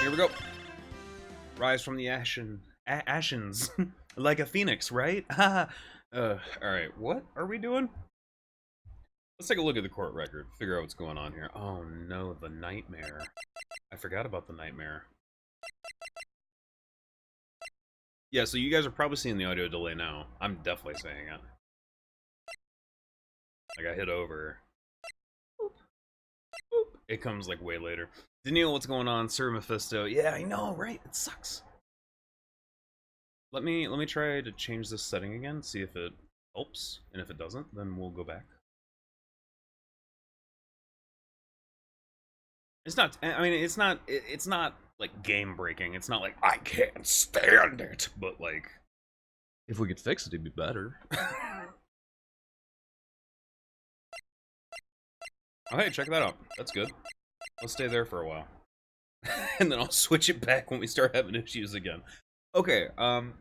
Here we go. Rise from the ashens. Like a phoenix, right? Alright, what are we doing? Let's take a look at the court record, figure out what's going on here. Oh no, the nightmare. I forgot about the nightmare. Yeah, so you guys are probably seeing the audio delay now. I'm definitely saying it. Like I hit over. Boop. Boop. It comes like way later. Daniil, what's going on? Sir Mephisto. Yeah, I know, right? It sucks. Let me try to change this setting again, see if it helps. And if it doesn't, then we'll go back. It's not, I mean, it's not like game breaking. It's not like I can't stand it, but like if we could fix it, it'd be better. Oh hey, check that out. That's good. Let's stay there for a while. And then I'll switch it back when we start having issues again. Okay,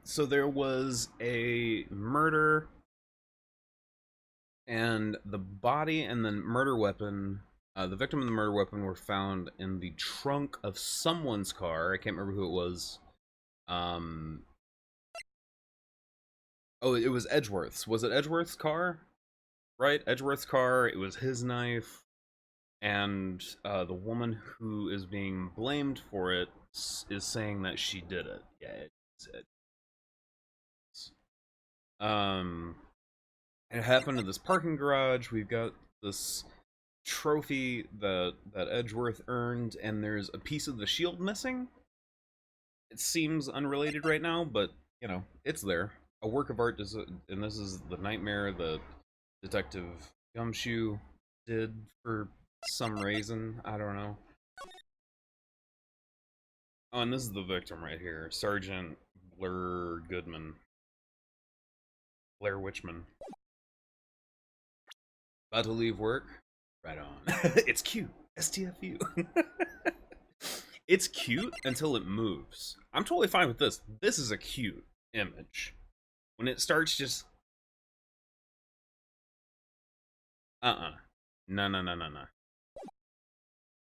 so there was a murder and the body and the murder weapon, the victim and the murder weapon were found in the trunk of someone's car. I can't remember who it was. Oh, it was Edgeworth's. Was it Edgeworth's car? Right, Edgeworth's car. It was his knife. And the woman who is being blamed for it is saying that she did it. Yeah, it's it. It happened in this parking garage. We've got this trophy that Edgeworth earned, and there's a piece of the shield missing. It seems unrelated right now, but you know, it's there. A work of art, and this is the nightmare that Detective Gumshoe did for some reason. I don't know. Oh, and this is the victim right here, Sergeant Blair Goodman. Blair Witchman. About to leave work? Right on. It's cute. STFU. It's cute until it moves. I'm totally fine with this. This is a cute image. When it starts just... No.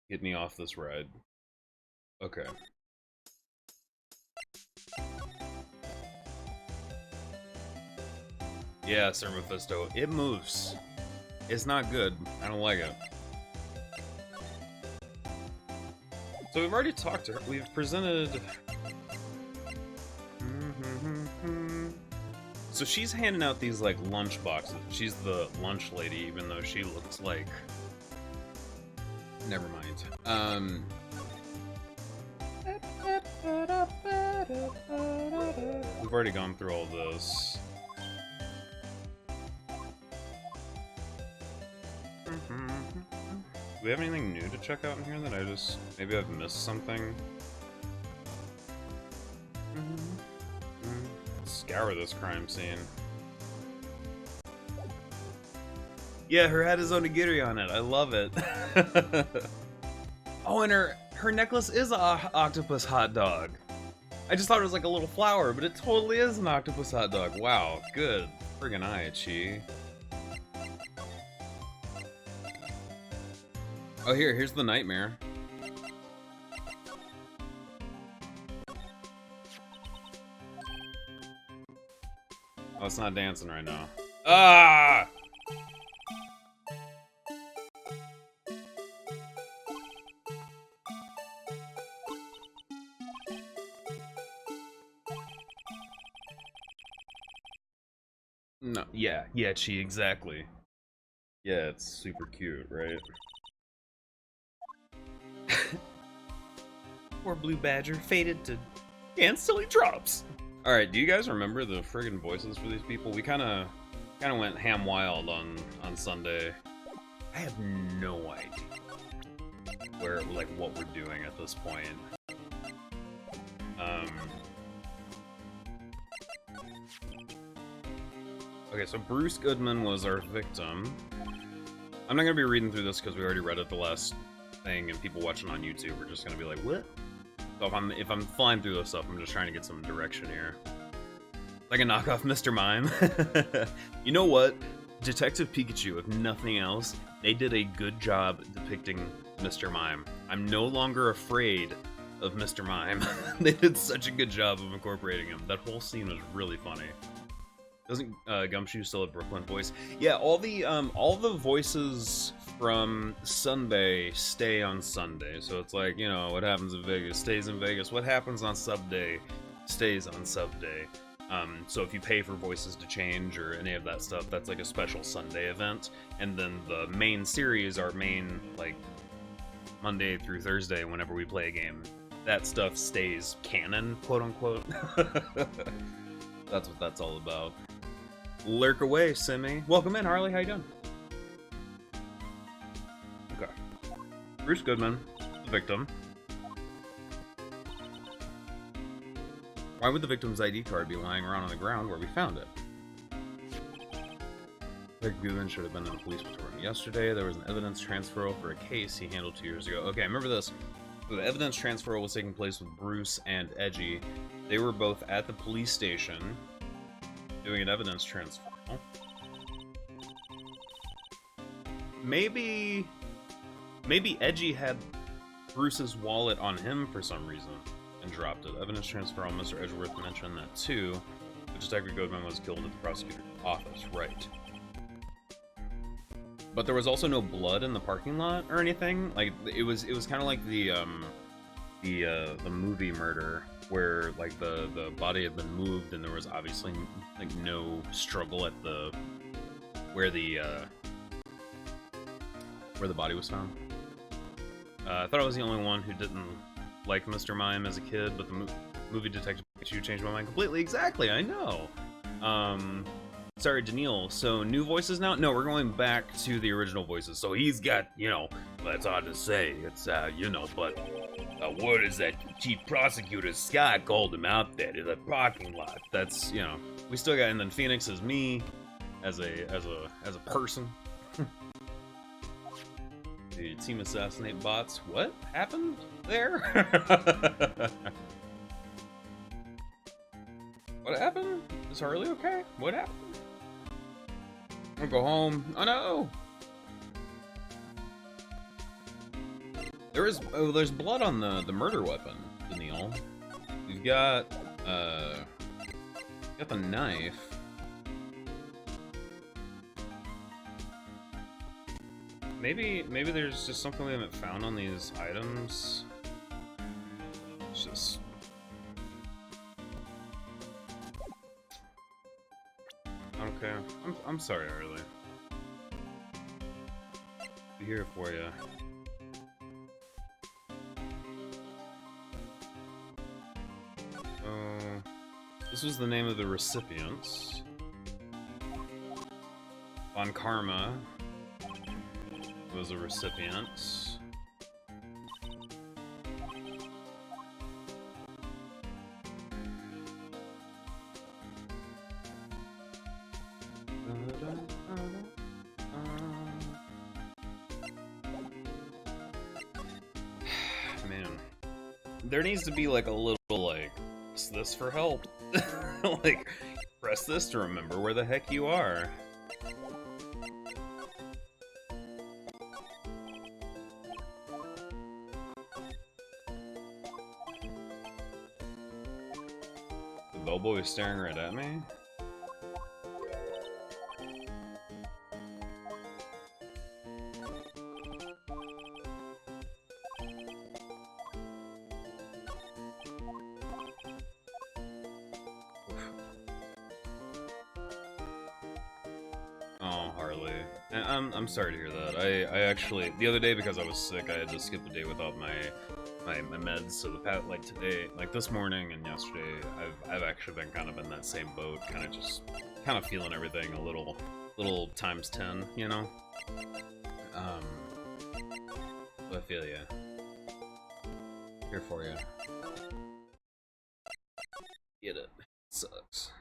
Get me off this ride. Okay. Yeah, Sir Mephisto. It moves. It's not good. I don't like it. So we've already talked to her. We've presented... So she's handing out these, like, lunch boxes. She's the lunch lady, even though she looks like... Never mind. We've already gone through all this. Do we have anything new to check out in here that I just... Maybe I've missed something? Let's scour this crime scene. Yeah, her hat is onigiri on it. I love it. Oh, and her necklace is a octopus hot dog. I just thought it was like a little flower, but it totally is an octopus hot dog. Wow, good. Friggin' eye, Chi. Oh, here's the nightmare. Oh, it's not dancing right now. Ah! No, yeah, Chi, exactly. Yeah, it's super cute, right? Poor Blue Badger faded to dance till he drops. All right, do you guys remember the friggin' voices for these people? We kind of went ham wild on Sunday. I have no idea what we're doing at this point. Okay, so Bruce Goodman was our victim. I'm not gonna be reading through this because we already read it the last thing, and people watching on YouTube are just gonna be like, "What?" So if I'm flying through this stuff, I'm just trying to get some direction here. Like a knockoff Mr. Mime. You know what? Detective Pikachu, if nothing else, they did a good job depicting Mr. Mime. I'm no longer afraid of Mr. Mime. They did such a good job of incorporating him. That whole scene was really funny. Doesn't Gumshoe still have Brooklyn voice? Yeah, all the voices from Sunday stay on Sunday. So it's like, you know, what happens in Vegas stays in Vegas. What happens on sub day stays on sub day. So if you pay for voices to change or any of that stuff, that's like a special Sunday event. And then the main series, our main, like, Monday through Thursday, whenever we play a game, that stuff stays canon, quote unquote. That's what that's all about. Lurk away, Simi. Welcome in, Harley. How you doing? Okay. Bruce Goodman, the victim. Why would the victim's ID card be lying around on the ground where we found it? Rick Goodman should have been in a police patrol yesterday. There was an evidence transfer for a case he handled 2 years ago. Okay, I remember this. So the evidence transfer was taking place with Bruce and Edgy. They were both at the police station doing an evidence transfer. Maybe Edgy had Bruce's wallet on him for some reason and dropped it. Evidence transfer on Mr. Edgeworth mentioned that too. But Detective Goodman was killed at the prosecutor's office, right? But there was also no blood in the parking lot or anything. Like it was kind of like the movie Murder, where like the body had been moved and there was obviously like no struggle at the where the body was found. I thought I was the only one who didn't like Mr. Mime as a kid, but the movie Detective Pikachu changed my mind completely. Exactly, I know. Sorry, Daniil. So new voices now? No, we're going back to the original voices. So he's got, you know, that's hard to say. It's you know, but word is that Chief Prosecutor Scott called him out there to the parking lot. That's, you know, we still got, and then Phoenix is me as a person. The team assassinate bots. What happened there? What happened? Is Harley okay? What happened? I'll go home. Oh no! There's blood on the murder weapon, Daniil. You've got the knife. Maybe there's just something we haven't found on these items. It's just okay. I'm sorry, Harley. Be here for you. This was the name of the recipients. Von Karma was a recipient. Man, there needs to be like a little like press this for help. Like press this to remember where the heck you are. The bellboy is staring right at me. Oh, Harley. I'm sorry to hear that. I actually, the other day, because I was sick, I had to skip a day without my meds, so like today, like this morning and yesterday, I've actually been kind of in that same boat, kind of feeling everything a little times 10, you know? I feel ya. Here for ya. Get it. Sucks.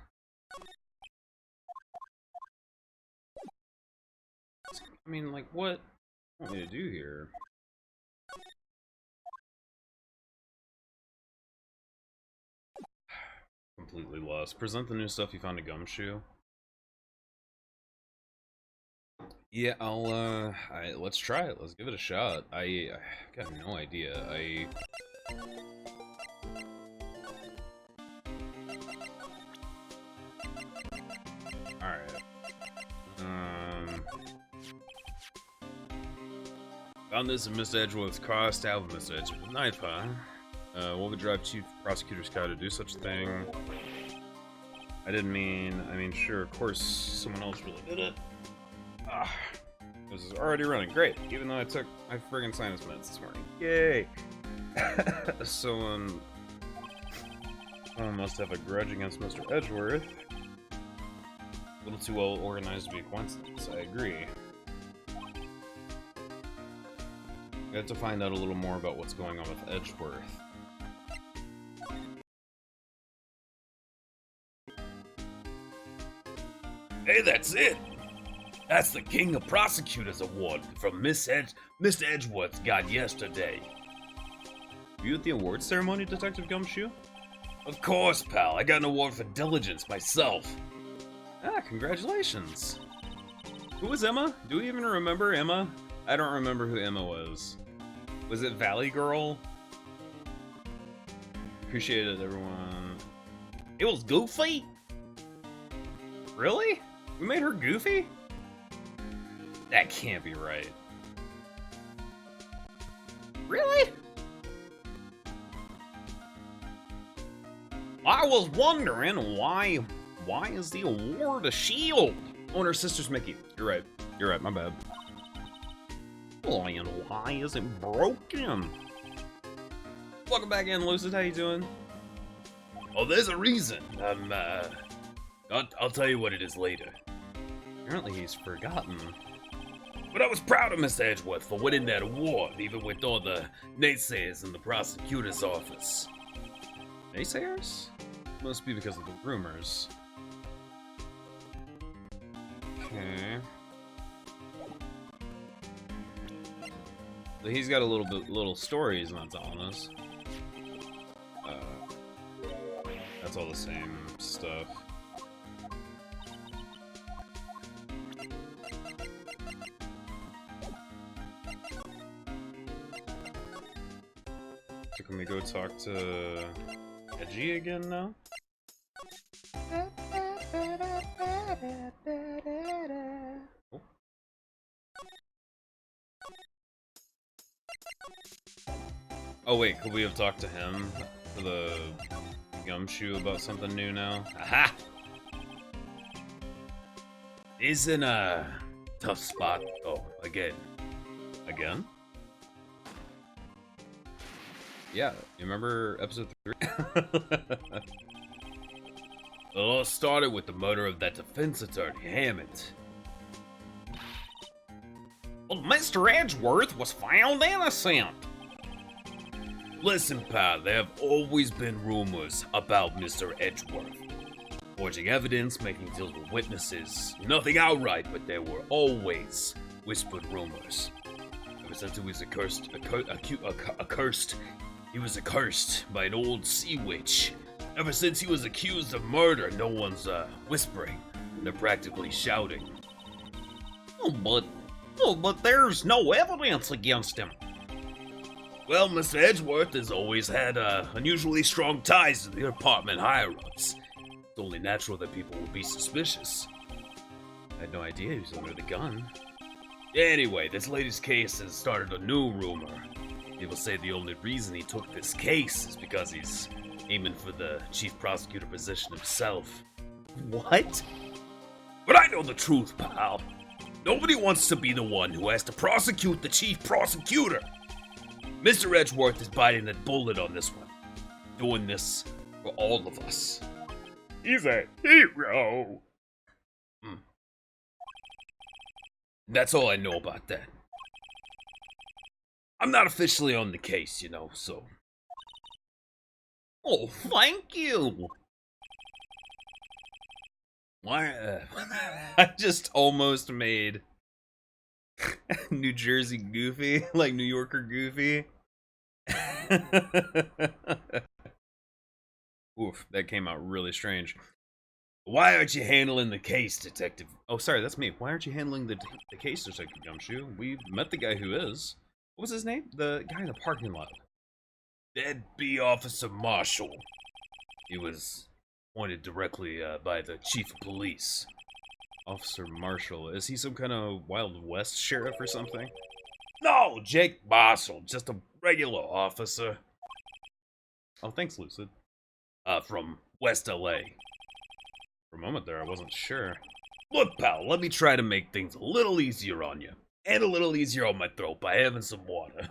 I mean, like, what do you want me to do here? Completely lost. Present the new stuff you found at Gumshoe. Yeah, let's try it. Let's give it a shot. I got no idea. Found this in Miss Edgeworth's car, stabbed with Miss Edgeworth with a knife, huh? What would drive Chief Prosecutor's car to do such a thing? I mean, sure, of course, someone else really did it. Ah, this is already running. Great, even though I took my friggin' sinus meds this morning. Yay! Someone must have a grudge against Mr. Edgeworth. A little too well organized to be a coincidence, I agree. We have to find out a little more about what's going on with Edgeworth. Hey, that's it! That's the King of Prosecutors Award from Miss Edgeworth got yesterday. Were you at the awards ceremony, Detective Gumshoe? Of course, pal. I got an award for diligence myself. Ah, congratulations. Who was Emma? Do we even remember Emma? I don't remember who Emma was. Was it Valley Girl? Appreciate it, everyone. It was Goofy? Really? We made her Goofy? That can't be right. Really? I was wondering why is the award a shield? Oh, and her sister's Mickey. You're right. You're right, my bad. And why is it broken? Welcome back in, Lucid. How you doing? Oh, there's a reason. I'll tell you what it is later. Apparently he's forgotten. But I was proud of Miss Edgeworth for winning that award, even with all the naysayers in the prosecutor's office. Naysayers? Must be because of the rumors. Okay. So he's got a little story he's not telling us. That's all the same stuff. So can we go talk to Edgy again now? Oh. Oh wait, could we have talked to him for the Gumshoe about something new now? Aha! He's in a tough spot, though, again. Again? Yeah, you remember episode 3? It all started with the murder of that defense attorney, Hammond. Well, Mr. Edgeworth was found innocent. Listen, pal, there have always been rumors about Mr. Edgeworth. Forging evidence, making deals with witnesses. Nothing outright, but there were always whispered rumors. Ever since he was he was accursed by an old sea witch. Ever since he was accused of murder, no one's whispering. They're practically shouting. Oh, but there's no evidence against him. Well, Mr. Edgeworth has always had unusually strong ties to the department higher-ups. It's only natural that people will be suspicious. I had no idea he was under the gun. Anyway, this latest case has started a new rumor. People say the only reason he took this case is because he's aiming for the chief prosecutor position himself. What? But I know the truth, pal. Nobody wants to be the one who has to prosecute the chief prosecutor. Mr. Edgeworth is biting the bullet on this one. Doing this for all of us. He's a hero. That's all I know about that. I'm not officially on the case, so... Oh, thank you. Why, I just almost made New Jersey Goofy, like New Yorker Goofy. Oof, that came out really strange. Why aren't you handling the case, Detective? Oh, sorry, that's me. Why aren't you handling the case, Detective Gumshoe? We met the guy who is. What was his name? The guy in the parking lot. That'd be Officer Marshall. He was appointed directly by the Chief of Police. Officer Marshall. Is he some kind of Wild West sheriff or something? No, Jake Marshall, just a regular officer. Oh, thanks, Lucid. From West LA. For a moment there, I wasn't sure. Look, pal, let me try to make things a little easier on you. And a little easier on my throat by having some water.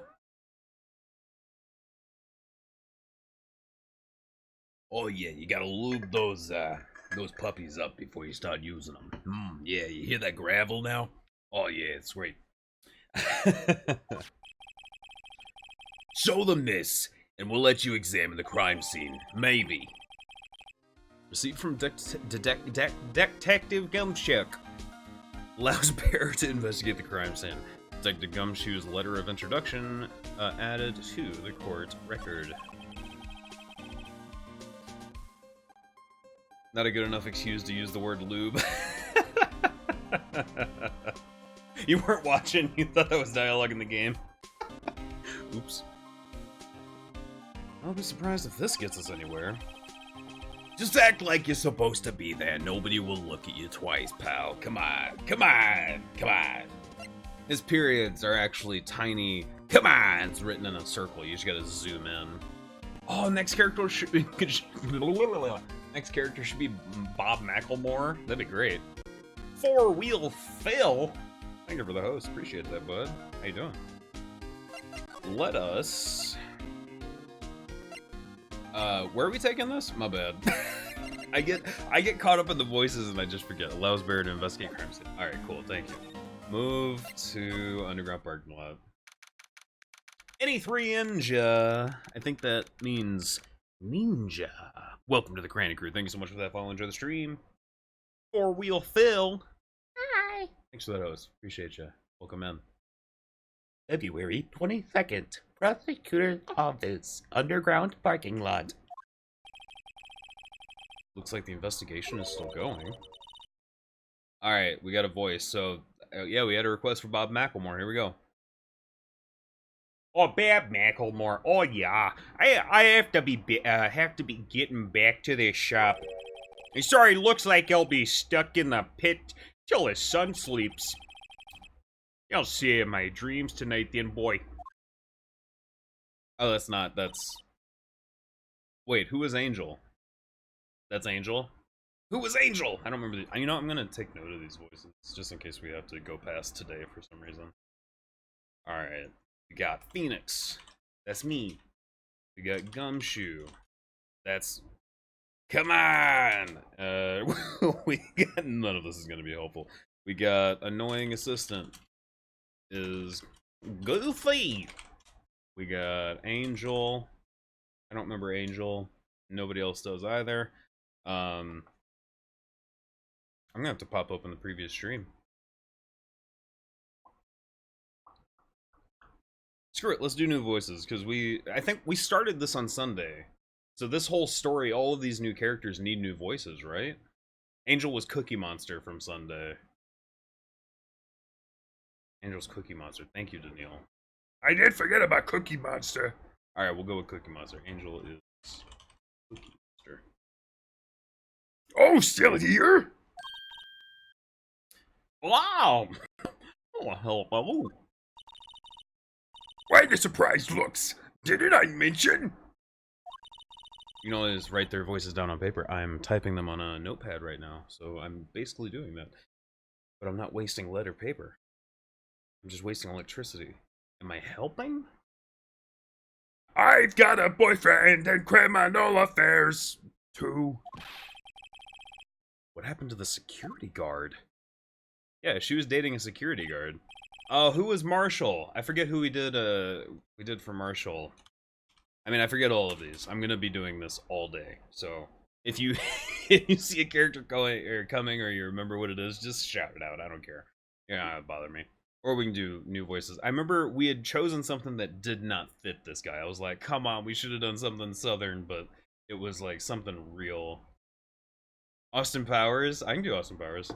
Oh yeah, you gotta lube those puppies up before you start using them. Yeah, you hear that gravel now? Oh yeah, it's great. Show them this, and we'll let you examine the crime scene. Maybe. Receipt from Detective Gumshoe. Allows bearer to investigate the crime scene. Detective Gumshoe's letter of introduction added to the court record. Not a good enough excuse to use the word lube. You weren't watching, you thought that was dialogue in the game. Oops. I'll be surprised if this gets us anywhere. Just act like you're supposed to be there. Nobody will look at you twice, pal. Come on, come on, come on. His periods are actually tiny come ons written in a circle. You just gotta zoom in. Oh, next character should be next character should be Bob Macklemore. That'd be great. Four-wheel Phil. Thank you for the host. Appreciate that, bud. How you doing? Let us. Where are we taking this? My bad. I get caught up in the voices and I just forget. Allows bearer to investigate crime scene. All right, cool. Thank you. Move to underground parking lot. Any three ninja. I think that means ninja. Welcome to the Cranny Crew. Thank you so much for that follow. Enjoy the stream. Four-wheel Phil. Hi. Thanks for that, host. Appreciate you. Welcome in. February 22nd. Prosecutor's office. Underground parking lot. Looks like the investigation is still going. Alright, we got a voice. So, yeah, we had a request for Bob Macklemore. Here we go. Oh, Bob Macklemore. Oh, yeah. I have to be getting back to this shop. I'm sorry, looks like I'll be stuck in the pit till the sun sleeps. I'll see you in my dreams tonight, then, boy. Oh, that's... Wait, who was Angel? That's Angel? Who was Angel? I don't remember the... You know, I'm gonna take note of these voices, just in case we have to go past today for some reason. Alright. We got Phoenix. That's me. We got Gumshoe. That's... Come on! We got... None of this is gonna be helpful. We got Annoying Assistant. Is... Goofy! We got Angel. I don't remember Angel. Nobody else does either. I'm gonna have to pop open the previous stream. Screw it, let's do new voices, because I think we started this on Sunday. So this whole story, all of these new characters need new voices, right? Angel was Cookie Monster from Sunday. Angel's Cookie Monster. Thank you, Daniil. I did forget about Cookie Monster. Alright, we'll go with Cookie Monster. Angel is Cookie Monster. Oh, still here? Wow! Oh, hello. Why the surprised looks? Didn't I mention? You know, is write their voices down on paper. I'm typing them on a notepad right now, so I'm basically doing that. But I'm not wasting lead or paper. I'm just wasting electricity. Am I helping? I've got a boyfriend and criminal affairs, too. What happened to the security guard? Yeah, she was dating a security guard. Oh, who was Marshall? I forget who we did for Marshall. I mean, I forget all of these. I'm gonna be doing this all day. So if you if you see a character coming or you remember what it is, just shout it out. I don't care. Yeah, it bother me. Or we can do new voices. I remember we had chosen something that did not fit this guy. I was like, come on, we should have done something southern, but it was like something real. Austin Powers? I can do Austin Powers.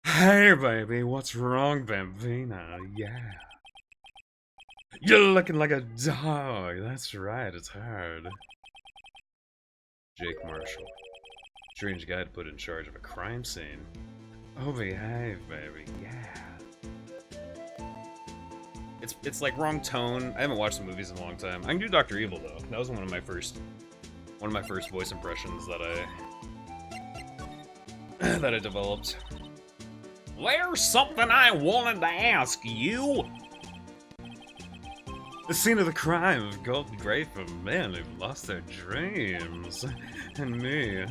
Hey, baby, what's wrong, Bambina? Yeah. You're looking like a dog. That's right, it's hard. Jake Marshall. Strange guy to put in charge of a crime scene. Oh, behave, baby. Yeah. It's like wrong tone. I haven't watched the movies in a long time. I can do Dr. Evil though. That was one of my first voice impressions that I developed. There's something I wanted to ask you. The scene of the crime of Golden Grave for men who've lost their dreams. And me,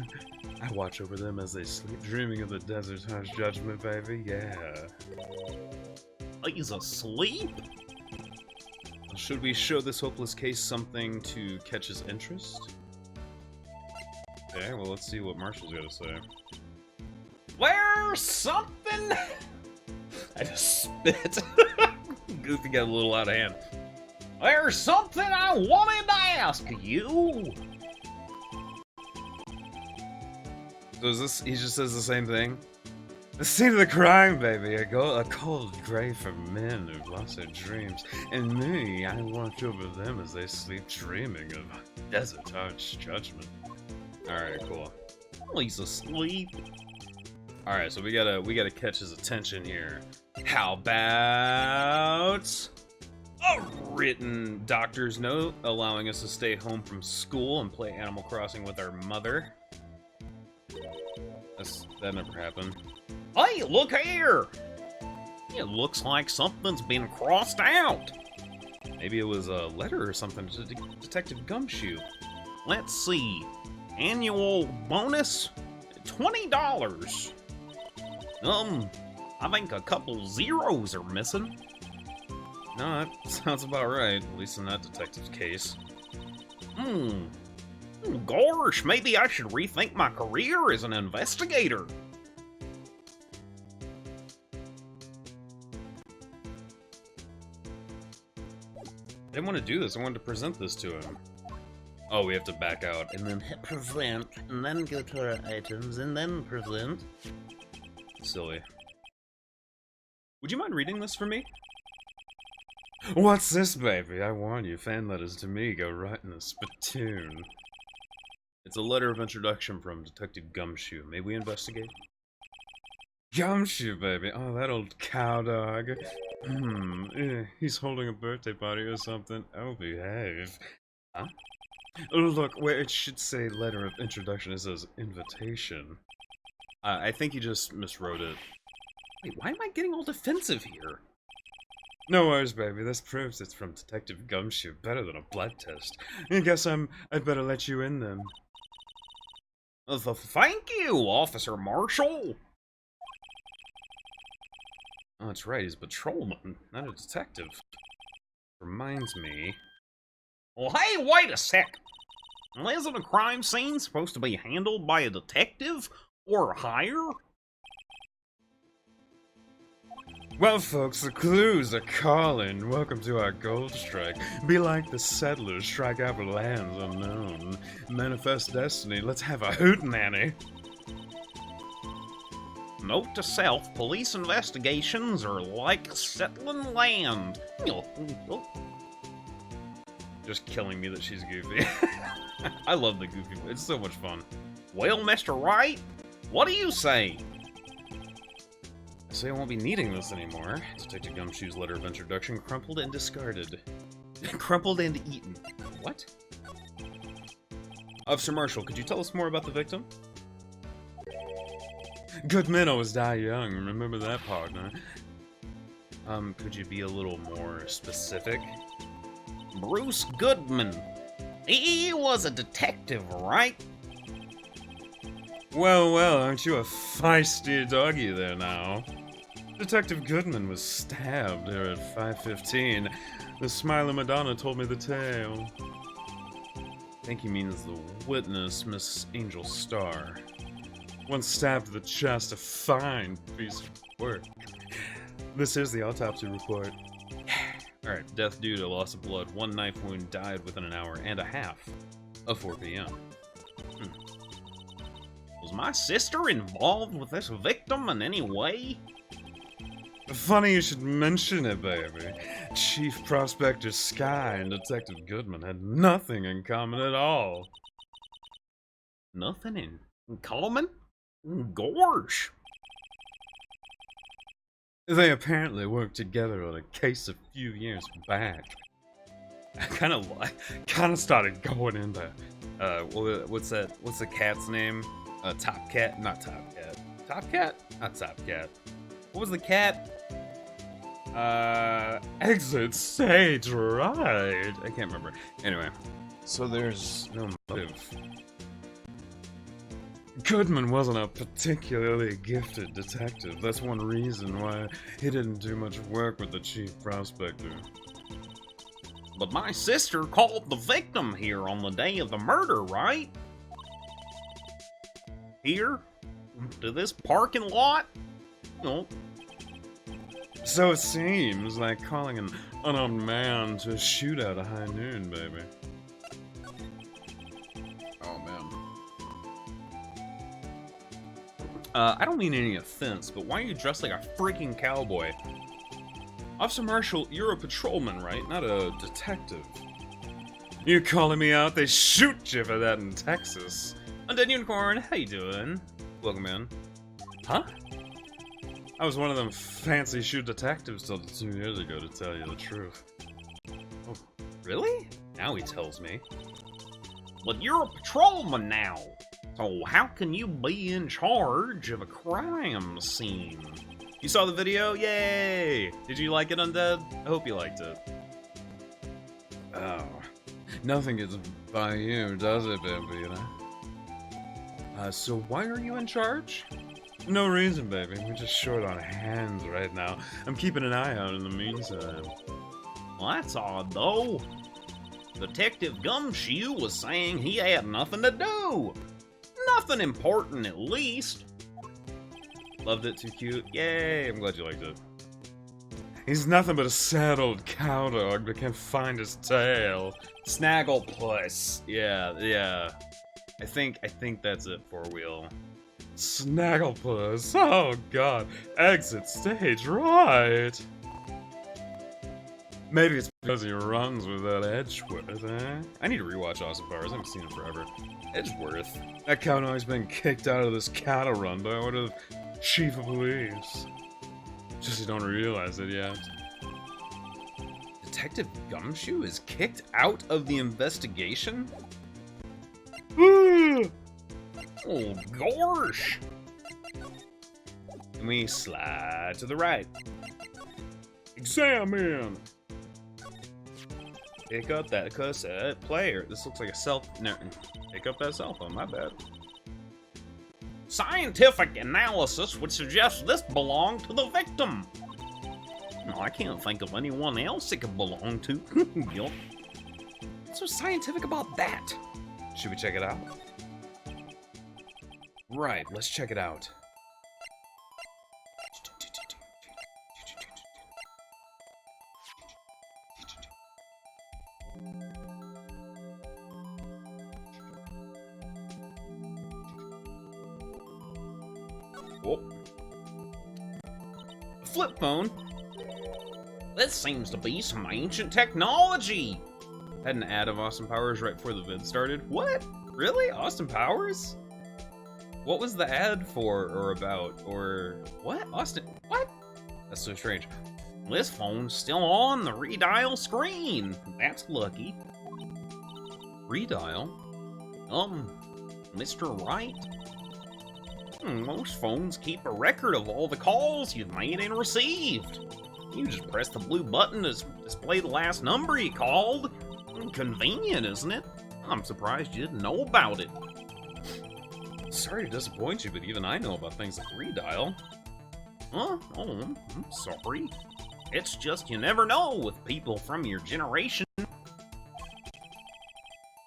I watch over them as they sleep, dreaming of the desert's harsh judgment, baby, yeah. He's asleep? Should we show this hopeless case something to catch his interest? Okay, well, let's see what Marshall's got to say. There's something... I just spit. Goofy got a little out of hand. There's something I wanted to ask you. So is this, he just says the same thing? The scene of the crime, baby. A cold grave for men who've lost their dreams. And me, I watch over them as they sleep dreaming of desert harsh judgment. Alright, cool. He's asleep. Alright, so we gotta catch his attention here. How about a written doctor's note allowing us to stay home from school and play Animal Crossing with our mother? That never happened. Hey, look here! It looks like something's been crossed out. Maybe it was a letter or something to Detective Gumshoe. Let's see. Annual bonus? $20. I think a couple zeros are missing. No, that sounds about right, at least in that detective's case. Gosh, maybe I should rethink my career as an investigator. I didn't want to do this, I wanted to present this to him. Oh, we have to back out. And then hit present, and then go to our items, and then present. Silly. Would you mind reading this for me? What's this, baby? I warn you, fan letters to me go right in the spittoon. It's a letter of introduction from Detective Gumshoe. May we investigate? Gumshoe, baby. Oh, that old cowdog. He's holding a birthday party or something. Oh, behave. Huh? Look, where it should say letter of introduction, it says invitation. I think you just miswrote it. Wait, why am I getting all defensive here? No worries, baby. This proves it's from Detective Gumshoe. Better than a blood test. I guess I'd better let you in then. Thank you, Officer Marshall. Oh, that's right. He's a patrolman, not a detective. Reminds me. Well, hey, wait a sec. Isn't a crime scene supposed to be handled by a detective or higher? Well, folks, the clues are calling. Welcome to our gold strike. Be like the settlers, strike out for lands unknown. Manifest destiny. Let's have a hootenanny. Note to self, police investigations are like settling land. Just killing me that she's goofy. I love the goofy. It's so much fun. Well, Mr. Wright, what do you say? I say I won't be needing this anymore. Detective Gumshoe's letter of introduction crumpled and discarded. Crumpled and eaten. What? Officer Marshall, could you tell us more about the victim? Good men always die young. Remember that, partner. Could you be a little more specific? Bruce Goodman. He was a detective, right? Well, aren't you a feisty doggy there now? Detective Goodman was stabbed here at 5:15. The smiling Madonna told me the tale. I think he means the witness, Miss Angel Starr. One stabbed to the chest, a fine piece of work. This is the autopsy report. Alright, death due to loss of blood. One knife wound, died within an hour and a half of 4 p.m. Was my sister involved with this victim in any way? Funny you should mention it, baby. Chief Prospector Sky and Detective Goodman had nothing in common at all. Nothing in common? Gorge. They apparently worked together on a case a few years back. I kind of started going into, what's the cat's name? Top Cat? Not Top Cat. Top Cat? Not Top Cat. What was the cat? Exit stage right. I can't remember. Anyway, so there's no motive. Goodman wasn't a particularly gifted detective. That's one reason why he didn't do much work with the chief prospector. But my sister called the victim here on the day of the murder, right? Here? To this parking lot? No. So it seems like calling an unarmed man to a shootout at high noon, baby. Oh, man. I don't mean any offense, but why are you dressed like a freaking cowboy? Officer Marshall, you're a patrolman, right? Not a detective. You calling me out? They shoot you for that in Texas. Undead Unicorn, how you doing? Welcome in. Huh? I was one of them fancy shoot detectives till 2 years ago, to tell you the truth. Oh, really? Now he tells me. But you're a patrolman now. So how can you be in charge of a crime scene? You saw the video? Yay! Did you like it, Undead? I hope you liked it. Oh. Nothing gets by you, does it, Bambina? So why are you in charge? No reason, baby. We're just short on hands right now. I'm keeping an eye out in the meantime. Well, that's odd, though. Detective Gumshoe was saying he had nothing to do. Nothing important, at least. Loved it, too cute. Yay, I'm glad you liked it. He's nothing but a sad old cow dog that can't find his tail. Snagglepuss. Yeah. I think that's it, Four Wheel. Snagglepuss. Oh god. Exit stage right. Maybe it's because he runs with that Edgeworth, eh? I need to rewatch Austin Powers. I haven't seen it forever. Edgeworth? That cow dog's been kicked out of this cattle run by one of the chief of police. Just you don't realize it yet. Detective Gumshoe is kicked out of the investigation? Oh, gosh! And we slide to the right. Examine! Pick up that cassette player. This looks like a no, pick up that cell phone, my bad. Scientific analysis would suggest this belonged to the victim. No, I can't think of anyone else it could belong to. Yup. What's so scientific about that? Should we check it out? Right, let's check it out. Oh. Flip phone? This seems to be some ancient technology. Had an ad of Austin Powers right before the vid started. What? Really? Austin Powers? What was the ad for or about? Or what? Austin? What? That's so strange. This phone's still on the redial screen. That's lucky. Redial? Mr. Wright? Most phones keep a record of all the calls you've made and received. You just press the blue button to display the last number you called. Convenient, isn't it? I'm surprised you didn't know about it. Sorry to disappoint you, but even I know about things like redial. Huh? Oh, I'm sorry. It's just you never know with people from your generation.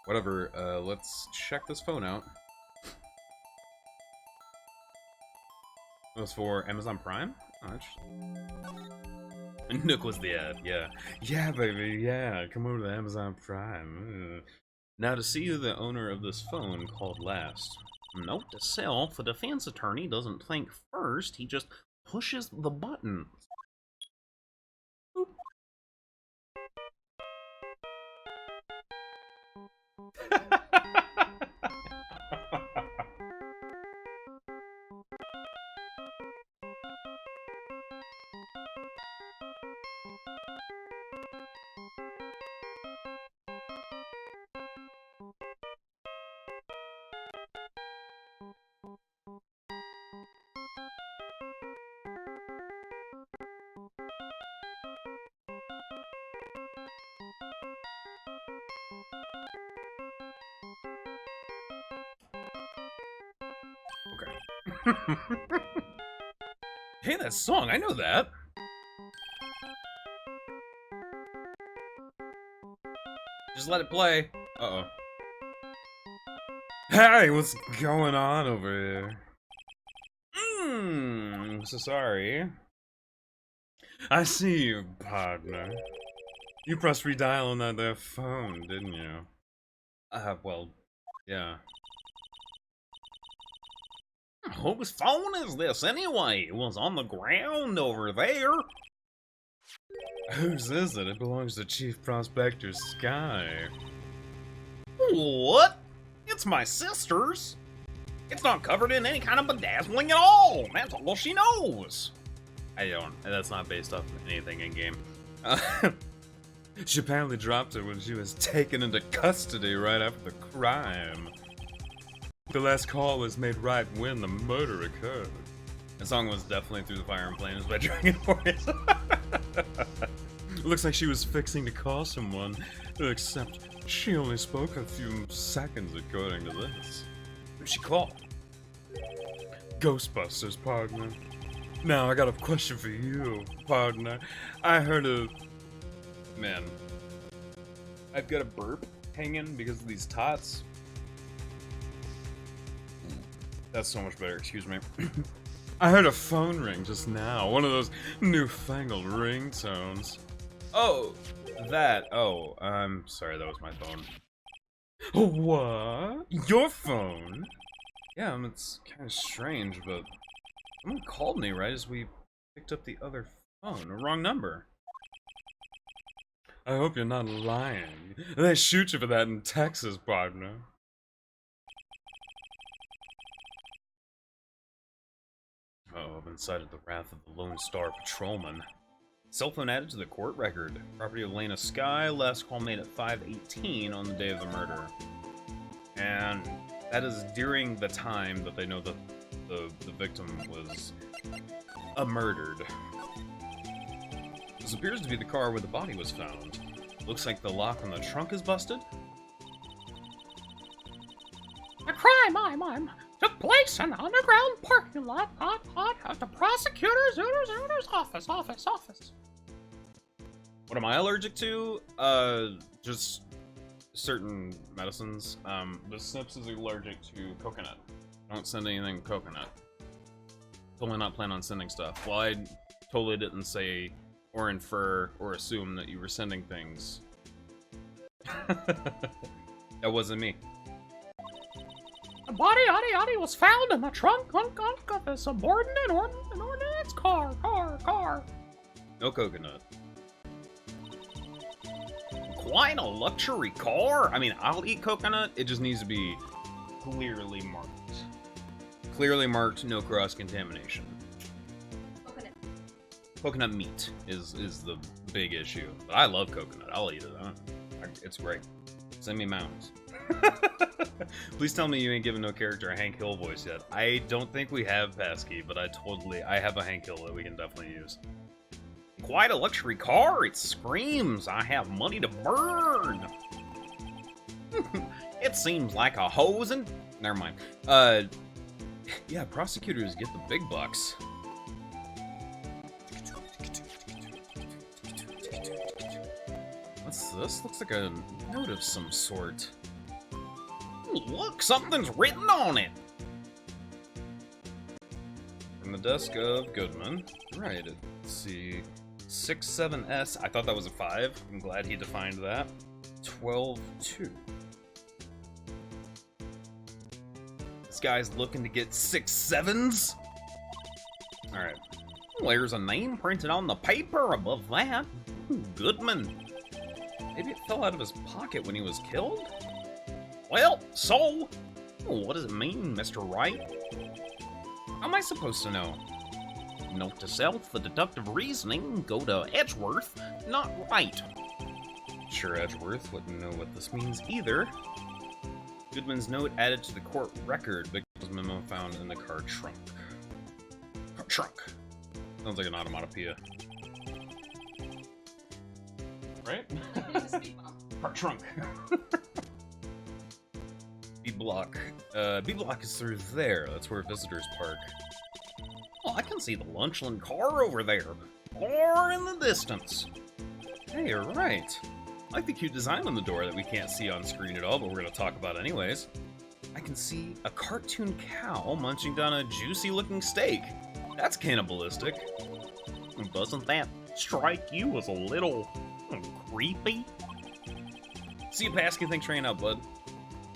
Whatever, let's check this phone out. It was for Amazon Prime? Oh, interesting. Nook was the ad, yeah. Yeah, baby, yeah. Come over to Amazon Prime. Now, to see who the owner of this phone called last. Note to self, the defense attorney doesn't think first, he just pushes the button. Hey, that song, I know that. Just let it play. Uh-oh. Hey, what's going on over here? So sorry. I see you, partner. You pressed redial on that there phone, didn't you? Well, yeah. Whose phone is this anyway? It was on the ground over there. Whose is it? It belongs to Chief Prospector Sky. What? It's my sister's. It's not covered in any kind of bedazzling at all. That's all she knows. That's not based off of anything in game. She apparently dropped it when she was taken into custody right after the crime. The last call was made right when the murder occurred. The song was definitely Through the Fire and Flames by Dragon Force. Looks like she was fixing to call someone, except she only spoke a few seconds according to this. Who'd she call? Ghostbusters, partner. Now, I got a question for you, partner. I heard of... Man. I've got a burp hanging because of these tots. That's so much better, excuse me. I heard a phone ring just now. One of those newfangled ringtones. Oh, that. Oh, I'm sorry, that was my phone. What? Your phone? Yeah, it's kind of strange, but someone called me right as we picked up the other phone. A wrong number. I hope you're not lying. They shoot you for that in Texas, partner. Oh, I've incited the wrath of the Lone Star Patrolman. Cell phone added to the court record. Property of Lena Sky, last call made at 5:18 on the day of the murder. And that is during the time that they know that the victim was murdered. This appears to be the car where the body was found. Looks like the lock on the trunk is busted. The crime, took place in the underground parking lot of the prosecutor's office. What am I allergic to? Just certain medicines. The Snips is allergic to coconut. Don't send anything coconut. Totally not plan on sending stuff. Well, I totally didn't say or infer or assume that you were sending things. That wasn't me. The body was found in the trunk of the subordinate ordinance car. No coconut. Quite a luxury car. I mean, I'll eat coconut. It just needs to be clearly marked. Clearly marked, no cross-contamination. Coconut meat is the big issue. But I love coconut. I'll eat it. It's great. Send me mounds. Please tell me you ain't giving no character a Hank Hill voice yet. I don't think we have Pesky, but I have a Hank Hill that we can definitely use. Quite a luxury car. It screams, I have money to burn. It seems like a hose and... Never mind. Yeah, prosecutors get the big bucks. What's this? Looks like a note of some sort. Look, something's written on it. From the desk of Goodman. Right, let's see. 67S. I thought that was a 5. I'm glad he defined that. 12-2. This guy's looking to get 6 7s? Alright. There's a name printed on the paper above that. Goodman. Maybe it fell out of his pocket when he was killed? Well, so... What does it mean, Mr. Wright? How am I supposed to know? Note to self, for deductive reasoning, go to Edgeworth, not Wright. Sure, Edgeworth wouldn't know what this means either. Goodman's note added to the court record. Victim's memo found in the car trunk. Car trunk. Sounds like an onomatopoeia. Right? Car trunk. B block. B block is through there. That's where visitors park. Oh, I can see the Lunchland car over there. Far in the distance. Hey, you're right. I like the cute design on the door that we can't see on screen at all, but we're going to talk about anyways. I can see a cartoon cow munching down a juicy-looking steak. That's cannibalistic. Doesn't that strike you as a little creepy? See a pesky thing train out, bud.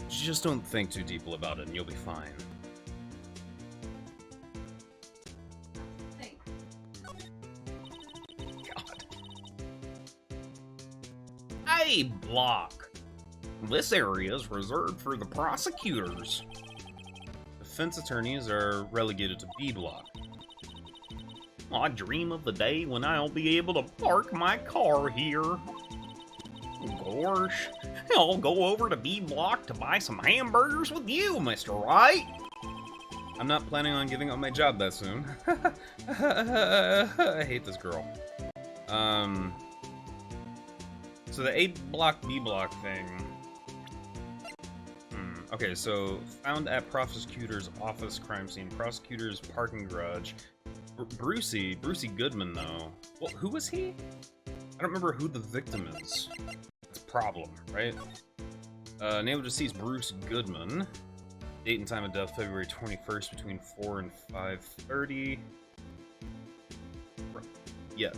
Just don't think too deeply about it and you'll be fine. God. Hey, Block. This area is reserved for the prosecutors. Defense attorneys are relegated to B block. I dream of the day when I'll be able to park my car here. Gosh, I'll go over to B Block to buy some hamburgers with you, Mr. Wright. I'm not planning on giving up my job that soon. I hate this girl. So the A block, B block thing. Okay, so found at prosecutor's office, crime scene, prosecutor's parking garage. Brucey Goodman, though. Well, who was he? I don't remember who the victim is. That's a problem, right? Name of deceased, Bruce Goodman. Date and time of death, February 21st, between 4 and 5:30. Yeah.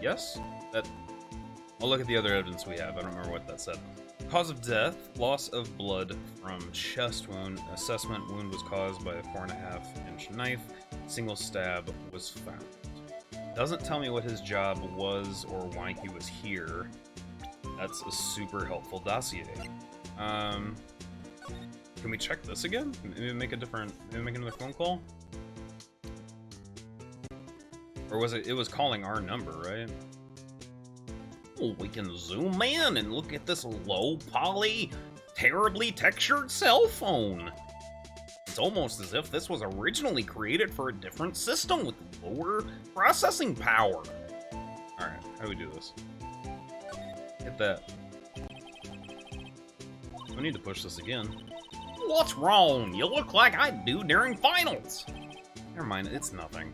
Yes? I'll look at the other evidence we have. I don't remember what that said. Cause of death, loss of blood from chest wound. Assessment, wound was caused by a 4.5-inch knife. Single stab was found. Doesn't tell me what his job was or why he was here. That's a super helpful dossier. Can we check this again? Maybe make another phone call? Or was it was calling our number, right? Oh, we can zoom in and look at this low poly, terribly textured cell phone. It's almost as if this was originally created for a different system with lower processing power. Alright, how do we do this? Hit that. We need to push this again. What's wrong? You look like I do during finals. Never mind, it's nothing.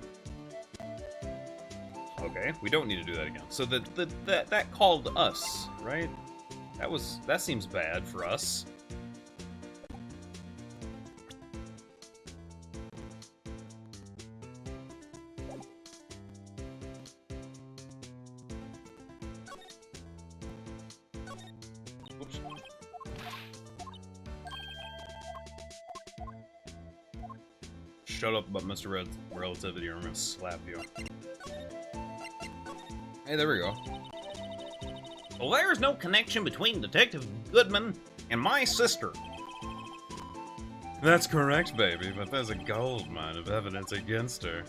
Okay, we don't need to do that again. So that called us, right? That seems bad for us. Oops. Shut up about Mr. Red's relativity or I'm gonna slap you. Hey, there we go. Well, there's no connection between Detective Goodman and my sister. That's correct, baby, but there's a goldmine of evidence against her.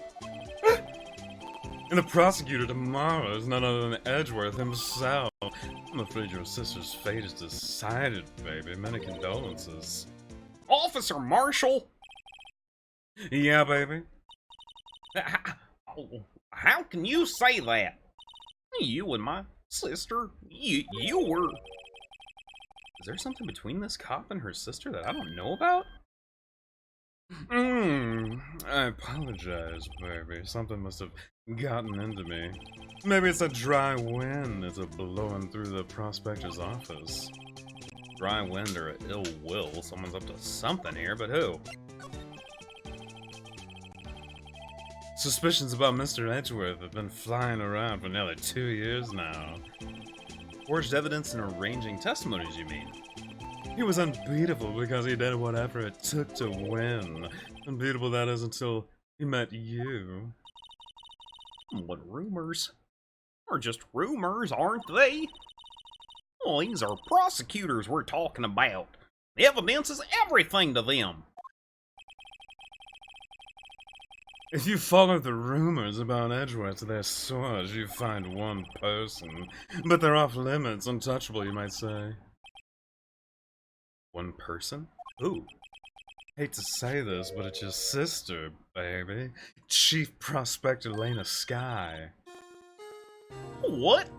And the prosecutor tomorrow is none other than Edgeworth himself. I'm afraid your sister's fate is decided, baby. Many condolences. Officer Marshall? Yeah, baby? How can you say that? You and my sister, you were... Is there something between this cop and her sister that I don't know about? I apologize, baby. Something must have gotten into me. Maybe it's a dry wind that's blowing through the prospector's office. Dry wind or ill will. Someone's up to something here, but who? Suspicions about Mr. Edgeworth have been flying around for nearly 2 years now. Forged evidence and arranging testimonies, you mean? He was unbeatable because he did whatever it took to win. Unbeatable, that is, until he met you. But rumors are just rumors, aren't they? Well, these are prosecutors we're talking about. The evidence is everything to them. If you follow the rumors about Edgeworth to their source, you find one person. But they're off limits, untouchable, you might say. One person? Who? Hate to say this, but it's your sister, baby. Chief Prospector Lena Sky. What?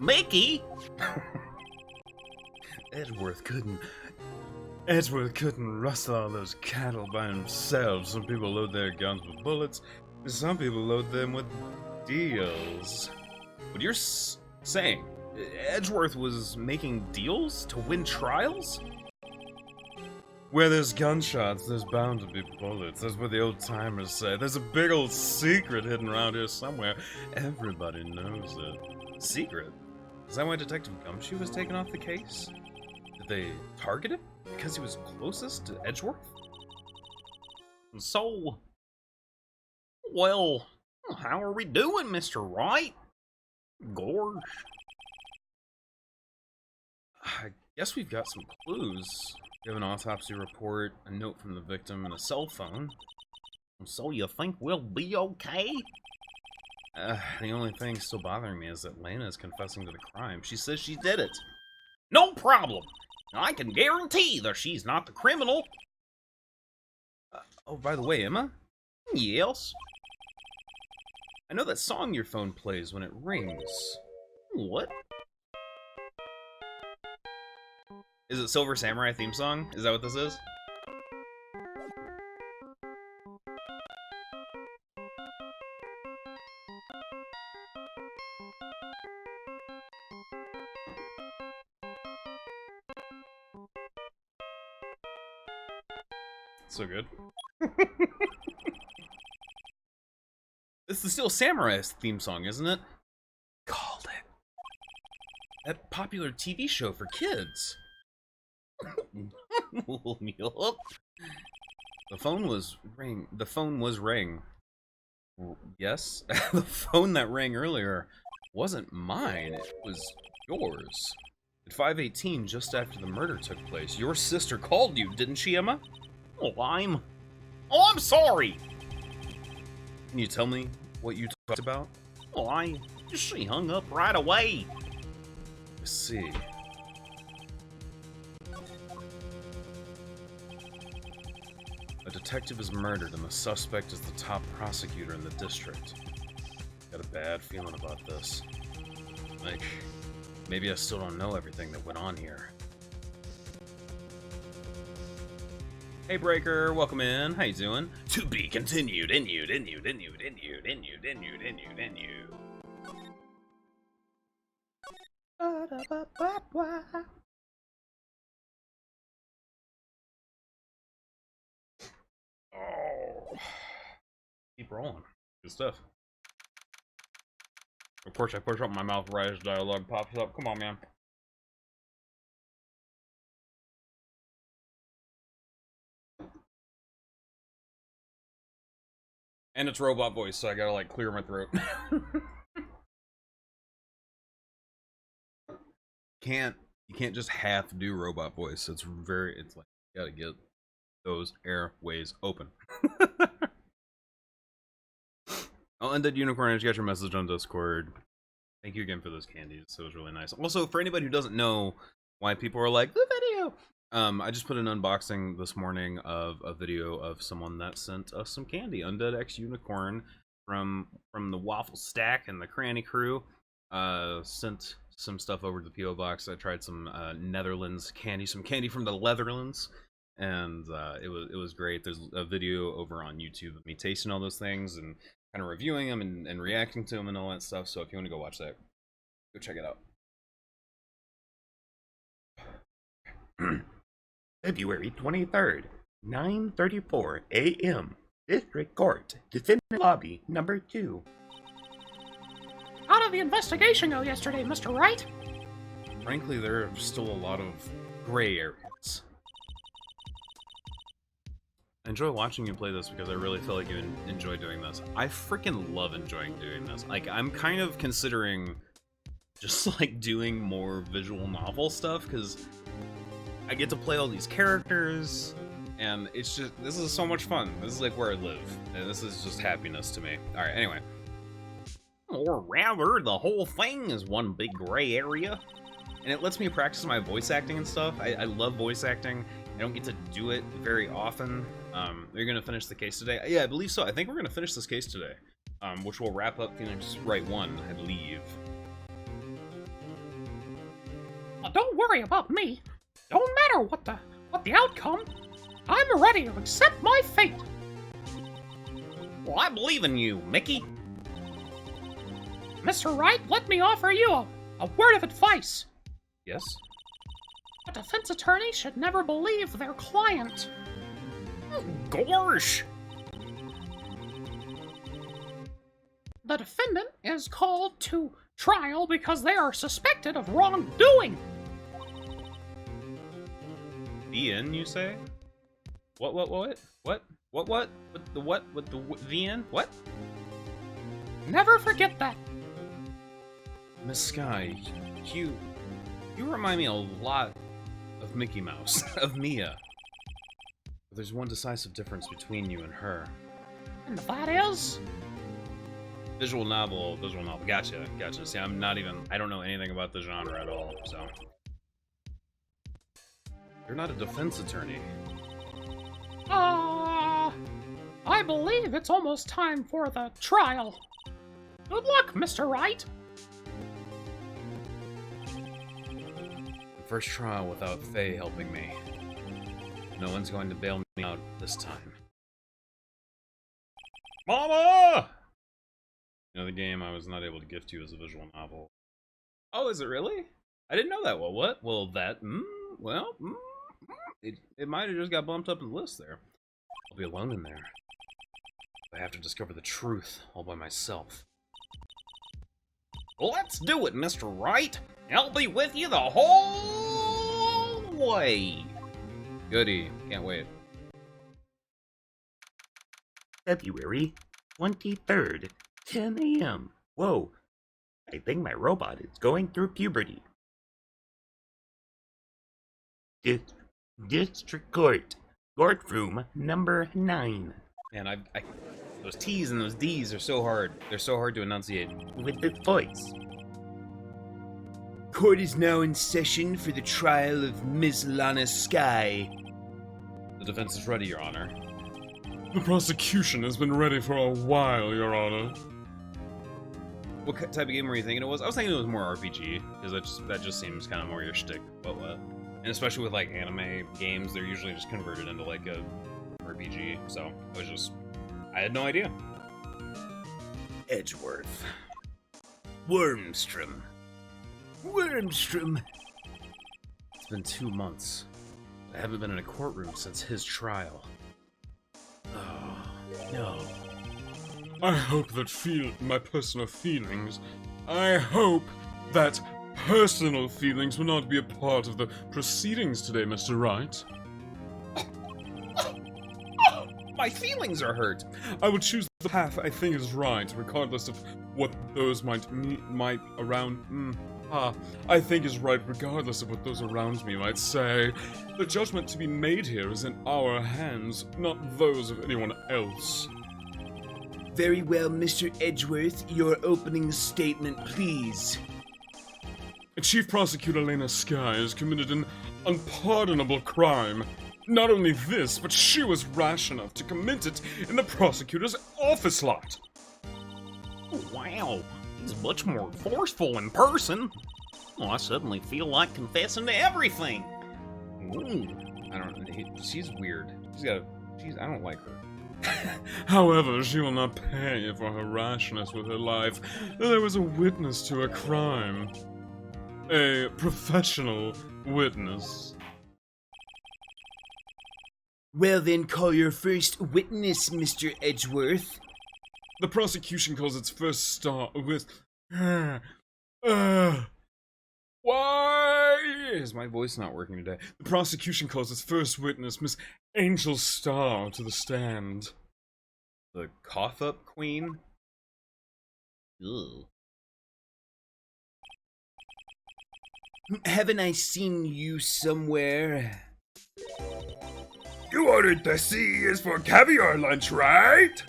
Mickey? Edgeworth couldn't rustle all those cattle by himself. Some people load their guns with bullets, and some people load them with deals. What you're saying, Edgeworth was making deals to win trials? Where there's gunshots, there's bound to be bullets. That's what the old timers say. There's a big old secret hidden around here somewhere. Everybody knows it. Secret? Is that why Detective Gumshoe was taken off the case? Did they target him because he was closest to Edgeworth? So, well, how are we doing, Mr. Wright? Gorge. I guess we've got some clues. We have an autopsy report, a note from the victim, and a cell phone. So you think we'll be okay? The only thing still bothering me is that Lena is confessing to the crime. She says she did it. No problem. I can guarantee that she's not the criminal. Oh, by the way, Emma? Yes? I know that song your phone plays when it rings. What? Is it Silver Samurai theme song? Is that what this is? So good. It's the Steel Samurai theme song, isn't it? Called it. That popular TV show for kids. Yup. The phone was ring. Yes? The phone that rang earlier wasn't mine. It was yours. At 5:18, just after the murder took place, your sister called you, didn't she, Emma? Oh, I'm sorry. Can you tell me what you talked about? Oh, she hung up right away. Let's see. A detective is murdered and the suspect is the top prosecutor in the district. Got a bad feeling about this. Like, maybe I still don't know everything that went on here. Hey Breaker, welcome in. How you doing? To be continued. Oh. Keep rolling. Good stuff. Of course, I push up my mouth right as dialogue pops up. Come on, man. And it's robot voice, so I gotta, like, clear my throat. You can't just half do robot voice. It's like, you gotta get those airways open. Oh, Undead Unicorn, I just got your message on Discord. Thank you again for those candies. It was really nice. Also, for anybody who doesn't know why people are like, the video! I just put an unboxing this morning of a video of someone that sent us some candy. Undead X Unicorn from the Waffle Stack and the Cranny Crew sent some stuff over to the P.O. Box. I tried some Netherlands candy, some candy from the Leatherlands, and it was great. There's a video over on YouTube of me tasting all those things and kind of reviewing them and reacting to them and all that stuff. So if you want to go watch that, go check it out. February 23rd, 9:34 a.m. District Court, Defendant Lobby, number 2. How did the investigation go yesterday, Mr. Wright? Frankly, there are still a lot of gray areas. I enjoy watching you play this because I really feel like you enjoy doing this. I freaking love enjoying doing this. Like, I'm kind of considering just, like, doing more visual novel stuff, because I get to play all these characters, and it's just, this is so much fun. This is like where I live, and this is just happiness to me. Alright, anyway. Or rather, the whole thing is one big gray area. And it lets me practice my voice acting and stuff. I love voice acting. I don't get to do it very often. You're gonna finish the case today? Yeah, I believe so. I think we're gonna finish this case today. Which will wrap up Phoenix Wright 1, I believe. Don't worry about me. Don't matter what the outcome. I'm ready to accept my fate. Well, I believe in you, Mickey. Mr. Wright, let me offer you a word of advice. Yes? A defense attorney should never believe their client. Gorsh! The defendant is called to trial because they are suspected of wrongdoing. The end, you say? What? The end? What? Never forget that. Miss Sky, you remind me a lot of Mickey Mouse, of Mia. But there's one decisive difference between you and her. And that is? Visual novel. Gotcha. See, I don't know anything about the genre at all, so. You're not a defense attorney. I believe it's almost time for the trial. Good luck, Mr. Wright. The first trial without Faye helping me. No one's going to bail me out this time. Mama! You know, the game I was not able to gift you as a visual novel. Oh, is it really? I didn't know that. Well, what? Well, that, it might have just got bumped up in the list there. I'll be alone in there. I have to discover the truth all by myself. Let's do it, Mr. Wright! I'll be with you the whole way! Goody. Can't wait. February 23rd, 10 a.m. Whoa, I think my robot is going through puberty. District Court, courtroom number 9. Man, those T's and those D's are so hard. They're so hard to enunciate. With this voice. Court is now in session for the trial of Miss Lana Sky. The defense is ready, Your Honor. The prosecution has been ready for a while, Your Honor. What type of game were you thinking it was? I was thinking it was more RPG, because that just seems kind of more your shtick. But what? And especially with like anime games, they're usually just converted into like a RPG. So I had no idea. Edgeworth. Wormstrom. It's been 2 months. I haven't been in a courtroom since his trial. Oh, no. I hope that my personal feelings. I hope that personal feelings will not be a part of the proceedings today, Mr. Wright. My feelings are hurt. I will choose the path I think is right, regardless of what those I think is right, regardless of what those around me might say. The judgment to be made here is in our hands, not those of anyone else. Very well, Mr. Edgeworth, your opening statement, please. Chief Prosecutor Lana Sky has committed an unpardonable crime. Not only this, but she was rash enough to commit it in the prosecutor's office lot. Wow, he's much more forceful in person. Oh, I suddenly feel like confessing to everything. Ooh. She's weird. I don't like her. However, she will not pay for her rashness with her life. There was a witness to a crime. A professional witness. Well then, call your first witness, Mr. Edgeworth. The prosecution calls its first star with... Why is my voice not working today? The prosecution calls its first witness, Miss Angel Star, to the stand. The cough-up queen? Ugh. Haven't I seen you somewhere? You ordered the C is for caviar lunch, right?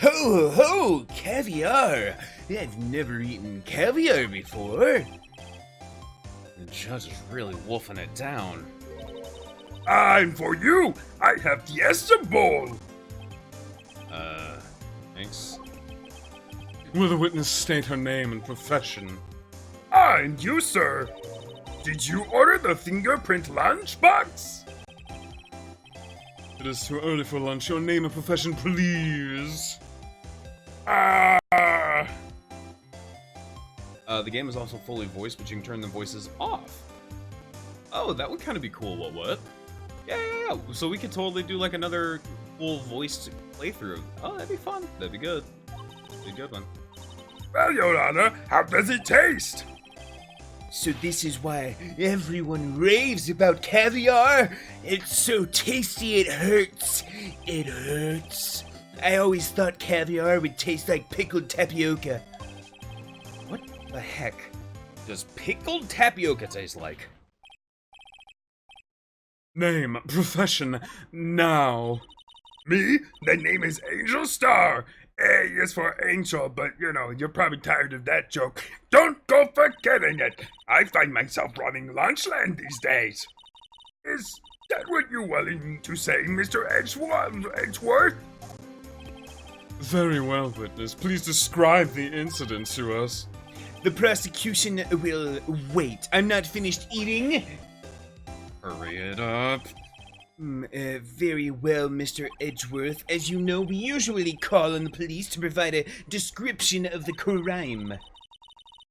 Ho ho ho! Caviar! I've never eaten caviar before. The judge is really wolfing it down. And for you, I have Fiesta Bowl. Thanks. Will the witness state her name and profession? And you, sir? Did you order the fingerprint lunchbox? It is too early for lunch. Your name and profession, please. The game is also fully voiced, but you can turn the voices off. Oh, that would kind of be cool. What? Yeah. So we could totally do like another full voiced playthrough. Oh, that'd be fun. That'd be good. Be a good one. Well, Your Honor, how does it taste? So this is why everyone raves about caviar? It's so tasty it hurts. It hurts. I always thought caviar would taste like pickled tapioca. What the heck does pickled tapioca taste like? Name, profession, now. Me? The name is Angel Star. A is for Angel, but you know, you're probably tired of that joke. Don't go forgetting it. I find myself running Lunchland these days. Is that what you're willing to say, Mr. Edgeworth? Very well, witness. Please describe the incident to us. The prosecution will wait. I'm not finished eating. Hurry it up. Very well, Mr. Edgeworth. As you know, we usually call on the police to provide a description of the crime.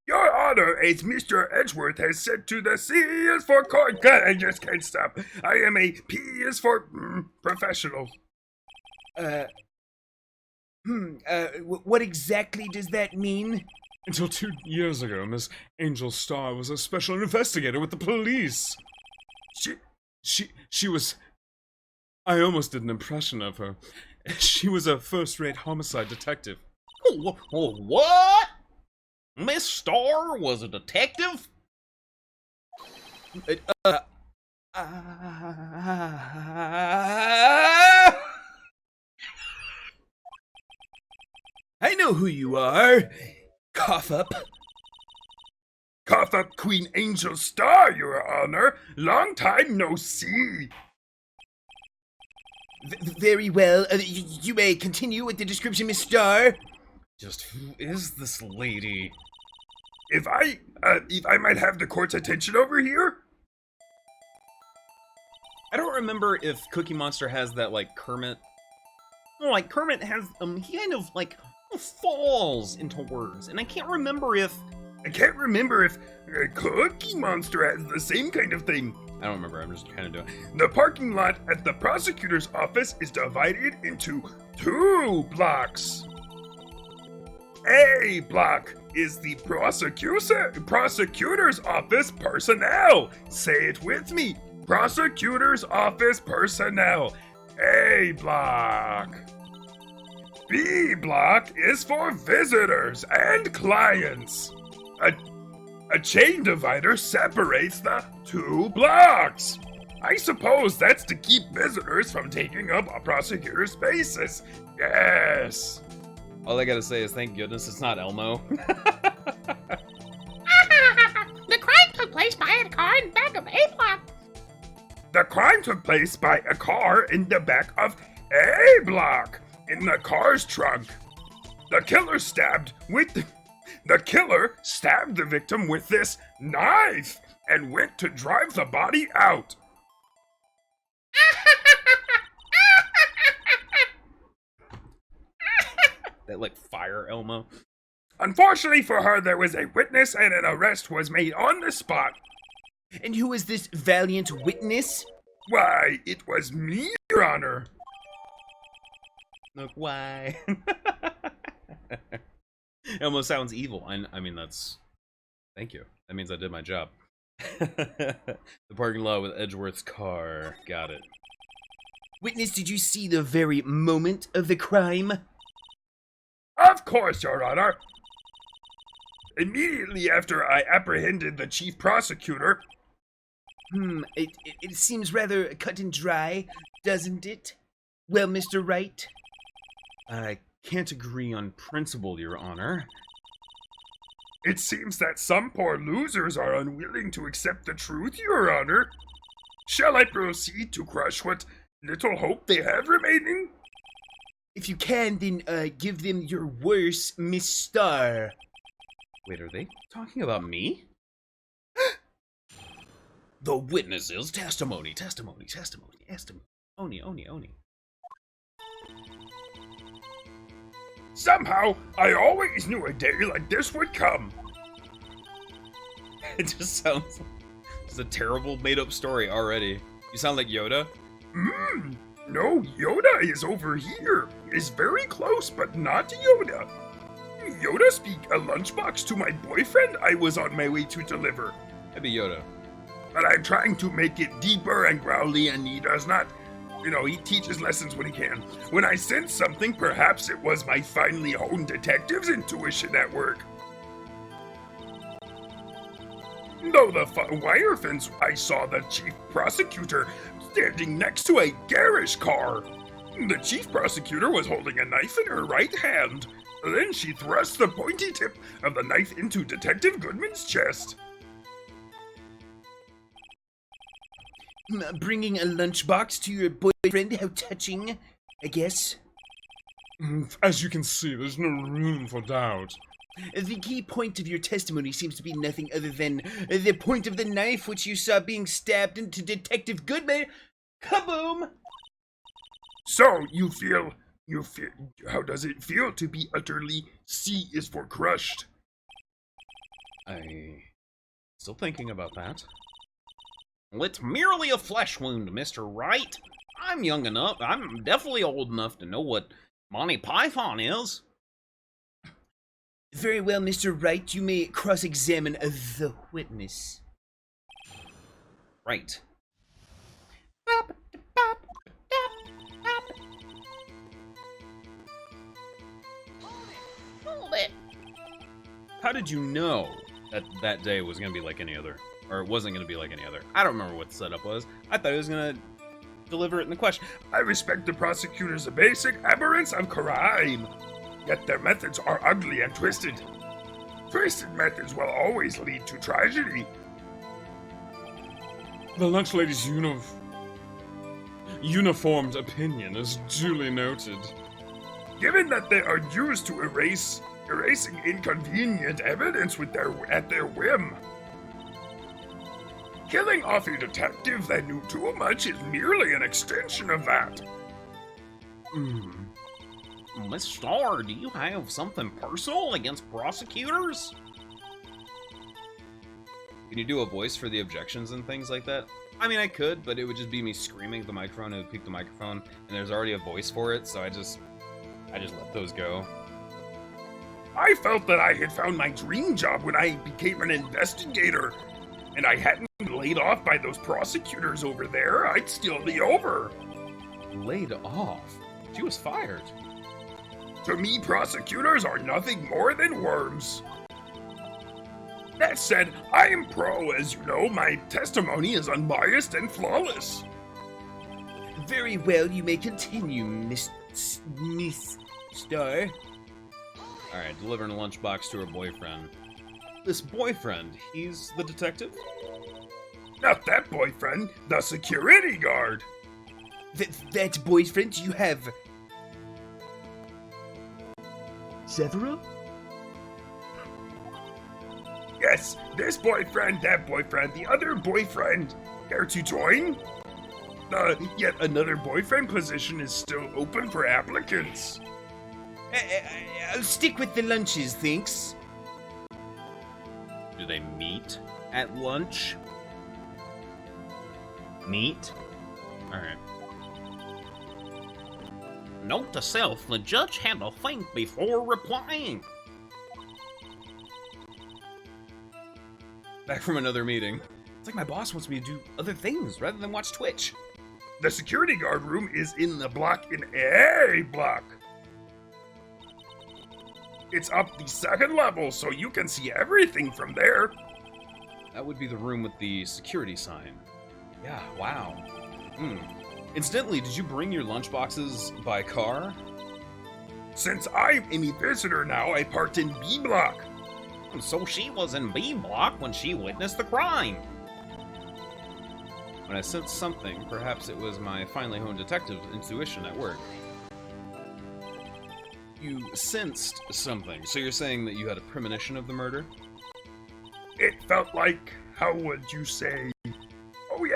Your Honor, as Mr. Edgeworth has said to the C is for court. God, I just can't stop. I am a P is for professional. What exactly does that mean? Until 2 years ago, Miss Angel Star was a special investigator with the police. She was... I almost did an impression of her. She was a first-rate homicide detective. What? Miss Starr was a detective? I know who you are. Cough up. Cough up, Queen Angel Star, Your Honor. Long time no see. Very well. You may continue with the description, Miss Starr. Just who is this lady? If I might have the court's attention over here? I don't remember if Cookie Monster has that like Kermit. Well, like Kermit has he kind of like falls into words, and I can't remember if Cookie Monster has the same kind of thing. I don't remember. I'm just kind of doing. The parking lot at the prosecutor's office is divided into 2 blocks. A block is the prosecutor's office personnel. Say it with me. Prosecutor's office personnel. A block. B block is for visitors and clients. A chain divider separates the 2 blocks. I suppose that's to keep visitors from taking up a prosecutor's spaces. Yes. All I gotta say is thank goodness it's not Elmo. The crime took place by a car in the back of A block. The crime took place by a car in the back of A block, in the car's trunk. The killer stabbed the victim with this knife and went to drive the body out. That like fire Elmo. Unfortunately for her, there was a witness and an arrest was made on the spot. And who is this valiant witness? Why, it was me, Your Honor. Look, why? It almost sounds evil. I mean, that's... Thank you. That means I did my job. The parking lot with Edgeworth's car. Got it. Witness, did you see the very moment of the crime? Of course, Your Honor. Immediately after I apprehended the chief prosecutor... It seems rather cut and dry, doesn't it? Well, Mr. Wright? I can't agree on principle, Your Honor. It seems that some poor losers are unwilling to accept the truth, Your Honor. Shall I proceed to crush what little hope they have remaining? If you can, then give them your worst, Miss Starr. Wait, are they talking about me? The witnesses' testimony. Oni. Somehow, I always knew a day like this would come. It just sounds like it's a terrible made-up story already. You sound like Yoda. No, Yoda is over here. Is very close, but not Yoda. Yoda speak a lunchbox to my boyfriend I was on my way to deliver. That'd be Yoda. But I'm trying to make it deeper and growly, and he does not. You know, he teaches lessons when he can. When I sense something, perhaps it was my finely honed detective's intuition at work. Though the wire fence, I saw the chief prosecutor standing next to a garish car. The chief prosecutor was holding a knife in her right hand. Then she thrust the pointy tip of the knife into Detective Goodman's chest. Bringing a lunchbox to your boyfriend, how touching, I guess. As you can see, there's no room for doubt. The key point of your testimony seems to be nothing other than the point of the knife which you saw being stabbed into Detective Goodman. Kaboom! So, you feel, how does it feel to be utterly C is for crushed? Still thinking about that. Well, it's merely a flesh wound, Mr. Wright. I'm young enough, I'm definitely old enough to know what Monty Python is. Very well, Mr. Wright, you may cross-examine the witness. Right. Hold it. How did you know that that day was gonna be like any other? Or it wasn't gonna be like any other? I don't remember what the setup was. I thought he was gonna deliver it in the question. I respect the prosecutor's basic abhorrence of crime, yet their methods are ugly and twisted. Twisted methods will always lead to tragedy. The lunch lady's uniformed opinion is duly noted. Given that they are used to erasing inconvenient evidence at their whim. Killing off a detective that knew too much is merely an extension of that. Miss Starr, do you have something personal against prosecutors? Can you do a voice for the objections and things like that? I mean, I could, but it would just be me screaming at the microphone. It would peak the microphone, and there's already a voice for it, so I just let those go. I felt that I had found my dream job when I became an investigator, and I hadn't been laid off by those prosecutors over there. I'd still be over. Laid off? She was fired. To me, prosecutors are nothing more than worms. That said, I am pro, as you know. My testimony is unbiased and flawless. Very well, you may continue, Miss Starr. Alright, delivering a lunchbox to her boyfriend. This boyfriend, he's the detective? Not that boyfriend, the security guard. That boyfriend you have... several? Yes, this boyfriend, that boyfriend, the other boyfriend. Care to join? Yet another boyfriend position is still open for applicants. I'll stick with the lunches, thanks. Do they meet at lunch? Meet? Alright. Note to self, the judge had to think before replying. Back from another meeting. It's like my boss wants me to do other things rather than watch Twitch. The security guard room is in the block in A block. It's up the second level, so you can see everything from there. That would be the room with the security sign. Yeah, wow. Incidentally, did you bring your lunchboxes by car? Since I'm a visitor now, I parked in B block. So she was in B block when she witnessed the crime. When I sensed something, perhaps it was my finely honed detective intuition at work. You sensed something, so you're saying that you had a premonition of the murder? It felt like, how would you say,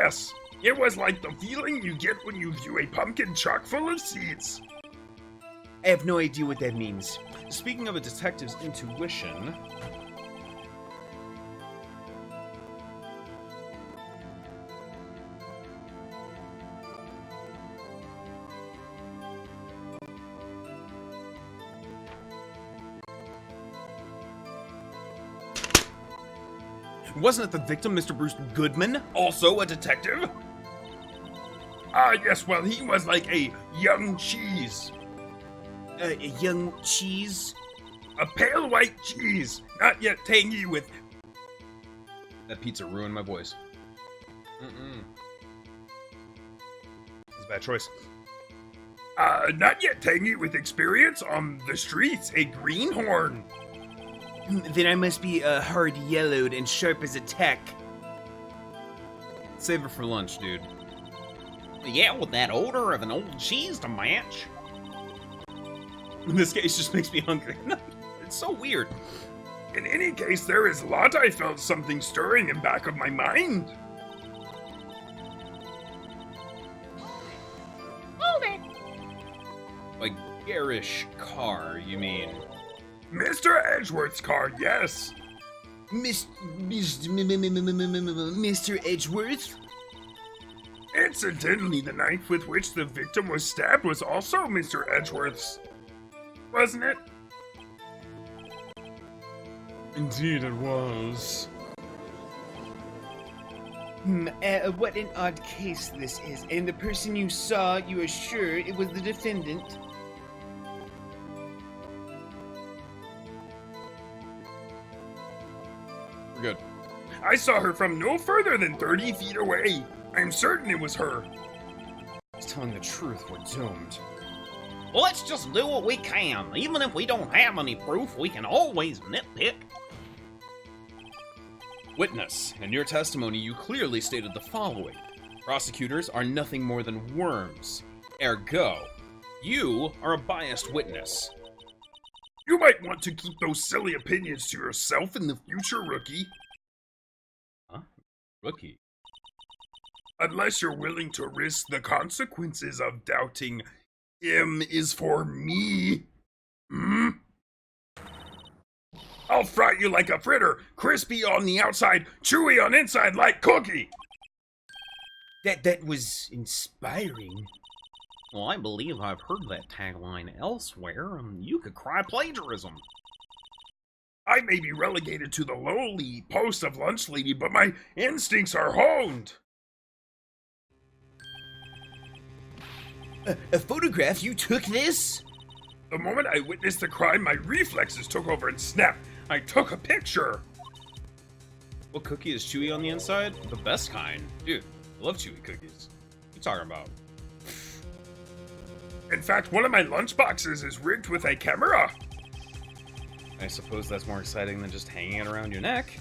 Yes, it was like the feeling you get when you view a pumpkin chock full of seeds. I have no idea what that means. Speaking of a detective's intuition, wasn't it the victim, Mr. Bruce Goodman, also a detective? Ah, yes, well, he was like a young cheese. A young cheese? A pale white cheese, not yet tangy with... That pizza ruined my voice. It's a bad choice. Not yet tangy with experience on the streets, a greenhorn. Then I must be hard yellowed and sharp as a tack. Save it for lunch, dude. Yeah, with that odor of an old cheese to match. This case just makes me hungry. It's so weird. In any case, there is a lot I felt something stirring in back of my mind. Hold it! Like, garish car, you mean? Mr. Edgeworth's car, yes. Mr. Edgeworth? Incidentally, the knife with which the victim was stabbed was also Mr. Edgeworth's. Wasn't it? Indeed it was. What an odd case this is. And the person you saw, you are sure it was the defendant? We're good. I saw her from no further than 30 feet away. I'm certain it was her. He's telling the truth, we're doomed. Well, let's just do what we can. Even if we don't have any proof, we can always nitpick. Witness, in your testimony, you clearly stated the following. Prosecutors are nothing more than worms. Ergo, you are a biased witness. You might want to keep those silly opinions to yourself in the future, rookie. Huh? Rookie? Unless you're willing to risk the consequences of doubting him is for me. Hmm? I'll fry you like a fritter, crispy on the outside, chewy on inside like cookie. That was inspiring. Well, I believe I've heard that tagline elsewhere. You could cry plagiarism. I may be relegated to the lowly post of lunch lady, but my instincts are honed. A photograph? You took this? The moment I witnessed the crime, my reflexes took over and snapped. I took a picture. What cookie is chewy on the inside? The best kind. Dude, I love chewy cookies. What you talking about? In fact, one of my lunchboxes is rigged with a camera. I suppose that's more exciting than just hanging it around your neck.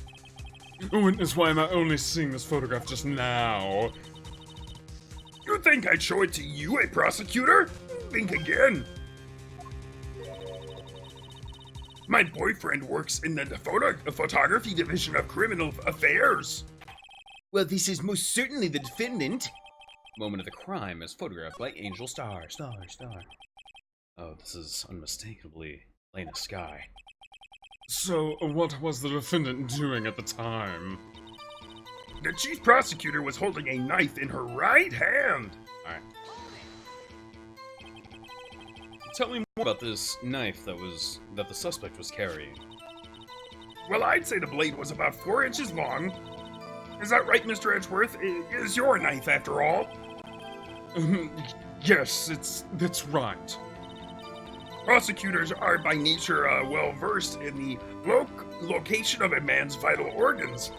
Witness, why am I only seeing this photograph just now? You think I'd show it to you, a prosecutor? Think again. My boyfriend works in the photography division of criminal affairs. Well, this is most certainly the defendant. Moment of the crime is photographed by Angel Star. Oh, this is unmistakably Lena Sky. So, what was the defendant doing at the time? The chief prosecutor was holding a knife in her right hand. Alright. Tell me more about this knife that the suspect was carrying. Well, I'd say the blade was about 4 inches long. Is that right, Mr. Edgeworth? It is your knife, after all. Yes, that's right. Prosecutors are by nature well versed in the location of a man's vital organs.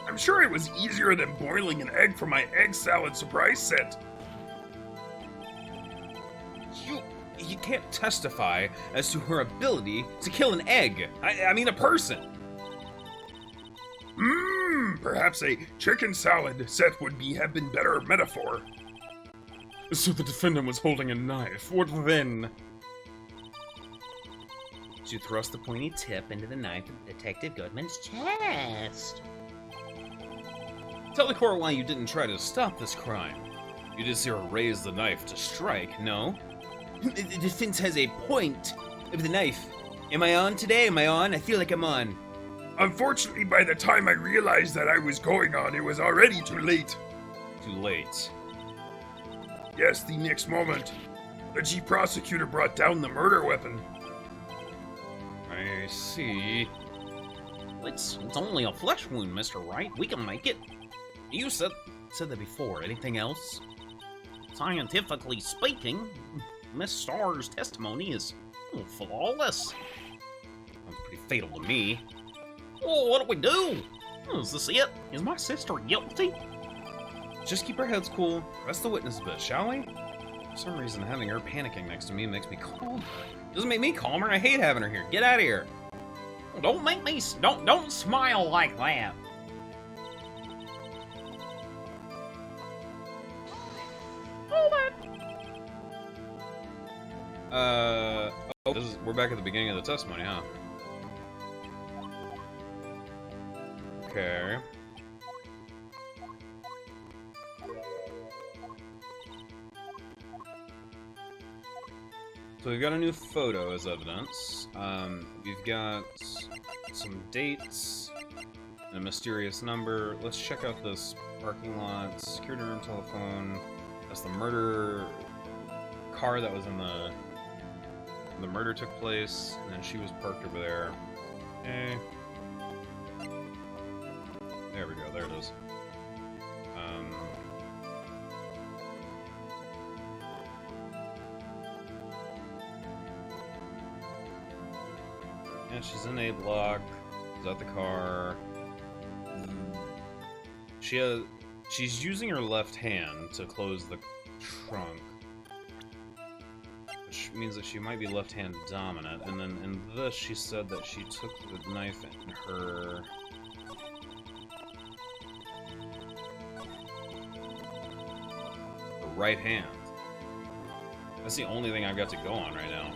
I'm sure it was easier than boiling an egg for my egg salad surprise set. You can't testify as to her ability to kill an egg. I mean a person. Perhaps a chicken salad set would have been better metaphor. So the defendant was holding a knife. What then? To thrust the pointy tip into the knife of Detective Goodman's chest. Tell the court why you didn't try to stop this crime. You just here raise the knife to strike, no? The defense has a point of the knife. Am I on today? Am I on? I feel like I'm on. Unfortunately, by the time I realized that I was going on, it was already too late. Too late. Yes, the next moment, the chief prosecutor brought down the murder weapon. I see. It's only a flesh wound, Mr. Wright. We can make it. You said that before. Anything else? Scientifically speaking, Miss Starr's testimony is flawless. That's pretty fatal to me. Well, what do we do? Is this it? Is my sister guilty? Just keep our heads cool. Rest the witness a bit, shall we? For some reason, having her panicking next to me makes me calm. Doesn't make me calmer. I hate having her here. Get out of here. Don't make me don't smile like that. We're back at the beginning of the testimony, huh? Okay. So we've got a new photo as evidence. We've got some dates and a mysterious number. Let's check out this parking lot, security room telephone. That's the murder car that was in the murder took place, and then she was parked over there. Okay. There we go, there it is. Yeah, she's in A block. She's at the car. She's using her left hand to close the trunk, which means that she might be left-hand dominant. And then in this, she said that she took the knife in her right hand. That's the only thing I've got to go on right now.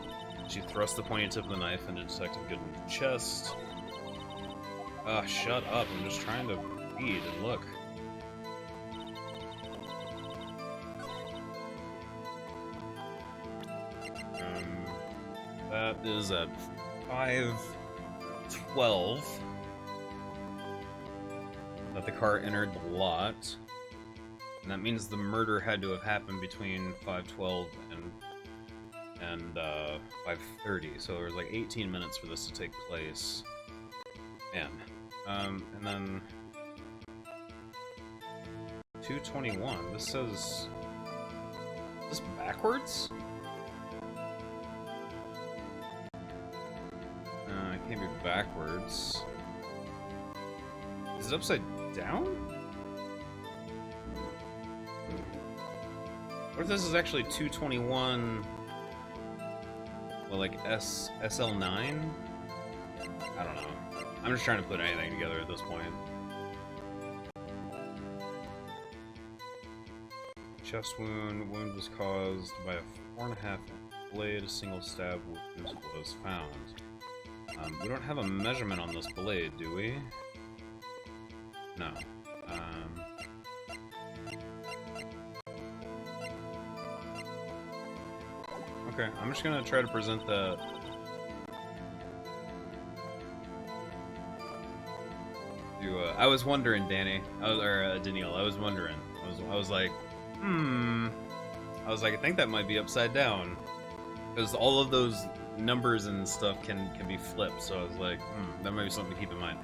She thrust the pointy tip of the knife into Detective Goodman's chest. Shut up. I'm just trying to read and look. That is at 5:12 that the car entered the lot. And that means the murder had to have happened between 5:12 and 5:30. So there was like 18 minutes for this to take place. Man. And then 2:21. This says, is this backwards? It can't be backwards. Is it upside down? What if this is actually 221? Well, like SL9? I don't know. I'm just trying to put anything together at this point. Chest wound. Wound was caused by a 4.5 blade. A single stab wound was found. We don't have a measurement on this blade, do we? No. Okay, I'm just gonna try to present the... I was wondering, Danny. Danielle, I was wondering. I was like, I was like, I think that might be upside down. Because all of those numbers and stuff can be flipped, so I was like, that might be something to keep in mind.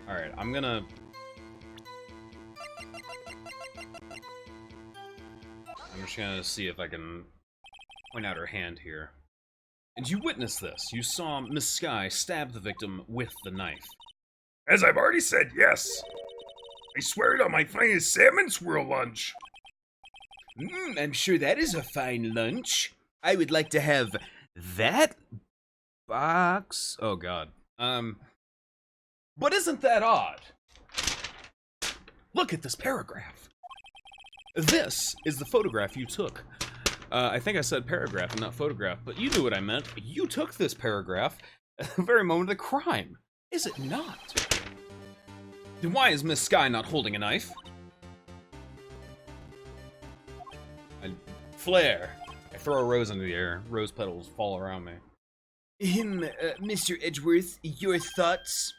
Alright, I'm just gonna see if I can point out her hand here. And you witnessed this. You saw Miss Skye stab the victim with the knife. As I've already said, yes. I swear it on my finest salmon swirl lunch. I'm sure that is a fine lunch. I would like to have that box. Oh god. But isn't that odd? Look at this paragraph. This is the photograph you took. I think I said paragraph and not photograph, but you knew what I meant. You took this paragraph at the very moment of the crime. Is it not? Then why is Miss Sky not holding a knife? I flare. I throw a rose into the air. Rose petals fall around me. Mr. Edgeworth, your thoughts?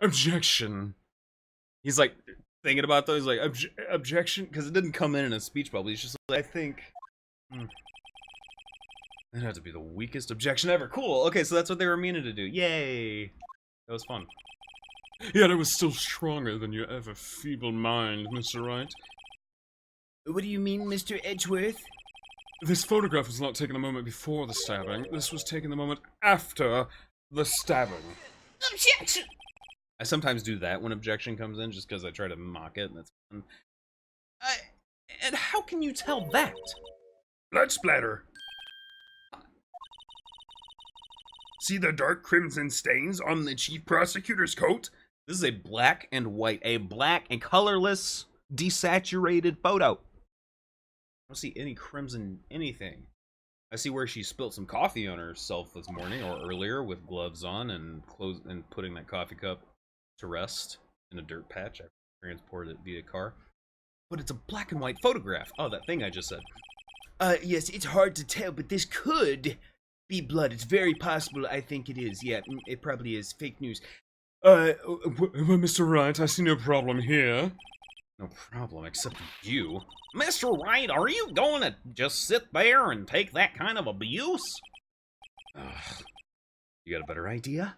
Objection. He's like thinking about those, like objection, because it didn't come in a speech bubble. He's just like, I think. That'd have to be the weakest objection ever. Cool. Okay, so that's what they were meaning to do. Yay! That was fun. Yet it was still stronger than your ever feeble mind, Mr. Wright. What do you mean, Mr. Edgeworth? This photograph was not taken a moment before the stabbing. This was taken the moment after the stabbing. Objection! I sometimes do that when objection comes in, just because I try to mock it, and that's fun. And how can you tell that? Blood splatter. See the dark crimson stains on the chief prosecutor's coat? This is a black and white, a black and colorless, desaturated photo. I don't see any crimson anything. I see where she spilled some coffee on herself this morning or earlier with gloves on and putting that coffee cup to rest in a dirt patch after transported it via car. But it's a black and white photograph. Oh, that thing I just said. Yes, it's hard to tell, but this could be blood. It's very possible. I think it is. Yeah, it probably is. Fake news. Well, Mr. Wright, I see no problem here. No problem, except you. Mr. Wright, are you going to just sit there and take that kind of abuse? Ugh. You got a better idea?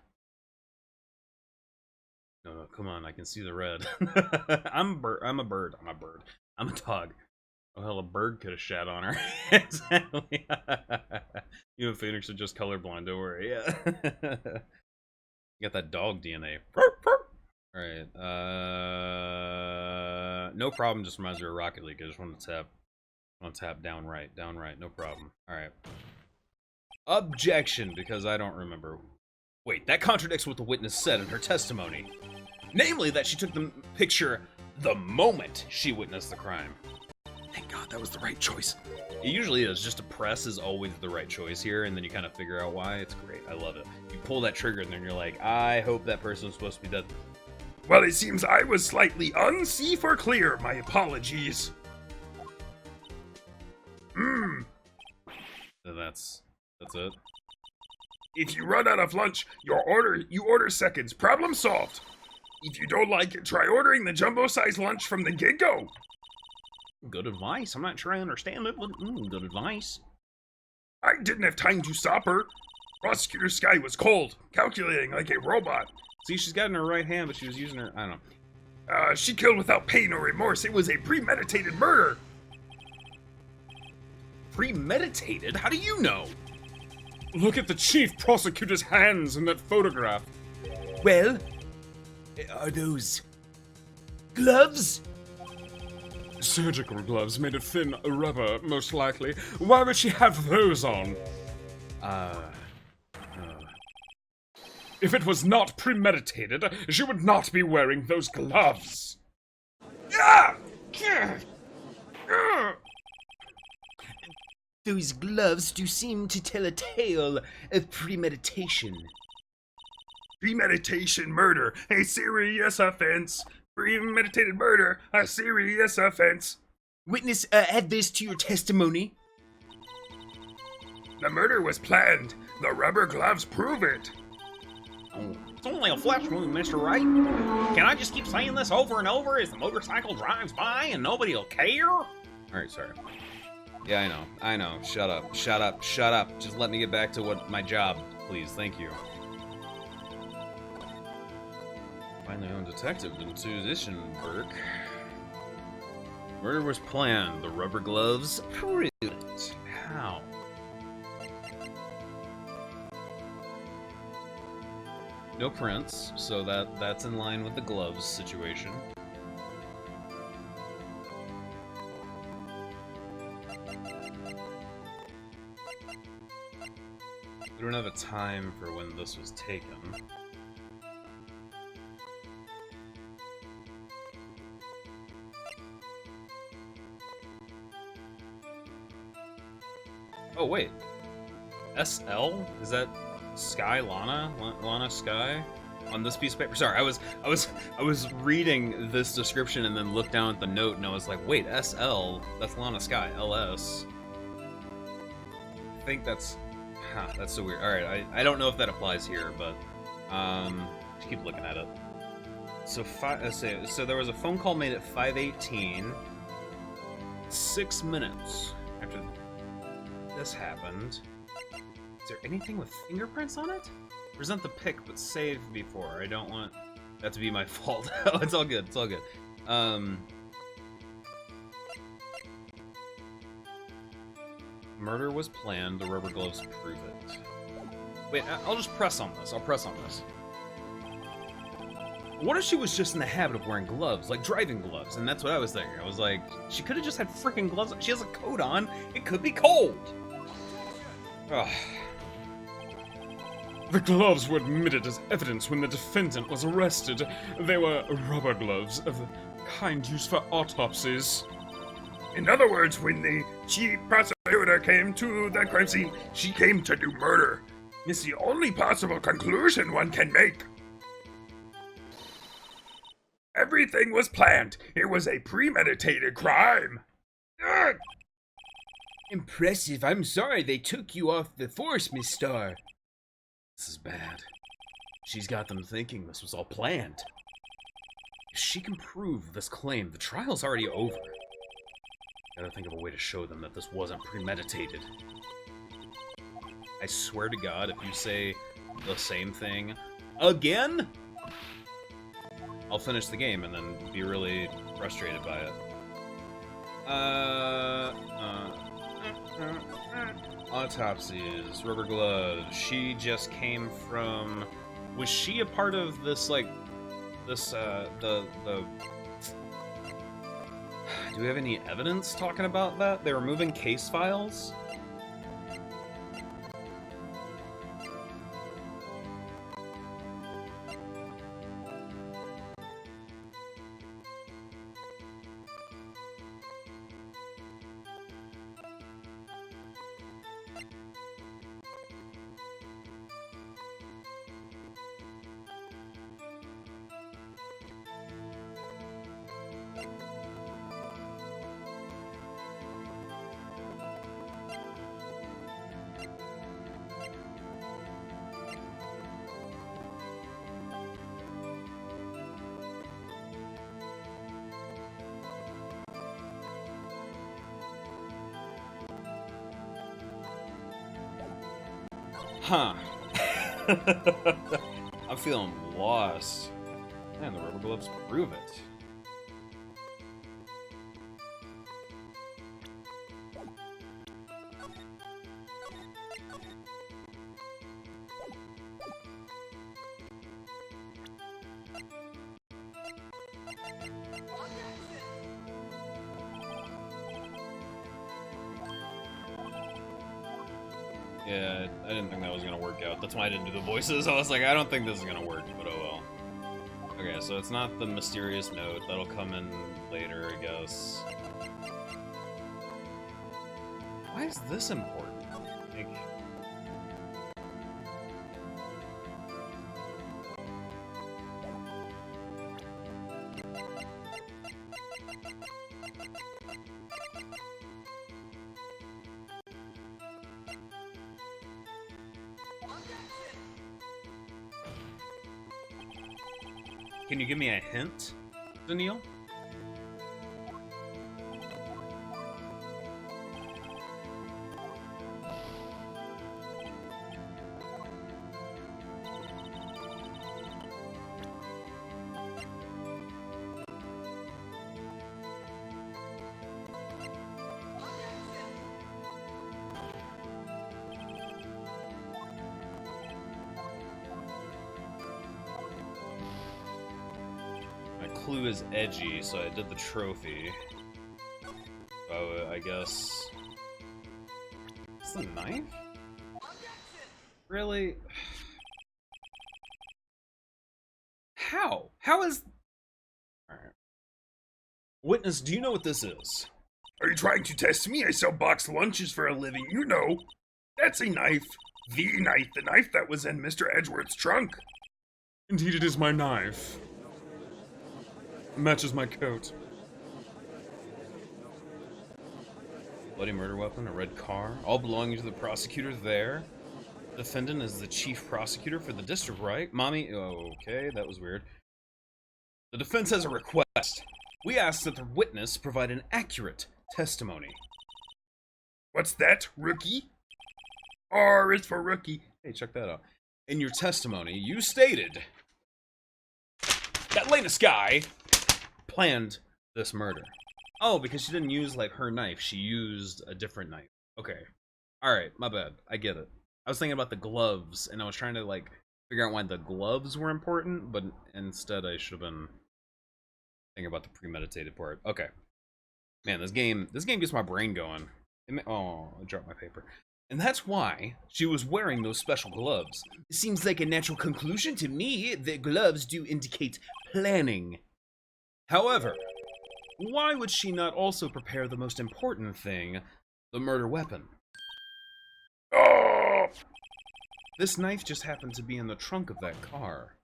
No, come on, I can see the red. I'm a bird. I'm a bird. I'm a dog. Oh, hell, a bird could have shat on her. Exactly. You and Phoenix are just colorblind, don't worry. Yeah. You got that dog DNA. Alright, no problem, just reminds me of Rocket League. I just want to tap down right, no problem. Alright. Objection, because I don't remember. Wait, that contradicts what the witness said in her testimony. Namely, that she took the picture the moment she witnessed the crime. Thank God, that was the right choice. It usually is, just to press is always the right choice here, and then you kind of figure out why. It's great, I love it. You pull that trigger, and then you're like, I hope that person was supposed to be dead. Well, it seems I was slightly unsee for clear. My apologies. And that's it. If you run out of lunch, you order seconds. Problem solved. If you don't like it, try ordering the jumbo-sized lunch from the get-go. Good advice. I'm not sure I understand it, but good advice. I didn't have time to stop her. Prosecutor Sky was cold, calculating like a robot. See, she's got it in her right hand, but she was using her, I don't know. She killed without pain or remorse. It was a premeditated murder. Premeditated? How do you know? Look at the chief prosecutor's hands in that photograph. Well, are those gloves? Surgical gloves made of thin rubber, most likely. Why would she have those on? If it was not premeditated, she would not be wearing those gloves. Those gloves do seem to tell a tale of premeditation. Premeditation murder, a serious offense. Premeditated murder, a serious offense. Witness, add this to your testimony. The murder was planned. The rubber gloves prove it. Oh, it's only a flesh wound, Mr. Wright. Can I just keep saying this over and over as the motorcycle drives by and nobody'll care? Alright, sorry. Yeah, I know. Shut up. Just let me get back to my job, please. Thank you. Finally own detective into edition, Burke. Murder was planned. The rubber gloves proved it. How? No prints, so that's in line with the gloves situation. We don't have a time for when this was taken. Oh, wait. SL? Is that Sky Lana? Lana Sky? on this piece of paper. Sorry, I was reading this description and then looked down at the note and I was like, wait, SL, that's Lana Sky, LS. I think that's so weird. All right, I don't know if that applies here, but just keep looking at it. So so there was a phone call made at 5:18. 6 minutes after this happened. Is there anything with fingerprints on it? Present the pic, but save before. I don't want that to be my fault. Oh, it's all good. It's all good. Murder was planned. The rubber gloves prove it. Wait, I'll just press on this. I'll press on this. What if she was just in the habit of wearing gloves, like driving gloves? And that's what I was thinking. I was like, she could have just had freaking gloves. She has a coat on. It could be cold. Ugh. The gloves were admitted as evidence when the defendant was arrested. They were rubber gloves of the kind used for autopsies. In other words, when the chief prosecutor came to the crime scene, she came to do murder. It's the only possible conclusion one can make. Everything was planned. It was a premeditated crime. Ugh. Impressive. I'm sorry they took you off the force, Miss Starr. This is bad. She's got them thinking this was all planned. If she can prove this claim, the trial's already over. Gotta think of a way to show them that this wasn't premeditated. I swear to God, if you say the same thing again, I'll finish the game and then be really frustrated by it. Autopsies, rubber gloves. She just came from... Was she a part of this, like, this, the... Do we have any evidence talking about that? They were moving case files? Huh. I'm feeling lost. Man, the rubber gloves prove it. Yeah, I didn't think that was gonna work out. That's why I didn't do the voices. I was like, I don't think this is gonna work, but oh well. Okay, so it's not the mysterious note. That'll come in later, I guess. Why is this important? Like... Can you give me a hint, Daniil? Clue is edgy, so I did the trophy. Oh, I guess... It's the knife? Really? How? How is... Alright. Witness, do you know what this is? Are you trying to test me? I sell boxed lunches for a living, you know. That's a knife. The knife that was in Mr. Edgeworth's trunk. Indeed, it is my knife. Matches my coat. Bloody murder weapon, a red car, all belonging to the prosecutor there. Defendant is the chief prosecutor for the district, right? Mommy, okay, that was weird. The defense has a request. We ask that the witness provide an accurate testimony. What's that, rookie? R is for rookie. Hey, check that out. In your testimony, you stated that Lena Sky planned this murder. Oh, because she didn't use, like, her knife. She used a different knife. Okay. Alright, my bad. I get it. I was thinking about the gloves, and I was trying to, like, figure out why the gloves were important, but instead I should have been thinking about the premeditated part. Okay. Man, this game gets my brain going. Oh, I dropped my paper. And that's why she was wearing those special gloves. It seems like a natural conclusion to me that gloves do indicate planning. However, why would she not also prepare the most important thing, the murder weapon? Oh! This knife just happened to be in the trunk of that car.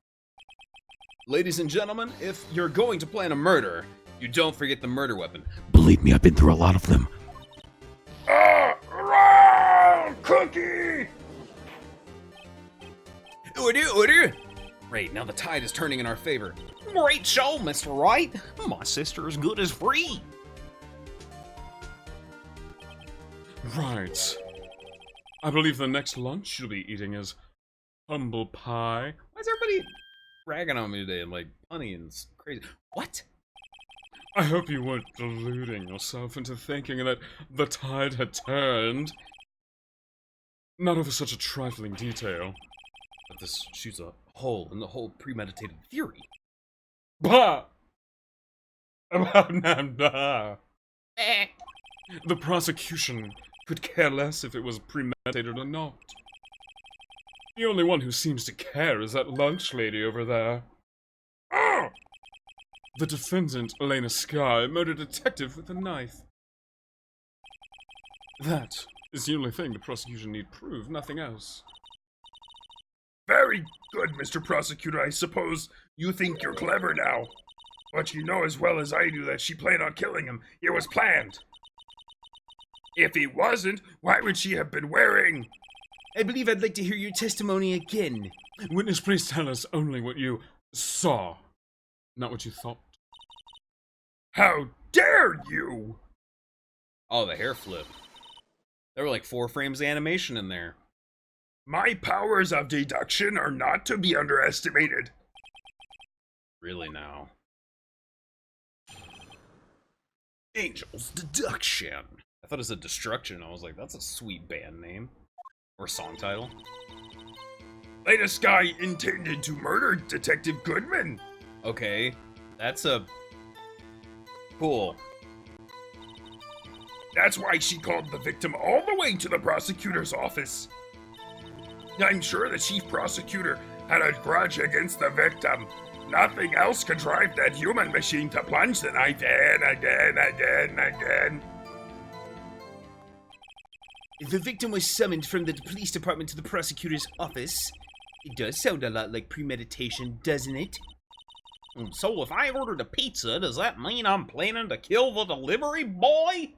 Ladies and gentlemen, if you're going to plan a murder, you don't forget the murder weapon. Believe me, I've been through a lot of them. Cookie! Order! Right, now the tide is turning in our favor. Great show, Mr. Wright. My sister is good as free. Right. I believe the next lunch you'll be eating is humble pie. Why is everybody ragging on me today and like punny and crazy? What? I hope you weren't deluding yourself into thinking that the tide had turned. Not over such a trifling detail. But this shoots a hole in the whole premeditated theory. Bah! The prosecution could care less if it was premeditated or not. The only one who seems to care is that lunch lady over there. Oh! The defendant, Elena Sky, murdered a detective with a knife. That is the only thing the prosecution need prove, nothing else. Very good, Mr. Prosecutor. I suppose you think you're clever now. But you know as well as I do that she planned on killing him. It was planned. If he wasn't, why would she have been wearing... I believe I'd like to hear your testimony again. Witness, please tell us only what you saw, not what you thought. How dare you! Oh, the hair flip. There were like 4 frames of animation in there. My powers of deduction are not to be underestimated. Really now. Angel's Deduction. I thought it said Destruction. I was like, that's a sweet band name. Or song title. Lena Sky intended to murder Detective Goodman. Okay, that's a... Cool. That's why she called the victim all the way to the prosecutor's office. I'm sure the chief prosecutor had a grudge against the victim. Nothing else could drive that human machine to plunge the knife again. The victim was summoned from the police department to the prosecutor's office. It does sound a lot like premeditation, doesn't it? So if I ordered a pizza, does that mean I'm planning to kill the delivery boy?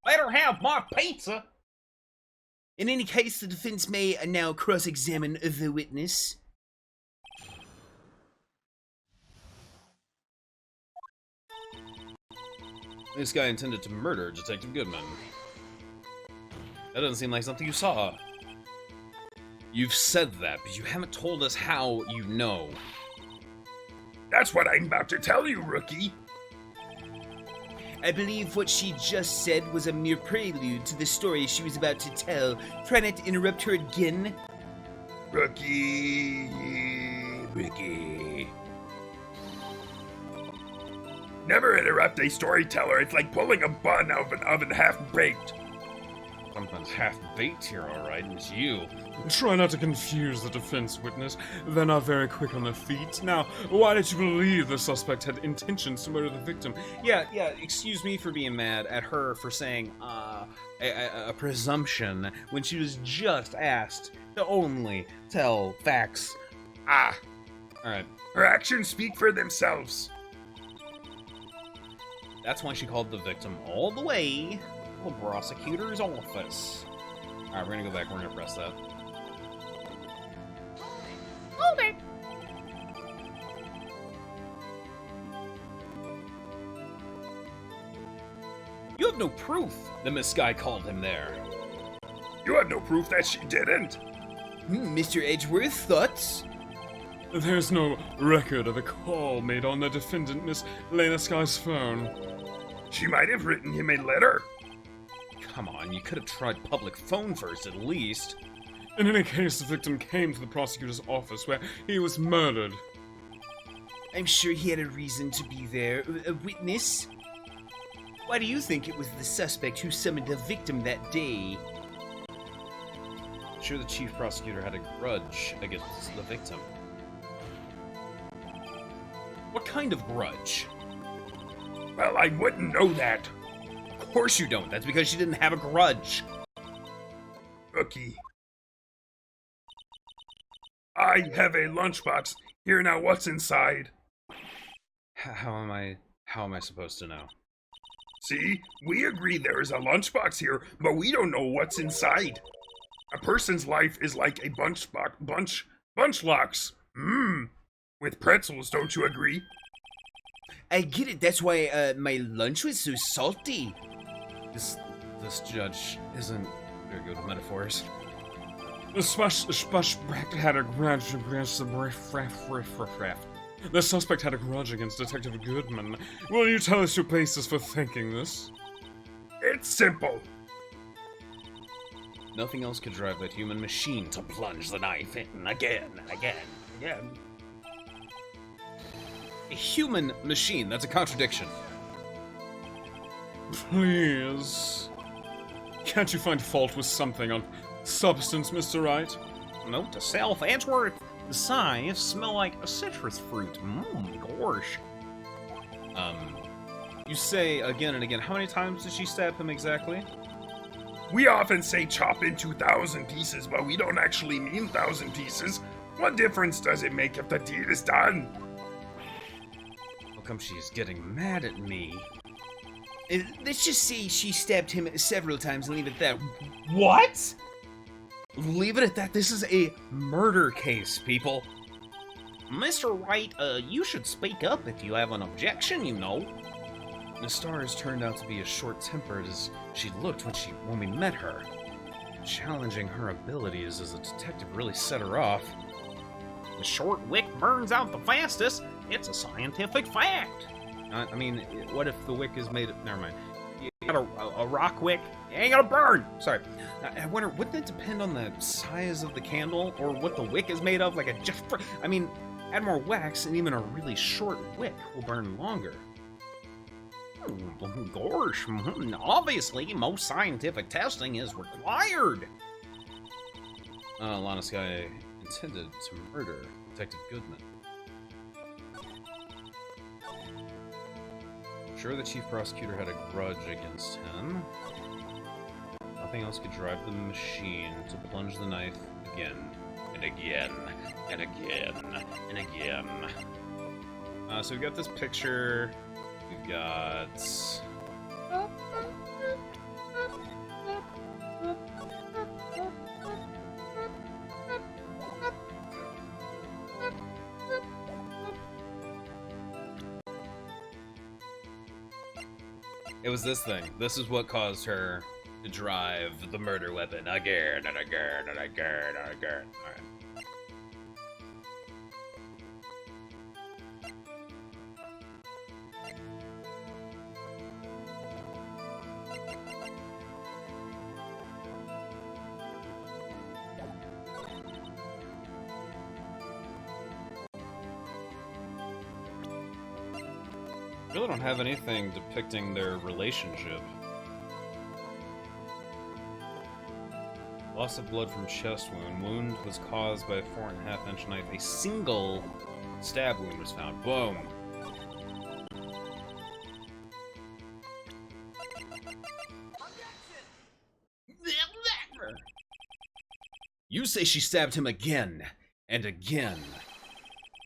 Better have my pizza. In any case, the defense may now cross-examine the witness. This guy intended to murder Detective Goodman. That doesn't seem like something you saw. You've said that, but you haven't told us how you know. That's what I'm about to tell you, rookie. I believe what she just said was a mere prelude to the story she was about to tell. Try not to interrupt her again. Rookie. Never interrupt a storyteller. It's like pulling a bun out of an oven half-baked. Something's half-baked here, alright, and it's you. Try not to confuse the defense witness. They're not very quick on their feet. Now, why did you believe the suspect had intentions to murder the victim? Yeah, excuse me for being mad at her for saying, a presumption when she was just asked to only tell facts. Alright. Her actions speak for themselves. That's why she called the victim all the way to the prosecutor's office. Alright, we're gonna go back. We're gonna press that. Hold it. You have no proof that Miss Sky called him there. You have no proof that she didn't. Mr. Edgeworth, thoughts? There's no record of a call made on the defendant, Miss Lena Sky's phone. She might have written him a letter. Come on, you could have tried public phone first at least. In any case, the victim came to the prosecutor's office where he was murdered. I'm sure he had a reason to be there. A witness? Why do you think it was the suspect who summoned the victim that day? I'm sure the chief prosecutor had a grudge against the victim. What kind of grudge? Well, I wouldn't know that. Of course you don't. That's because she didn't have a grudge. Rookie. I have a lunchbox. Here now, what's inside? How am I supposed to know? See, we agree there is a lunchbox here, but we don't know what's inside. A person's life is like a bunch locks. With pretzels, don't you agree? I get it. That's why my lunch was so salty. This judge isn't very good with metaphors. The suspect had a grudge against the suspect had a grudge against Detective Goodman. Will you tell us your basis for thinking this? It's simple. Nothing else could drive that human machine to plunge the knife in again and again and again. A human machine, that's a contradiction. Please. Can't you find fault with something on substance, Mr. Wright? Note to self, Edgeworth. The sighs smell like a citrus fruit. Gosh. You say again and again, how many times did she stab him exactly? We often say chop into 1,000 pieces, but we don't actually mean 1,000 pieces. What difference does it make if the deed is done? How come she's getting mad at me? Let's just say she stabbed him several times and leave it there. What? Leave it at that. This is a murder case, people. Mr. Wright, you should speak up if you have an objection, you know. Miss Stars turned out to be as short-tempered as she looked when we met her. Challenging her abilities as a detective really set her off. The short wick burns out the fastest. It's a scientific fact. I mean, what if the wick is made of... Never mind. You got a rock wick, it ain't gonna burn. Sorry. I wonder, wouldn't it depend on the size of the candle or what the wick is made of? Like I mean, add more wax and even a really short wick will burn longer. Gosh, obviously, most scientific testing is required. Lana Sky intended to murder Detective Goodman. I'm sure the chief prosecutor had a grudge against him. Nothing else could drive the machine to plunge the knife again and again and again and again. So we've got this picture. We've got... It was this thing. This is what caused her to drive the murder weapon again and again and again and again. Alright. I really don't have anything depicting their relationship. Loss of blood from chest wound. Wound was caused by a 4.5-inch knife. A single stab wound was found. Boom. You say she stabbed him again and again.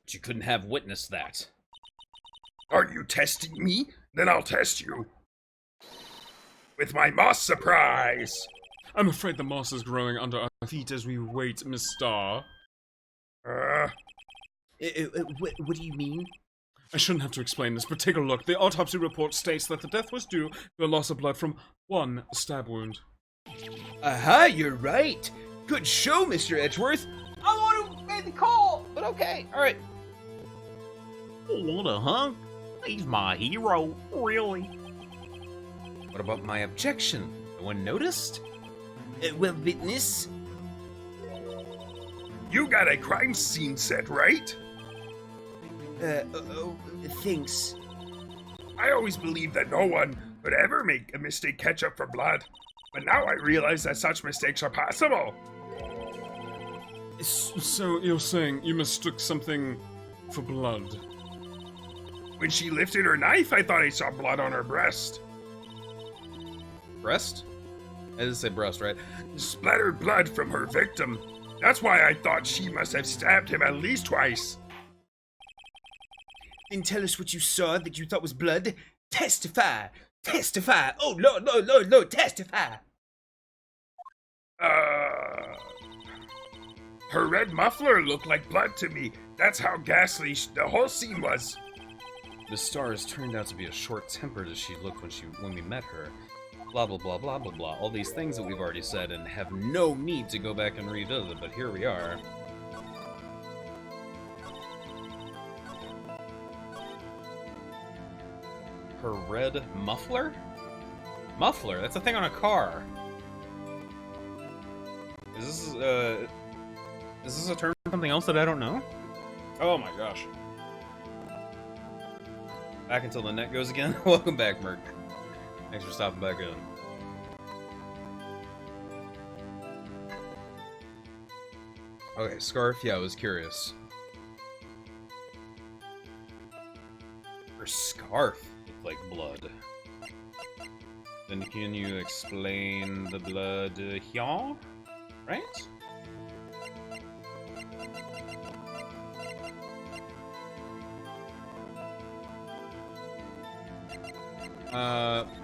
But She couldn't have witnessed that. Are you testing me? Then I'll test you. With my moss surprise! I'm afraid the moss is growing under our feet as we wait, Miss Star. What do you mean? I shouldn't have to explain this, but take a look. The autopsy report states that the death was due to a loss of blood from one stab wound. Aha, you're right. Good show, Mr. Edgeworth. I'm the one who made the call, but okay, alright. What a hunk. He's my hero, really. What about my objection? No one noticed? Well, witness. You got a crime scene set, right? Thanks. I always believed that no one could ever make a mistake catch up for blood. But now I realize that such mistakes are possible. So you're saying you mistook something for blood? When she lifted her knife, I thought I saw blood on her breast. Breast? I didn't say breast, right? Splattered blood from her victim. That's why I thought she must have stabbed him at least twice. Then tell us what you saw that you thought was blood. Testify! Testify! Oh, no, testify! Her red muffler looked like blood to me. That's how ghastly the whole scene was. Miss Star has turned out to be as short-tempered as she looked when we met her. Blah, blah, blah, blah, blah, blah. All these things that we've already said and have no need to go back and revisit, but here we are. Her red muffler? Muffler? That's a thing on a car. Is this a term for something else that I don't know? Oh my gosh. Back until the net goes again. Welcome back, Merc. Thanks for stopping back in. Okay, scarf. Yeah, I was curious. Her scarf looked like blood. Then can you explain the blood here? Right?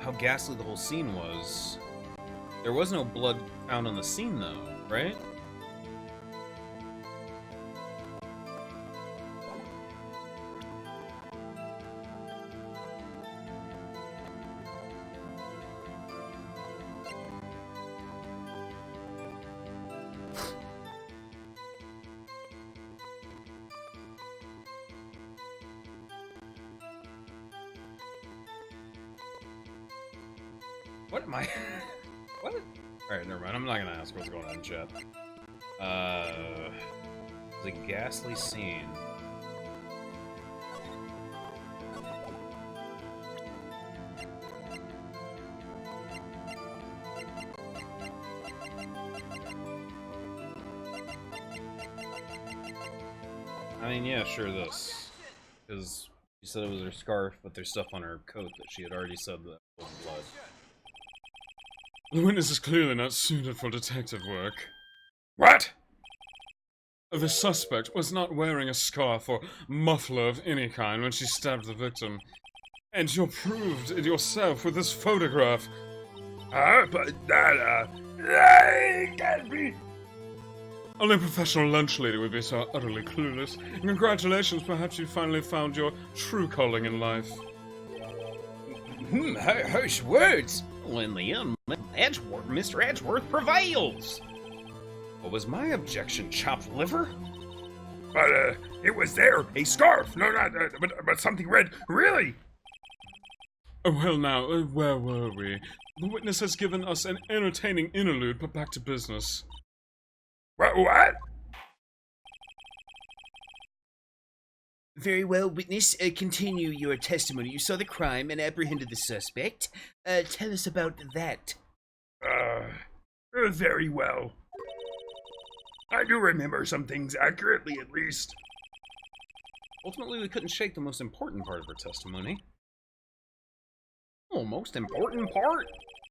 How ghastly the whole scene was. There was no blood found on the scene, though, right? What am I? What? Alright, never mind. I'm not gonna ask what's going on in chat. The ghastly scene. I mean, yeah, sure, this. Because she said it was her scarf, but there's stuff on her coat that she had already said that was blood. The witness is clearly not suited for detective work. What? The suspect was not wearing a scarf or muffler of any kind when she stabbed the victim. And you proved it yourself with this photograph. But that can't be. Only a professional lunch lady would be so utterly clueless. Congratulations, perhaps you finally found your true calling in life. Harsh words. Well, in the end, Mr. Edgeworth prevails. What was my objection? Chopped liver? But it was there. A scarf. No, not but something red. Really? Well now, where were we? The witness has given us an entertaining interlude, but back to business. What? Very well, witness. Continue your testimony. You saw the crime and apprehended the suspect. Tell us about that. Very well. I do remember some things accurately, at least. Ultimately, we couldn't shake the most important part of her testimony. Oh, most important part?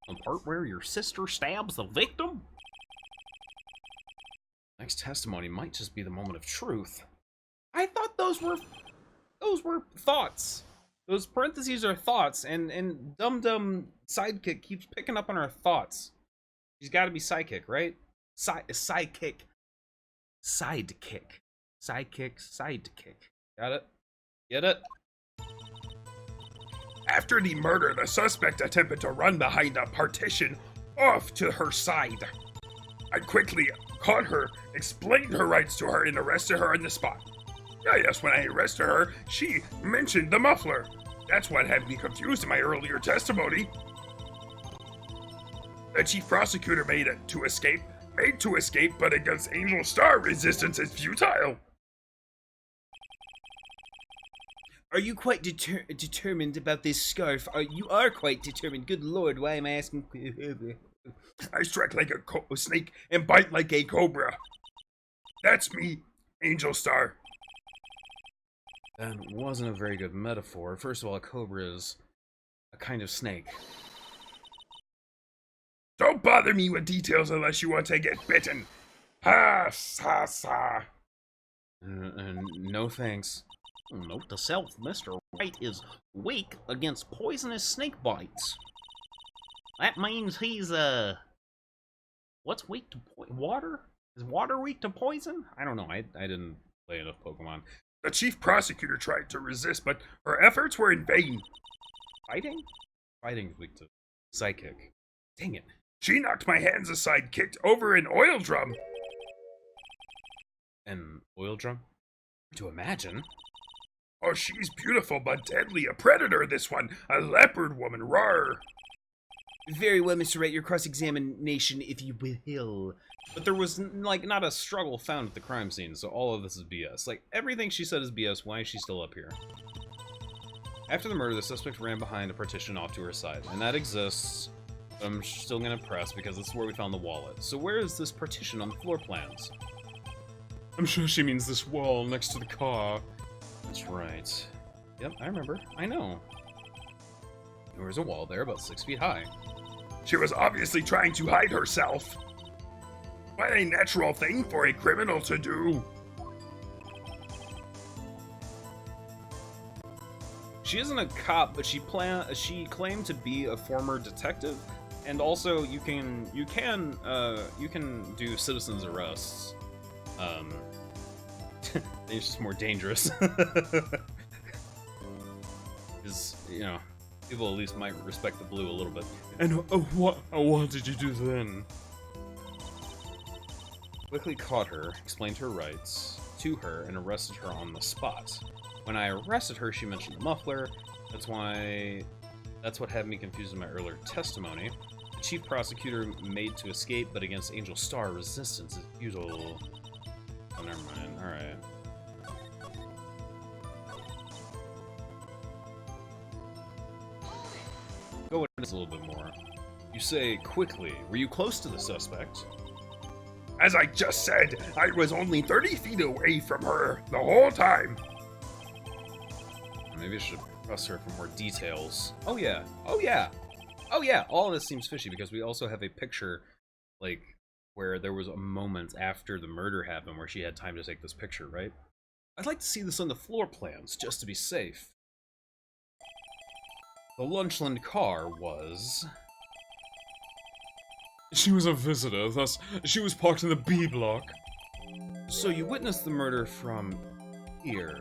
The part where your sister stabs the victim? Next testimony might just be the moment of truth. I thought those those were thoughts. Those parentheses are thoughts, and Dum Sidekick keeps picking up on our thoughts. She's got to be psychic, right? Sidekick. Got it? Get it? After the murder, the suspect attempted to run behind a partition off to her side. I quickly caught her, explained her rights to her, and arrested her on the spot. Yes, when I arrested her, she mentioned the muffler. That's what had me confused in my earlier testimony. The chief prosecutor made to escape, but against Angel Star, resistance is futile. Are you quite determined about this scarf? You are quite determined. Good lord, why am I asking? I strike like a snake and bite like a cobra. That's me, Angel Star. That wasn't a very good metaphor. First of all, a cobra is a kind of snake. Don't bother me with details unless you want to get bitten. Ha, sa, sa. No thanks. Note to self, Mr. Wright is weak against poisonous snake bites. That means he's, what's weak to water? Is water weak to poison? I don't know. I didn't play enough Pokemon. The chief prosecutor tried to resist, but her efforts were in vain. Fighting? Fighting is weak to psychic. Dang it. She knocked my hands aside, kicked over an oil drum. An oil drum? To imagine. Oh, she's beautiful but deadly. A predator, this one. A leopard woman. Rawr. Very well, Mr. Wright, your cross-examination, if you will. But there was, like, not a struggle found at the crime scene, so all of this is BS. Like, everything she said is BS. Why is she still up here? After the murder, the suspect ran behind a partition off to her side, and that exists. But I'm still gonna press because this is where we found the wallet. So where is this partition on the floor plans? I'm sure she means this wall next to the car. That's right. Yep, I remember. I know. There was a wall there about 6 feet high. She was obviously trying to hide herself. What a natural thing for a criminal to do. She isn't a cop, but she claimed to be a former detective, and also you can do citizens arrests. It's just more dangerous. Because, you know, people at least might respect the blue a little bit. And what did you do then? Quickly caught her, explained her rights to her, and arrested her on the spot. When I arrested her, she mentioned the muffler. That's what had me confused in my earlier testimony. The chief prosecutor made to escape, but against Angel Star, resistance is futile. Oh, never mind. Alright. Go into this a little bit more. You say, quickly, were you close to the suspect? As I just said, I was only 30 feet away from her the whole time. Maybe I should press her for more details. Oh yeah. Oh yeah. Oh yeah. All of this seems fishy because we also have a picture, like, where there was a moment after the murder happened where she had time to take this picture, right? I'd like to see this on the floor plans, just to be safe. The Lunchland car was... She was a visitor, thus she was parked in the B block. So you witnessed the murder from here.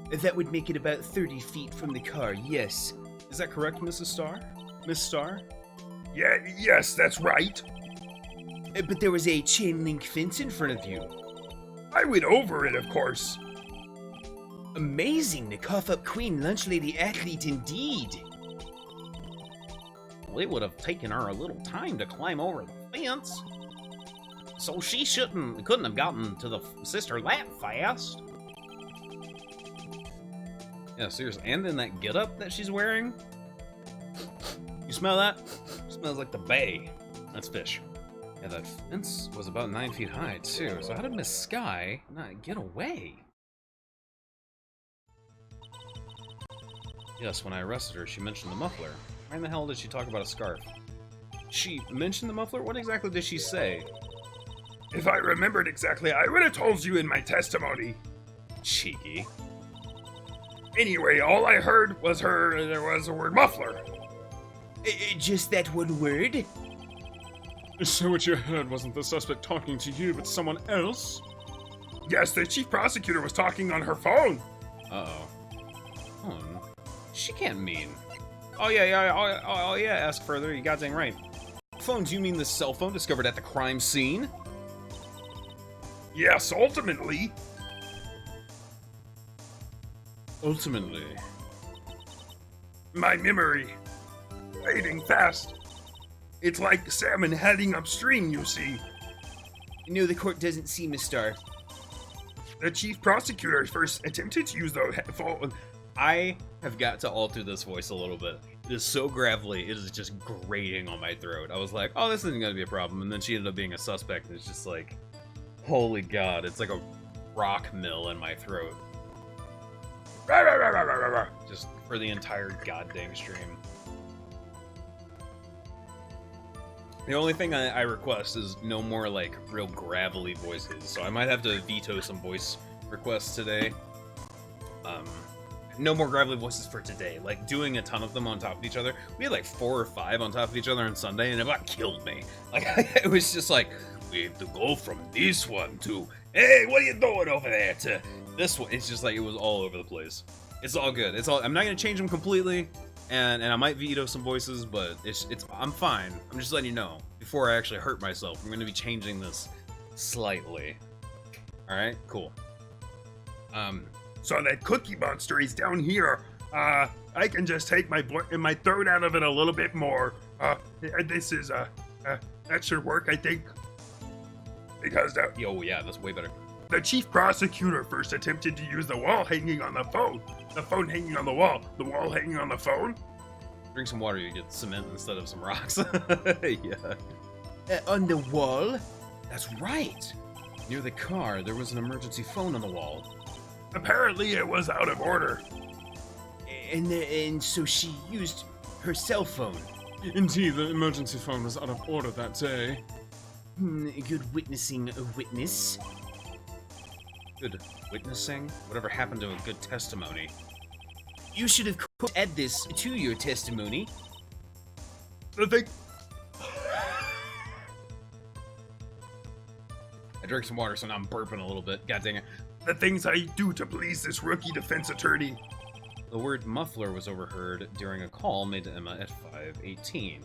That would make it about 30 feet from the car, yes. Is that correct, Mrs. Starr? Miss Starr? Yes, that's right. But there was a chain link fence in front of you. I went over it, of course. Amazing, the cough-up queen lunch lady athlete indeed. Well, it would have taken her a little time to climb over the fence. So she couldn't have gotten to the sister that fast. Yeah, seriously. And then that getup that she's wearing. You smell that? It smells like the bay. That's fish. Yeah, that fence was about 9 feet high, too. So how did Miss Sky not get away? Yes, when I arrested her, she mentioned the muffler. Why in the hell did she talk about a scarf? She mentioned the muffler? What exactly did she say? If I remembered exactly, I would have told you in my testimony. Cheeky. Anyway, all I heard was there was the word muffler. Just that one word? So what you heard wasn't the suspect talking to you, but someone else? Yes, the chief prosecutor was talking on her phone. Uh-oh. She can't mean. Oh yeah, ask further, you goddamn right. Phone, do you mean the cell phone discovered at the crime scene? Yes, ultimately. Ultimately. My memory. Fading fast. It's like salmon heading upstream, you see. No, the court doesn't seem to star. The chief prosecutor first attempted to use the phone. I have got to alter this voice a little bit. It is so gravelly, it is just grating on my throat. I was like, oh, this isn't gonna be a problem, and then she ended up being a suspect, and it's just like, holy god, it's like a rock mill in my throat. Just for the entire goddamn stream. The only thing I request is no more, like, real gravelly voices, so I might have to veto some voice requests today. No more gravelly voices for today. Like, doing a ton of them on top of each other. We had, like, 4 or 5 on top of each other on Sunday, and it about killed me. Like, it was just like, we have to go from this one to, hey, what are you doing over there, to this one. It's just like, it was all over the place. It's all good. I'm not going to change them completely. And I might veto some voices, but I'm fine. I'm just letting you know before I actually hurt myself. I'm going to be changing this slightly. All right, cool. So that Cookie Monster is down here. I can just take my throat out of it a little bit more. This is that should work, I think. Because yeah, that's way better. the chief prosecutor first attempted to use the wall hanging on the phone hanging on the wall hanging on the phone. Drink some water, you get cement instead of some rocks. Yeah. On the wall? That's right. Near the car, there was an emergency phone on the wall. Apparently, it was out of order. And so she used her cell phone. Indeed, the emergency phone was out of order that day. Good witnessing a witness. Good witnessing? Whatever happened to a good testimony? You should have add this to your testimony. The thing. I drank some water, so now I'm burping a little bit. God dang it. The things I do to please this rookie defense attorney. The word muffler was overheard during a call made to Emma at 5:18.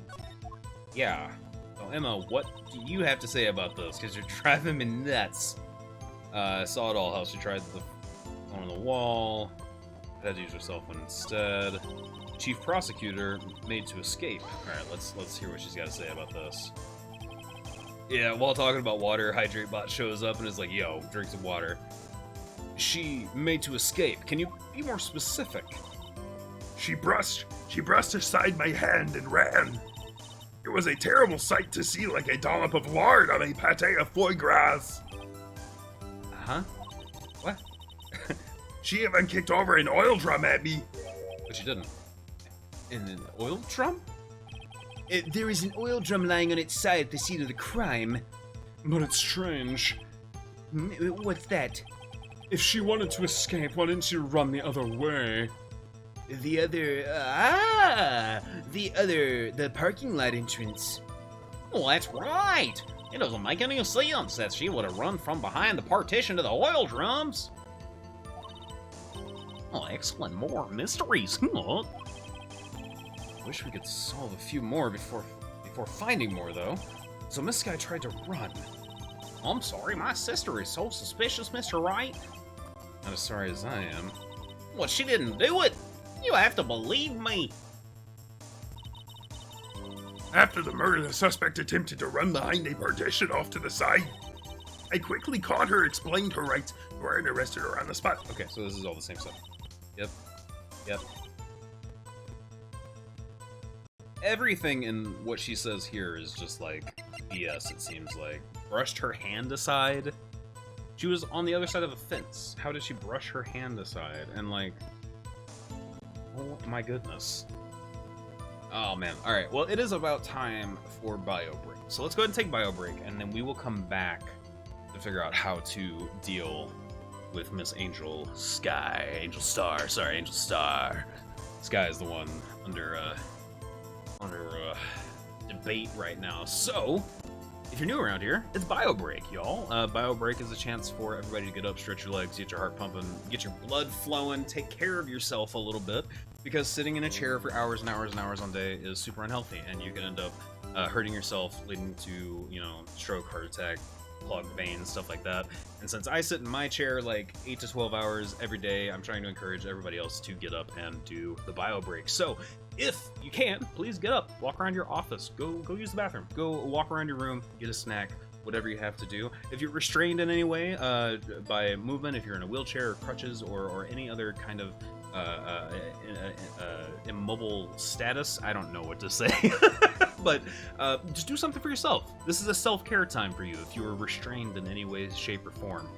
Yeah. So Emma, what do you have to say about this? Because you're driving me nuts. I saw it all how she tried the phone on the wall. Had to use her cell phone instead. Chief prosecutor made to escape. Alright, let's hear what she's got to say about this. Yeah, while talking about water, Hydrate Bot shows up and is like, yo, drink some water. She made to escape. Can you be more specific? She brushed aside my hand and ran. It was a terrible sight to see, like a dollop of lard on a pate of foie gras. Huh? What? She even kicked over an oil drum at me. But she didn't. In an oil drum? There is an oil drum lying on its side at the scene of the crime. But it's strange. What's that? If she wanted to escape, why didn't she run the other way? The parking lot entrance. Well, that's right. It doesn't make any sense that she would have run from behind the partition to the oil drums. Oh, excellent. More mysteries. Wish we could solve a few more before finding more, though. So Miss Guy tried to run. I'm sorry, my sister is so suspicious, Mr. Wright. Not as sorry as I am. Well, she didn't do it. You have to believe me. After the murder, the suspect attempted to run behind a partition off to the side. I quickly caught her, explained her rights, and arrested her on the spot. Okay, so this is all the same stuff. Yep. Everything in what she says here is just like BS, it seems like. Brushed her hand aside. She was on the other side of a fence. How did she brush her hand aside? And like, oh my goodness. Oh man. Alright, well it is about time for bio break. So let's go ahead and take bio break, and then we will come back to figure out how to deal with Miss Angel Star. Sky is the one under debate right now. So, if you're new around here, it's Bio Break, y'all. Bio Break is a chance for everybody to get up, stretch your legs, get your heart pumping, get your blood flowing, take care of yourself a little bit, because sitting in a chair for hours and hours and hours on day is super unhealthy, and you can end up hurting yourself, leading to, stroke, heart attack, clogged veins, stuff like that. And since I sit in my chair like 8 to 12 hours every day, I'm trying to encourage everybody else to get up and do the Bio Break. So if you can, please get up, walk around your office, go use the bathroom, go walk around your room, get a snack, whatever you have to do. If you're restrained in any way by movement, if you're in a wheelchair or crutches or any other kind of immobile status, I don't know what to say, but just do something for yourself. This is a self-care time for you if you are restrained in any way, shape, or form.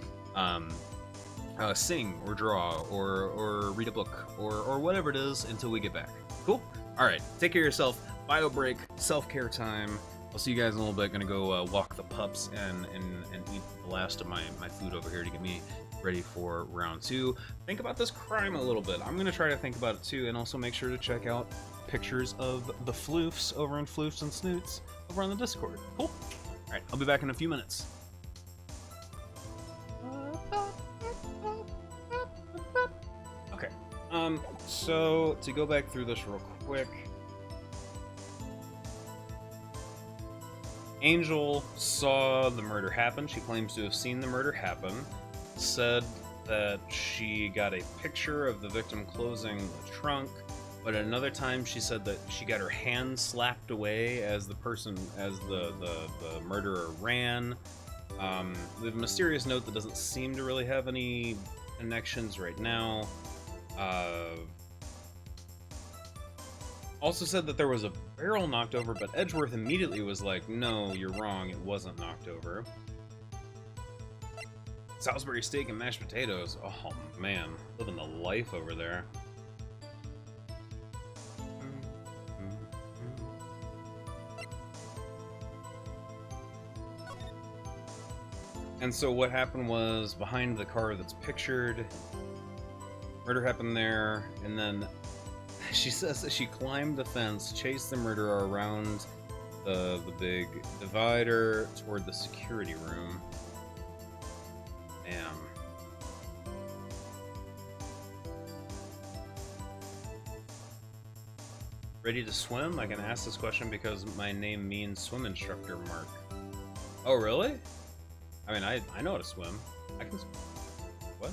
Sing or draw or read a book or whatever it is until we get back. Cool? Alright, take care of yourself. Bio break, self-care time. I'll see you guys in a little bit. Gonna go walk the pups and eat the last of my food over here to get me ready for round 2. Think about this crime a little bit. I'm gonna try to think about it too, and also make sure to check out pictures of the floofs over in Floofs and Snoots over on the Discord. Cool? Alright, I'll be back in a few minutes. Okay. So to go back through this real quick, Angel saw the murder happen. She claims to have seen the murder happen. Said that she got a picture of the victim closing the trunk, but at another time she said that she got her hand slapped away as the murderer ran. The mysterious note that doesn't seem to really have any connections right now. Also said that there was a barrel knocked over, but Edgeworth immediately was like, no, you're wrong, it wasn't knocked over. Salisbury steak and mashed potatoes. Oh man, living the life over there. And so what happened was, behind the car that's pictured, murder happened there, and then she says that she climbed the fence, chased the murderer around the big divider toward the security room. Damn. Ready to swim? I can ask this question because my name means swim instructor, Mark. Oh, really? I mean, I know how to swim. I can swim. What?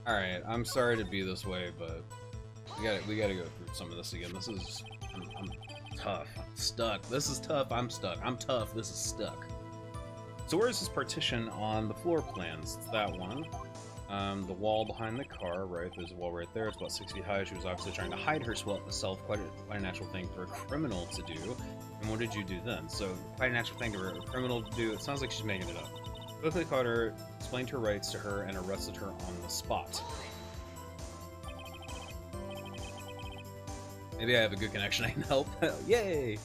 Alright, I'm sorry to be this way, but we gotta go through some of this again. This is... I'm tough. I'm stuck. This is tough. I'm stuck. I'm tough. This is stuck. So where is this partition on the floor plans? It's that one. The wall behind the car, right? There's a wall right there. It's about 6 feet high. She was obviously trying to hide herself. Quite a natural thing for a criminal to do. And what did you do then? So, quite a natural thing for a criminal to do. It sounds like she's making it up. Quickly caught her, explained her rights to her, and arrested her on the spot. Maybe I have a good connection. I can help. Yay!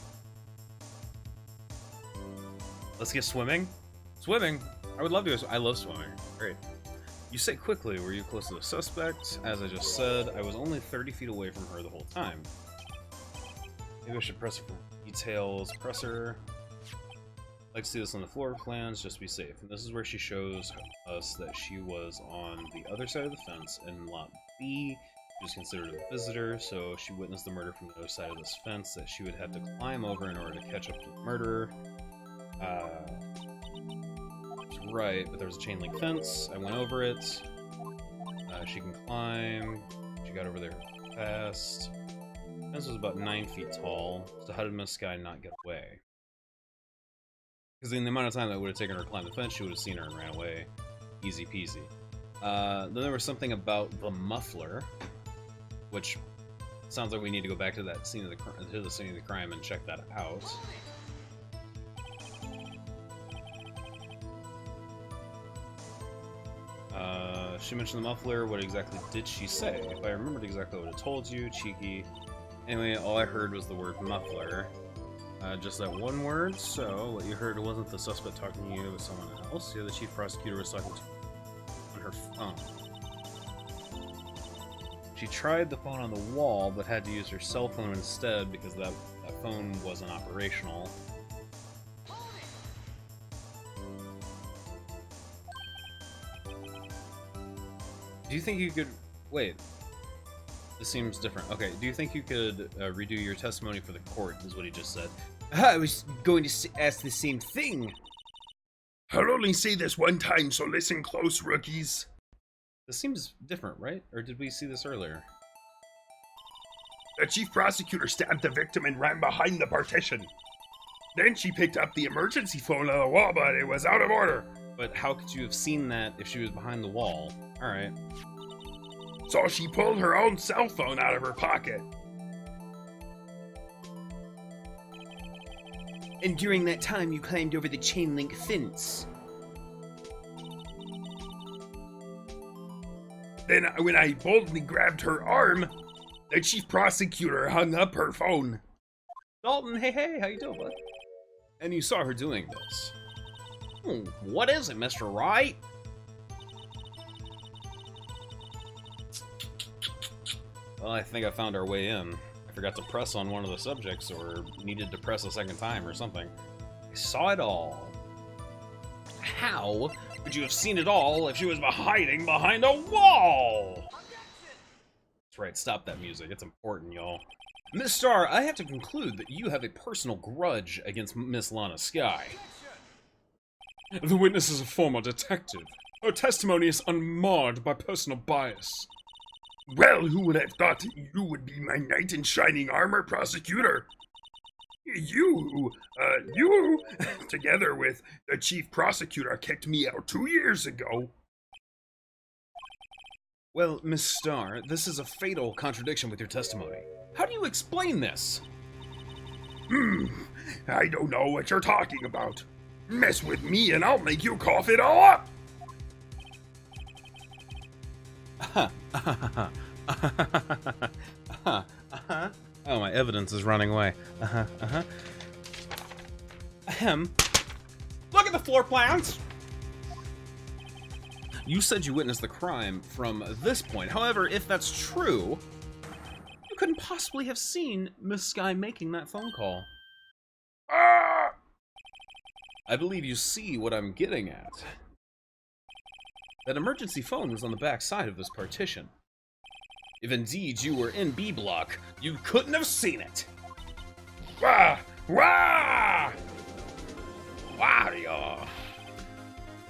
Let's get swimming. Swimming. I would love to. I love swimming. Great. You say quickly, were you close to the suspect? As I just said, I was only 30 feet away from her the whole time. Maybe I should press her for details. Press her. Like to see this on the floor plans, just to be safe. And this is where she shows us that she was on the other side of the fence in lot B. She was considered a visitor, so she witnessed the murder from the other side of this fence that she would have to climb over in order to catch up to the murderer. Right, but there was a chain link fence. I went over it. She can climb. She got over there fast. The fence was about 9 feet tall, so how did Miss Sky not get away? Because in the amount of time that it would have taken her to climb the fence, she would have seen her and ran away. Easy peasy. Then there was something about the muffler, which sounds like we need to go back to that scene of the scene of the crime and check that out. She mentioned the muffler. What exactly did she say? If I remembered exactly what it told you, cheeky. Anyway, all I heard was the word muffler. Just that one word, so what you heard wasn't the suspect talking to you, it was someone else. Yeah, the chief prosecutor was talking to on her phone. She tried the phone on the wall, but had to use her cell phone instead because that phone wasn't operational. Do you think you could... Wait. This seems different. Okay, do you think you could redo your testimony for the court, is what he just said. I was going to ask the same thing. I'll only say this one time, so listen close, rookies. This seems different, right? Or did we see this earlier? The chief prosecutor stabbed the victim and ran behind the partition. Then she picked up the emergency phone on the wall, but it was out of order. But how could you have seen that if she was behind the wall? Alright. So she pulled her own cell phone out of her pocket. And during that time, you climbed over the chain link fence. Then, when I boldly grabbed her arm, the chief prosecutor hung up her phone. Dalton, hey, how you doing, bud? And you saw her doing this. What is it, Mr. Wright? Well, I think I found our way in. I forgot to press on one of the subjects, or needed to press a second time or something. I saw it all. How could you have seen it all if she was hiding behind a wall? That's right, stop that music. It's important, y'all. Miss Starr, I have to conclude that you have a personal grudge against Miss Lana Skye. The witness is a former detective. Her testimony is unmarred by personal bias. Well, who would have thought you would be my knight in shining armor, prosecutor? You, together with the chief prosecutor, kicked me out 2 years ago. Well, Miss Starr, this is a fatal contradiction with your testimony. How do you explain this? I don't know what you're talking about. Mess with me and I'll make you cough it all up. Oh, my evidence is running away. Ahem. Look at the floor plans! You said you witnessed the crime from this point. However, if that's true, you couldn't possibly have seen Miss Skye making that phone call. Ah! I believe you see what I'm getting at. That emergency phone was on the back side of this partition. If indeed you were in B block, you couldn't have seen it. Wah! Wah! Wario.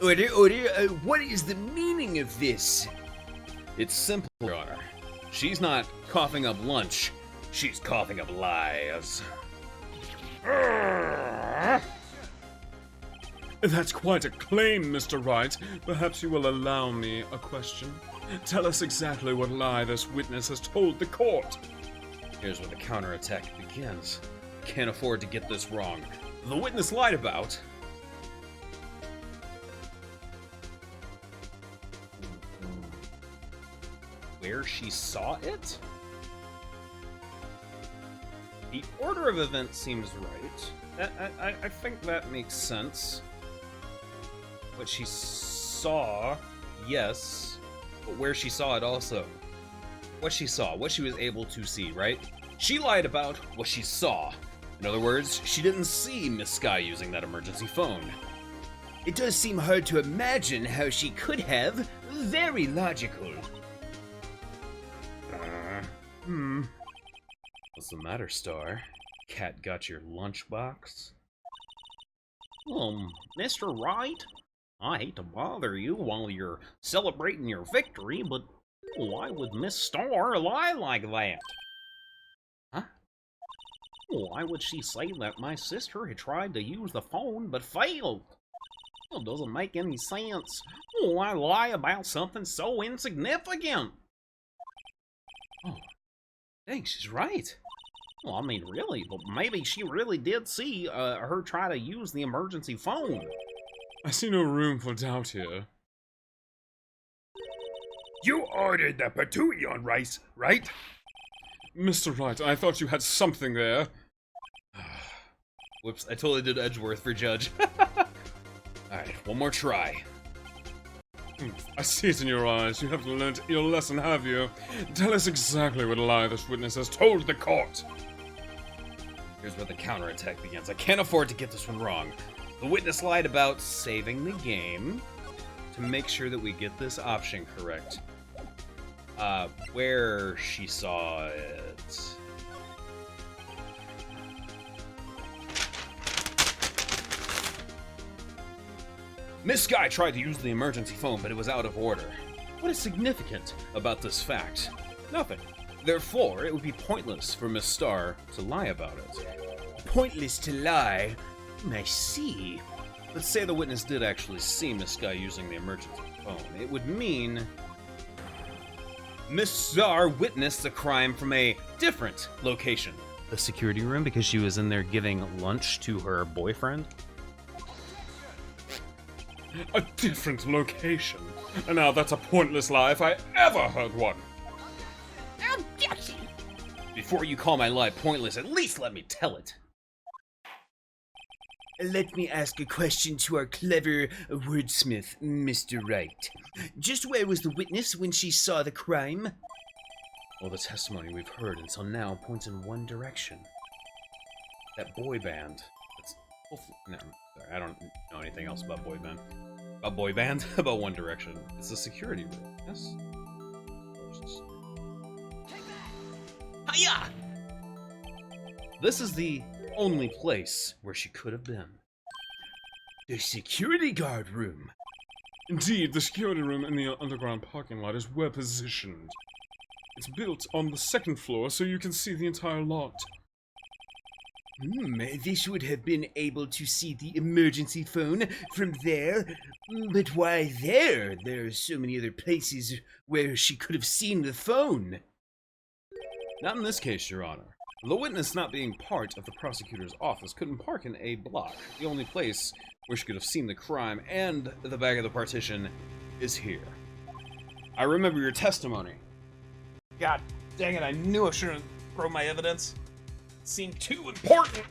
Order, what is the meaning of this? It's simple, Your Honor. She's not coughing up lunch. She's coughing up lies. That's quite a claim, Mr. Wright. Perhaps you will allow me a question. Tell us exactly what lie this witness has told the court. Here's where the counterattack begins. Can't afford to get this wrong. The witness lied about... where she saw it? The order of events seems right. I think that makes sense. What she saw, yes, but where she saw it also. What she saw, what she was able to see, right? She lied about what she saw. In other words, she didn't see Miss Skye using that emergency phone. It does seem hard to imagine how she could have. Very logical. What's the matter, Star? Cat got your lunchbox? Mr. Wright, I hate to bother you while you're celebrating your victory, but why would Miss Starr lie like that? Huh? Why would she say that my sister had tried to use the phone but failed? It doesn't make any sense. Why lie about something so insignificant? Oh, dang, she's right. Well, I mean, really, but maybe she really did see her try to use the emergency phone. I see no room for doubt here. You ordered the patouille on rice, right? Mr. Wright, I thought you had something there. Whoops, I totally did Edgeworth for Judge. Alright, one more try. I see it in your eyes. You haven't learned your lesson, have you? Tell us exactly what lie this witness has told the court. Here's where the counterattack begins. I can't afford to get this one wrong. The witness lied about saving the game to make sure that we get this option correct. Where she saw it. Miss Sky tried to use the emergency phone, but it was out of order. What is significant about this fact? Nothing. Therefore, it would be pointless for Miss Star to lie about it. Pointless to lie. I see. Let's say the witness did actually see Miss Sky using the emergency phone. It would mean Miss Star witnessed the crime from a different location. The security room, because she was in there giving lunch to her boyfriend? A different location. And now that's a pointless lie if I ever heard one. Objection! Before you call my lie pointless, at least let me tell it. Let me ask a question to our clever wordsmith, Mr. Wright. Just where was the witness when she saw the crime? Well, the testimony we've heard until now points in one direction. That boy band. No, sorry, I don't know anything else about boy band. About boy band? About One Direction. It's the security room, yes? Hiya! This is the only place where she could have been. The security guard room. Indeed, the security room in the underground parking lot is well positioned. It's built on the second floor so you can see the entire lot. This would have been able to see the emergency phone from there. But why there? There are so many other places where she could have seen the phone. Not in this case, Your Honor. The witness, not being part of the prosecutor's office, couldn't park in A block. The only place where she could have seen the crime and the back of the partition is here. I remember your testimony. God dang it, I knew I shouldn't throw my evidence. It seemed too important.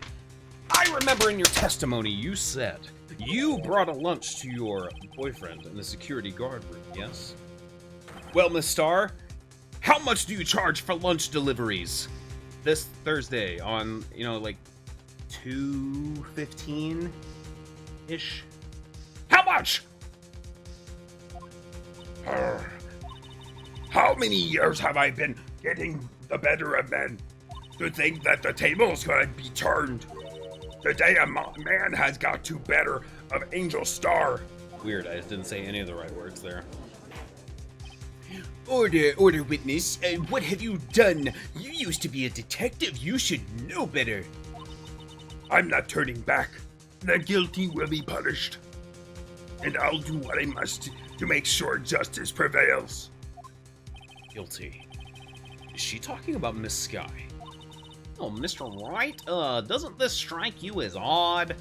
I remember in your testimony you said you brought a lunch to your boyfriend in the security guard room, yes? Well, Miss Starr, how much do you charge for lunch deliveries? This Thursday on, like 2:15-ish? How much? How many years have I been getting the better of men? To think that the table's gonna be turned. Today a man has got to better of Angel Star. Weird, I just didn't say any of the right words there. Order, witness. What have you done? You used to be a detective. You should know better. I'm not turning back. The guilty will be punished. And I'll do what I must to make sure justice prevails. Guilty. Is she talking about Miss Sky? Oh, Mr. Wright, doesn't this strike you as odd?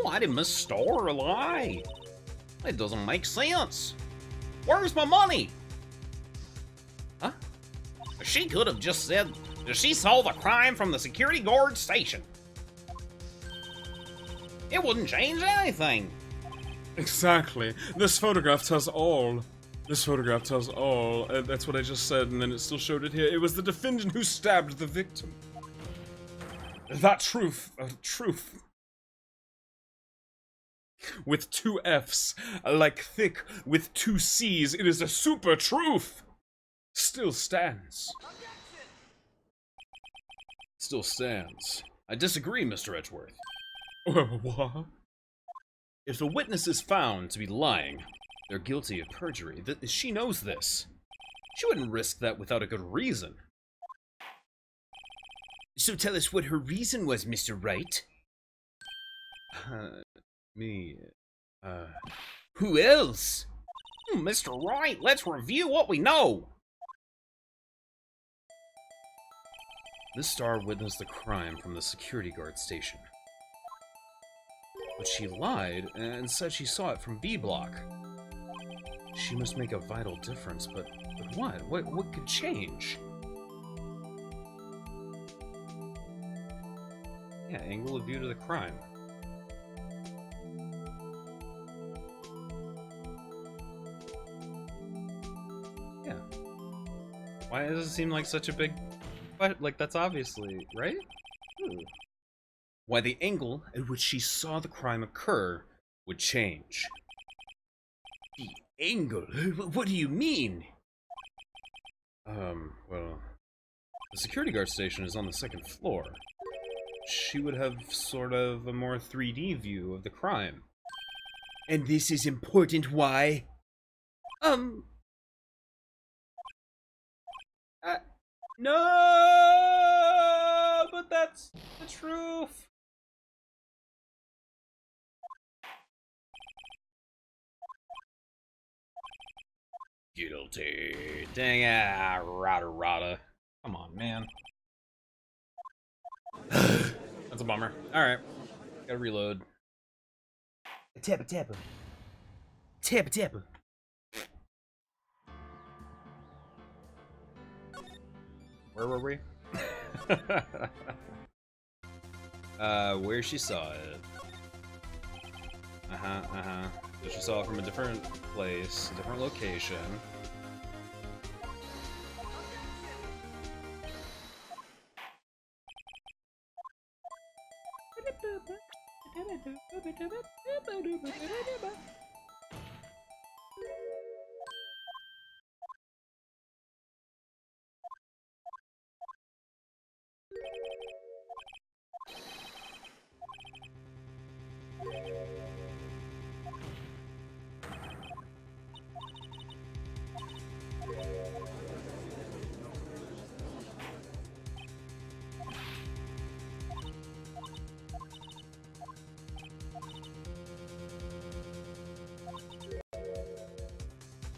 Why did Miss Starr lie? It doesn't make sense. Where's my money? Huh? She could have just said that she saw the crime from the security guard station. It wouldn't change anything. Exactly. This photograph tells all. This photograph tells all. That's what I just said, and then it still showed it here. It was the defendant who stabbed the victim. That truth. With two F's, like thick with two C's, it is a super truth. Still stands. Still stands. I disagree, Mr. Edgeworth. What? If the witness is found to be lying, they're guilty of perjury. She knows this. She wouldn't risk that without a good reason. So tell us what her reason was, Mr. Wright. Who else? Mr. Wright, let's review what we know. This star witnessed the crime from the security guard station. But she lied and said she saw it from B block. She must make a vital difference, but what? What could change? Yeah, angle of view to the crime. Yeah. Why does it seem like such a big... But, like, that's obviously... Right? Why the angle at which she saw the crime occur would change. The angle? What do you mean? Well... The security guard station is on the second floor. She would have sort of a more 3D view of the crime. And this is important, why? No, but that's the truth. Guilty. Dang it, rada. Come on, man. That's a bummer. Alright. Gotta reload. Tappa tappa. Tappa tappa. Where were we? Where she saw it. So she saw it from a different place, a different location.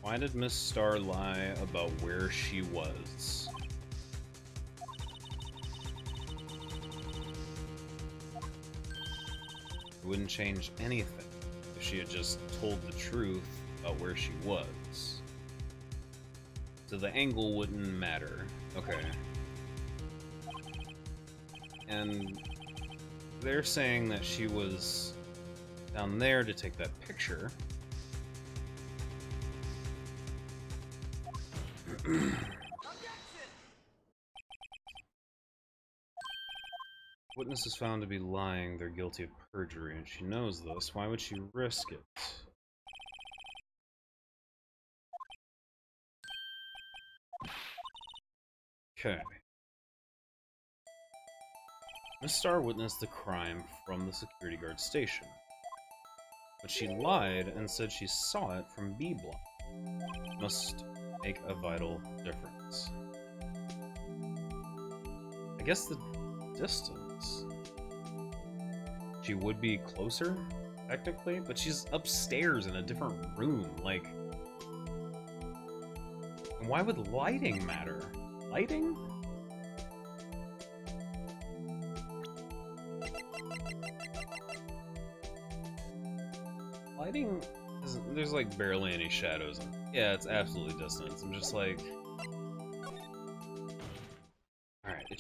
Why did Miss Star lie about where she was? It wouldn't change anything if she had just told the truth about where she was. So the angle wouldn't matter. Okay. And they're saying that she was down there to take that picture. Witness is found to be lying. They're guilty of perjury, and she knows this. Why would she risk it? Okay. Miss Star witnessed the crime from the security guard station, but she lied and said she saw it from B block. Must make a vital difference. I guess the distance. She would be closer, technically, but she's upstairs in a different room, like... And why would lighting matter? Lighting? Lighting isn't... There's like barely any shadows. Yeah, it's absolutely distance. I'm just like... Alright, it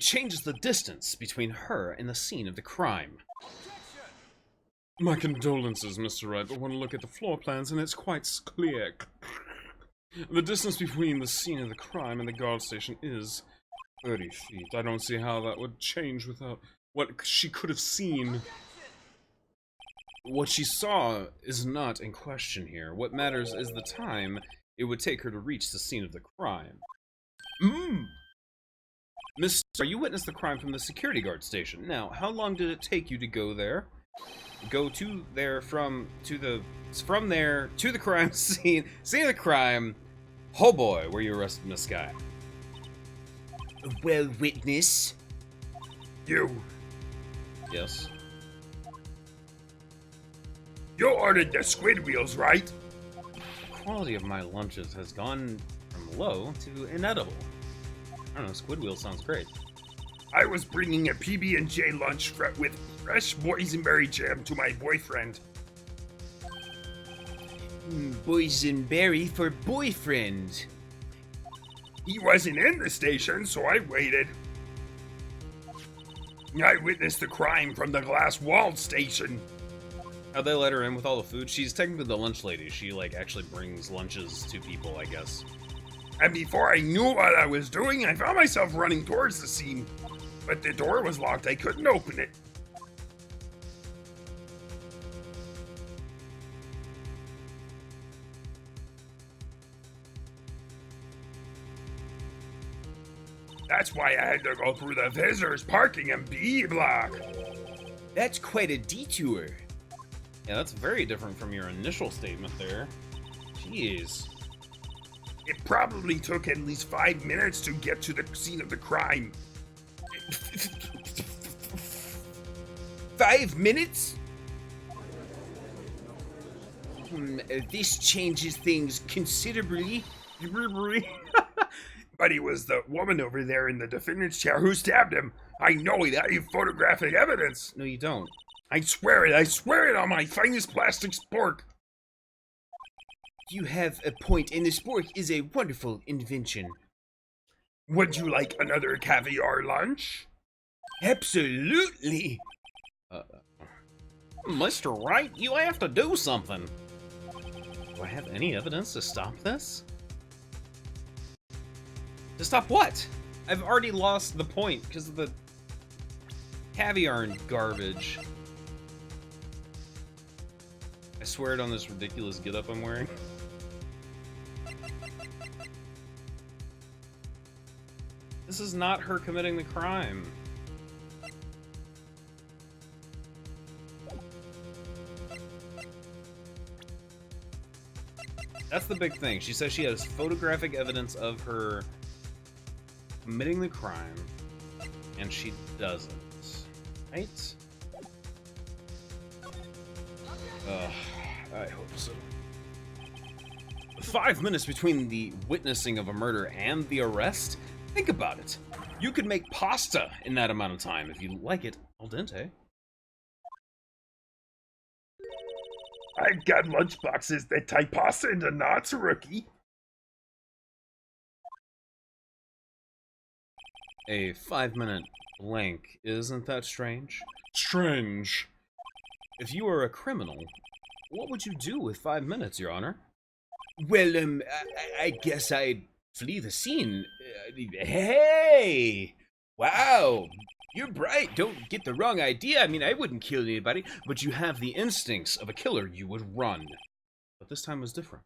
changes the distance between her and the scene of the crime. My condolences, Mr. Wright, but one look at the floor plans and it's quite clear. The distance between the scene of the crime and the guard station is 30 feet. I don't see how that would change without what she could have seen. What she saw is not in question here. What matters is the time it would take her to reach the scene of the crime. Miss Star, you witnessed the crime from the security guard station. Now, how long did it take you to go there? Go to there from there to the crime scene of the crime. Oh boy, were you arrested, Miss Sky? Well, witness. You Yes. ordered the squid wheels, right? The quality of my lunches has gone from low to inedible. I don't know, squid wheel sounds great. I was bringing a PB&J lunch with fresh boysenberry jam to my boyfriend. Boysenberry for boyfriend. He wasn't in the station, so I waited. I witnessed the crime from the glass walled station. How'd they let her in with all the food? She's technically the lunch lady. She, like, actually brings lunches to people, I guess. And before I knew what I was doing, I found myself running towards the scene. But the door was locked. I couldn't open it. That's why I had to go through the visitors parking and B block. That's quite a detour. Yeah, that's very different from your initial statement there. Jeez. It probably took at least 5 minutes to get to the scene of the crime. 5 minutes? This changes things considerably. But it was the woman over there in the defendant's chair who stabbed him. I know it. I have photographic evidence. No, you don't. I swear it. I swear it on my finest plastic spork. You have a point, and the spork is a wonderful invention. Would you like another caviar lunch? Absolutely. Mr. Wright, you have to do something. Do I have any evidence to stop this? To stop what? I've already lost the point because of the caviar and garbage. I swear it on this ridiculous get-up I'm wearing. This is not her committing the crime. That's the big thing. She says she has photographic evidence of her committing the crime, and she doesn't. Right? I hope so. 5 minutes between the witnessing of a murder and the arrest? Think about it. You could make pasta in that amount of time if you like it al dente. I've got lunchboxes that tie pasta into knots, rookie. A 5-minute blank, isn't that strange? Strange. If you were a criminal, what would you do with 5 minutes, Your Honor? Well, I guess I'd flee the scene. Hey! Wow! You're bright. Don't get the wrong idea. I mean, I wouldn't kill anybody. But you have the instincts of a killer. You would run. But this time was different.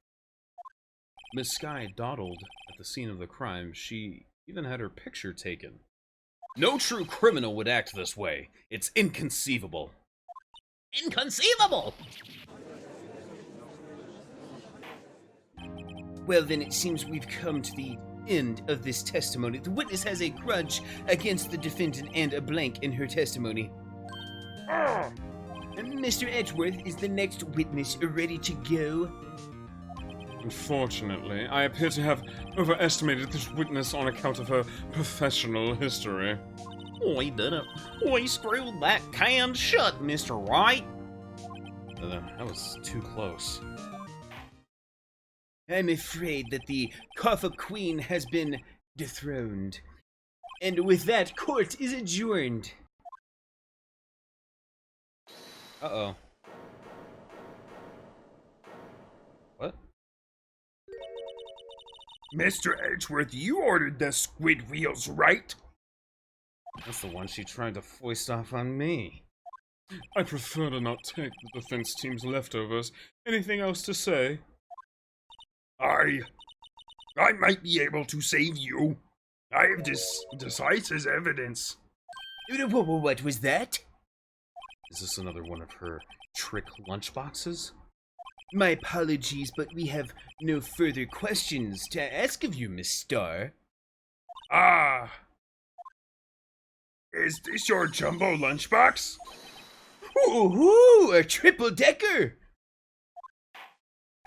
Miss Skye dawdled at the scene of the crime. She even had her picture taken. No true criminal would act this way. It's inconceivable. Inconceivable! Well, then it seems we've come to the end of this testimony. The witness has a grudge against the defendant and a blank in her testimony. Mr. Edgeworth is the next witness ready to go. Unfortunately, I appear to have overestimated this witness on account of her professional history. We did it. We screwed that can shut, Mr. Wright. That was too close. I'm afraid that the Kaffa Queen has been dethroned. And with that, court is adjourned. Uh-oh. What? Mr. Edgeworth, you ordered the squid wheels, right? That's the one she tried to foist off on me. I prefer to not take the defense team's leftovers. Anything else to say? I might be able to save you. I have decisive evidence. What was that? Is this another one of her trick lunchboxes? My apologies, but we have no further questions to ask of you, Miss Starr. Ah. Is this your jumbo lunchbox? Ooh, a triple-decker!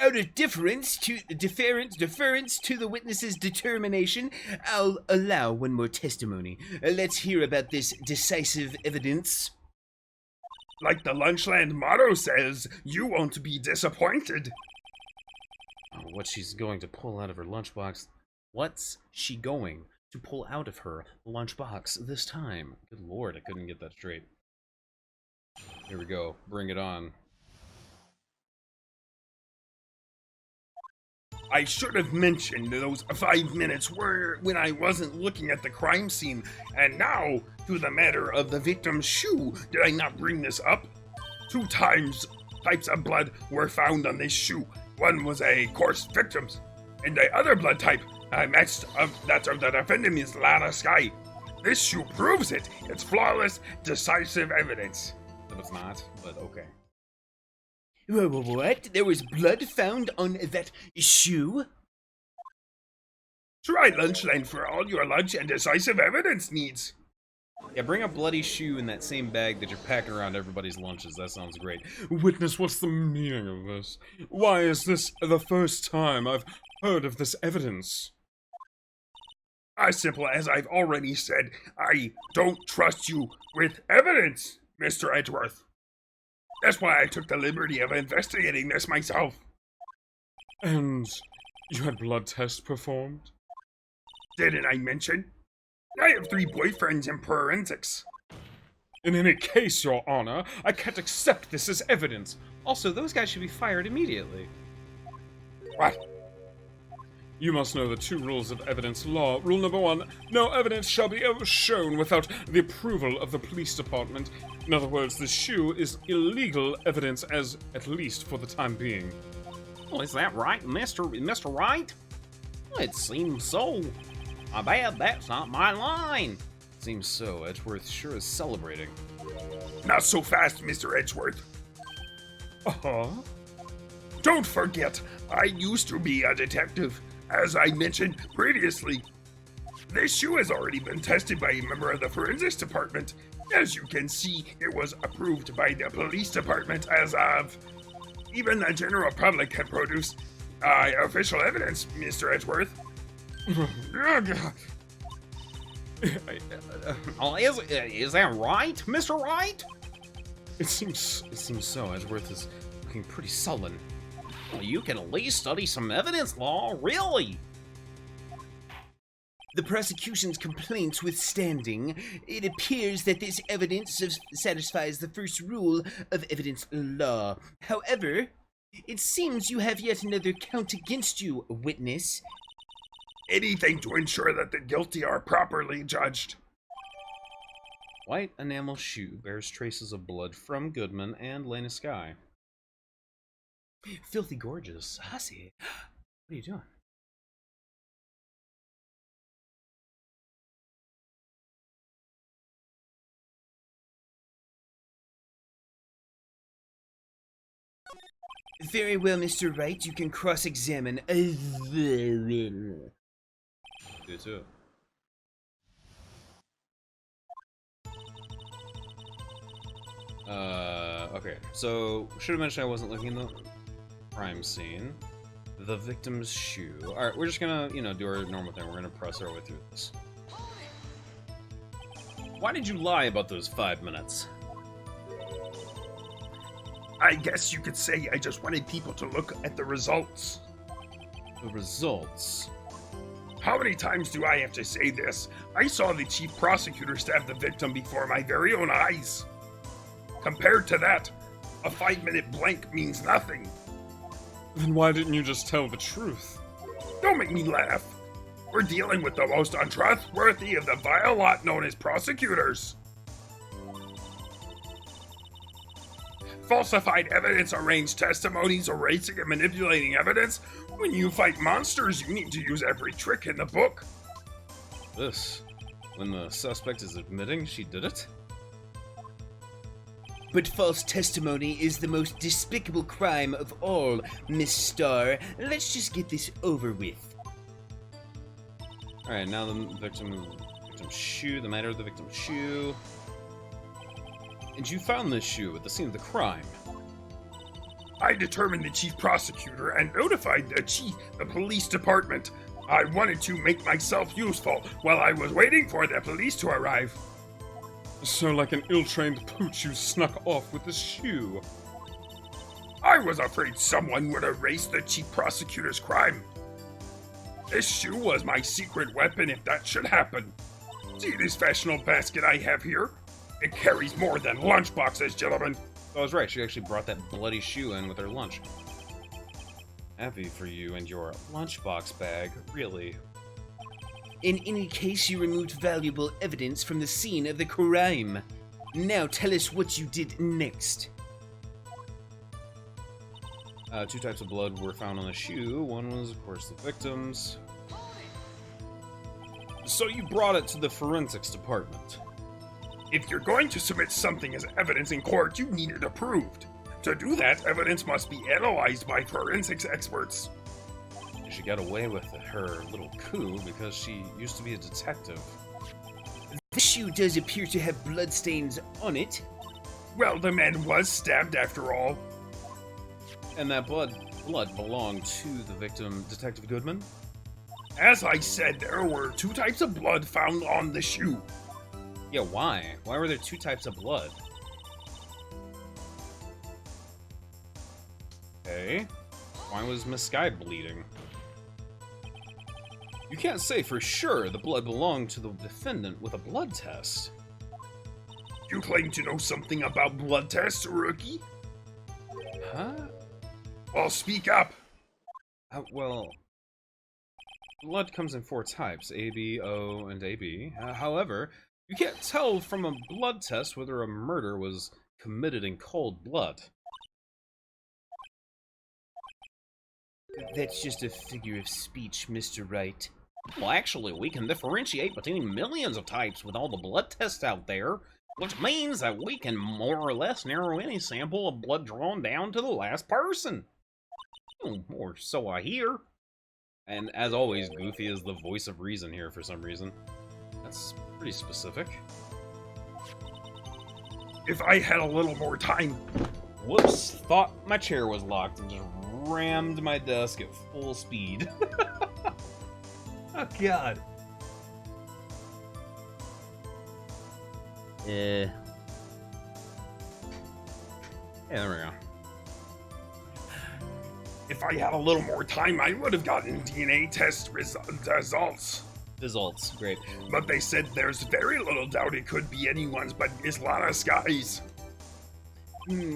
Out of deference to the witness's determination, I'll allow one more testimony. Let's hear about this decisive evidence. Like the Lunchland motto says, you won't be disappointed. Oh, what she's going to pull out of her lunchbox. What's she going to pull out of her lunchbox this time. Good lord, I couldn't get that straight. Here we go. Bring it on. I should have mentioned those 5 minutes were when I wasn't looking at the crime scene. And now, to the matter of the victim's shoe. Did I not bring this up? 2 types of blood were found on this shoe. One was a coarse victim's, and the other blood type matched that of the defendant, Miss Lana Sky. This shoe proves it. It's flawless, decisive evidence. But it's not, but okay. What? There was blood found on that shoe? Try Lunchline for all your lunch and decisive evidence needs. Yeah, bring a bloody shoe in that same bag that you're packing around everybody's lunches. That sounds great. Witness, what's the meaning of this? Why is this the first time I've heard of this evidence? As simple as I've already said, I don't trust you with evidence, Mr. Edgeworth. That's why I took the liberty of investigating this myself. And you had blood tests performed? Didn't I mention? I have 3 boyfriends in forensics. In any case, Your Honor, I can't accept this as evidence. Also, those guys should be fired immediately. What? You must know the 2 rules of evidence law. Rule number 1, no evidence shall be ever shown without the approval of the police department. In other words, the shoe is illegal evidence, as at least for the time being. Well, is that right, Mr. Wright? Well, it seems so. My bad, that's not my line. Seems so. Edgeworth sure is celebrating. Not so fast, Mr. Edgeworth. Uh-huh. Don't forget, I used to be a detective, as I mentioned previously. This shoe has already been tested by a member of the forensics department. As you can see, it was approved by the police department as of... Even the general public can produce official evidence, Mr. Edgeworth. Oh, is that right, Mr. Wright? It seems so. Edgeworth is looking pretty sullen. Well, you can at least study some evidence law, really. The prosecution's complaints withstanding, it appears that this evidence satisfies the first rule of evidence law. However, it seems you have yet another count against you, witness. Anything to ensure that the guilty are properly judged. White enamel shoe bears traces of blood from Goodman and Lena Sky. Filthy gorgeous. Hussy. What are you doing? Very well, Mr. Wright. You can cross-examine. Do too. Okay. So, should have mentioned I wasn't looking in the crime scene. The victim's shoe. Alright, we're just gonna, do our normal thing. We're gonna press our way through this. Why did you lie about those 5 minutes? I guess you could say I just wanted people to look at the results. The results? How many times do I have to say this? I saw the chief prosecutor stab the victim before my very own eyes. Compared to that, a 5-minute blank means nothing. Then why didn't you just tell the truth? Don't make me laugh. We're dealing with the most untrustworthy of the vile lot known as prosecutors. Falsified evidence, arranged testimonies, erasing and manipulating evidence. When you fight monsters, you need to use every trick in the book. This? When the suspect is admitting she did it? But false testimony is the most despicable crime of all, Miss Starr. Let's just get this over with. Alright, now the victim's shoe, the matter of the victim's shoe. And you found this shoe at the scene of the crime. I determined the chief prosecutor and notified the police department. I wanted to make myself useful while I was waiting for the police to arrive. So like an ill-trained pooch, you snuck off with the shoe. I was afraid someone would erase the chief prosecutor's crime. This shoe was my secret weapon if that should happen. See this fashionable basket I have here? It carries more than lunch boxes, gentlemen. I was right, she actually brought that bloody shoe in with her lunch. Happy for you and your lunchbox bag, really. In any case, you removed valuable evidence from the scene of the crime. Now tell us what you did next. 2 types of blood were found on the shoe. One was, of course, the victim's. So you brought it to the forensics department. If you're going to submit something as evidence in court, you need it approved. To do that, evidence must be analyzed by forensics experts. She got away with her little coup because she used to be a detective. The shoe does appear to have bloodstains on it. Well, the man was stabbed after all. And that blood belonged to the victim, Detective Goodman? As I said, there were 2 types of blood found on the shoe. Yeah, why? Why were there 2 types of blood? Okay. Why was Miss Sky bleeding? You can't say for sure the blood belonged to the defendant with a blood test. You claim to know something about blood tests, rookie? Huh? Well, speak up. Well, blood comes in 4 types, A, B, O, and AB. However, you can't tell from a blood test whether a murder was committed in cold blood. That's just a figure of speech, Mr. Wright. Well, actually, we can differentiate between millions of types with all the blood tests out there, which means that we can more or less narrow any sample of blood drawn down to the last person. Or so I hear. And as always, Goofy is the voice of reason here for some reason. That's pretty specific. If I had a little more time. Whoops, thought my chair was locked and just rammed my desk at full speed. Oh, God. Yeah, there we go. If I had a little more time, I would have gotten DNA test results. Results, great. But they said there's very little doubt it could be anyone's but Miss Lana Sky's.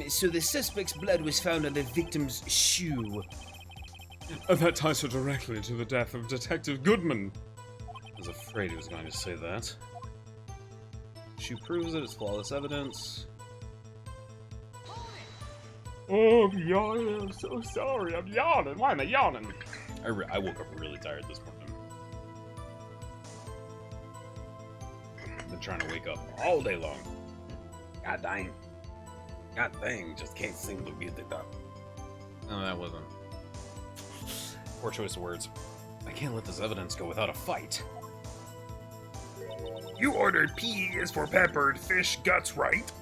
So the suspect's blood was found on the victim's shoe. That ties her directly to the death of Detective Goodman. I was afraid he was going to say that. She proves it, it's flawless evidence. Oh, I'm yawning. I'm so sorry. I'm yawning. Why am I yawning? I woke up really tired this morning. I've been trying to wake up all day long. God dang, just can't seem to get it up. No, that wasn't. Poor choice of words. I can't let this evidence go without a fight. You ordered peas for peppered fish guts, right?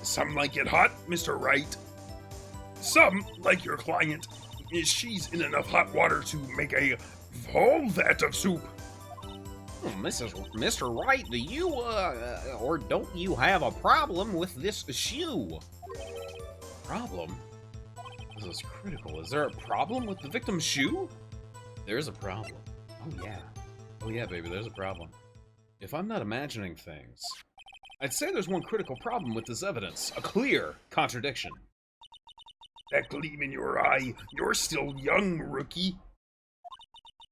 Some like it hot, Mr. Wright. Some, like your client, she's in enough hot water to make a whole vat of soup. Mr. Wright, do you, or don't you have a problem with this shoe? Problem? This is critical. Is there a problem with the victim's shoe? There's a problem. Oh yeah. Oh yeah, baby, there's a problem. If I'm not imagining things, I'd say there's one critical problem with this evidence. A clear contradiction. That gleam in your eye, you're still young, rookie.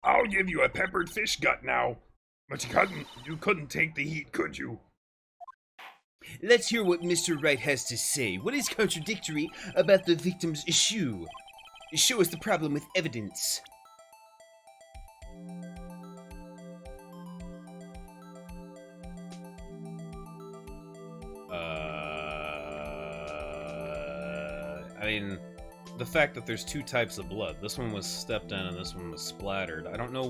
I'll give you a peppered fish gut now. But you couldn't take the heat, could you? Let's hear what Mr. Wright has to say. What is contradictory about the victim's shoe? Show us the problem with evidence. I mean, the fact that there's 2 types of blood. This one was stepped in and this one was splattered. I don't know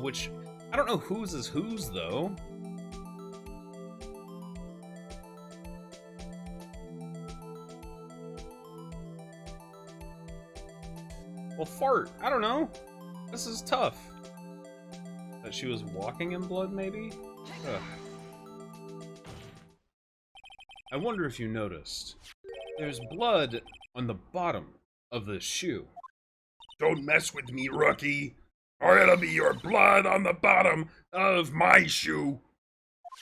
whose is whose, though. Well, fart. I don't know. This is tough. That she was walking in blood, maybe? Ugh. I wonder if you noticed. There's blood on the bottom of the shoe. Don't mess with me, rookie, or it'll be your blood on the bottom of my shoe.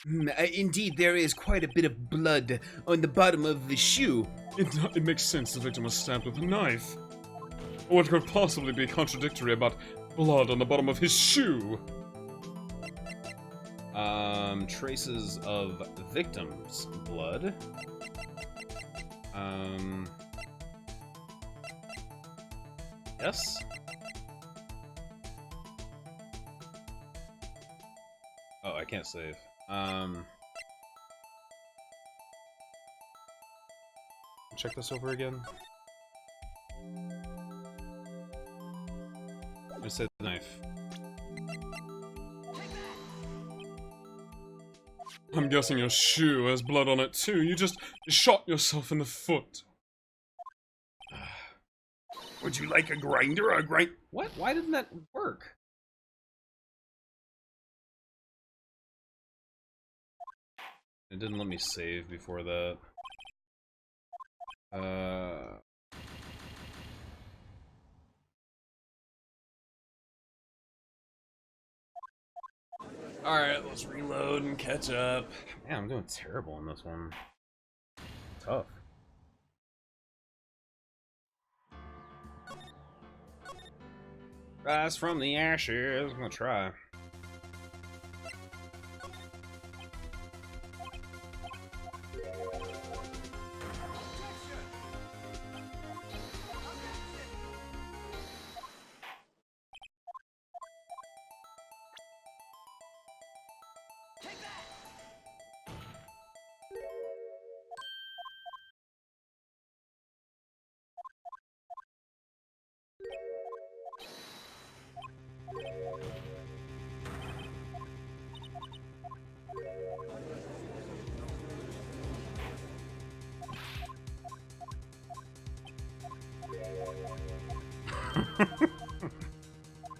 Indeed, there is quite a bit of blood on the bottom of the shoe. It makes sense the victim was stabbed with a knife. What could possibly be contradictory about blood on the bottom of his shoe? Traces of victim's blood. Yes? Oh, I can't save. Check this over again. I said knife. I'm guessing your shoe has blood on it too. You just shot yourself in the foot. Would you like a grinder? A grind? What? Why didn't that work? It didn't let me save before that. Alright, let's reload and catch up. Man, I'm doing terrible in this one. Tough. Rise from the ashes. I'm gonna try.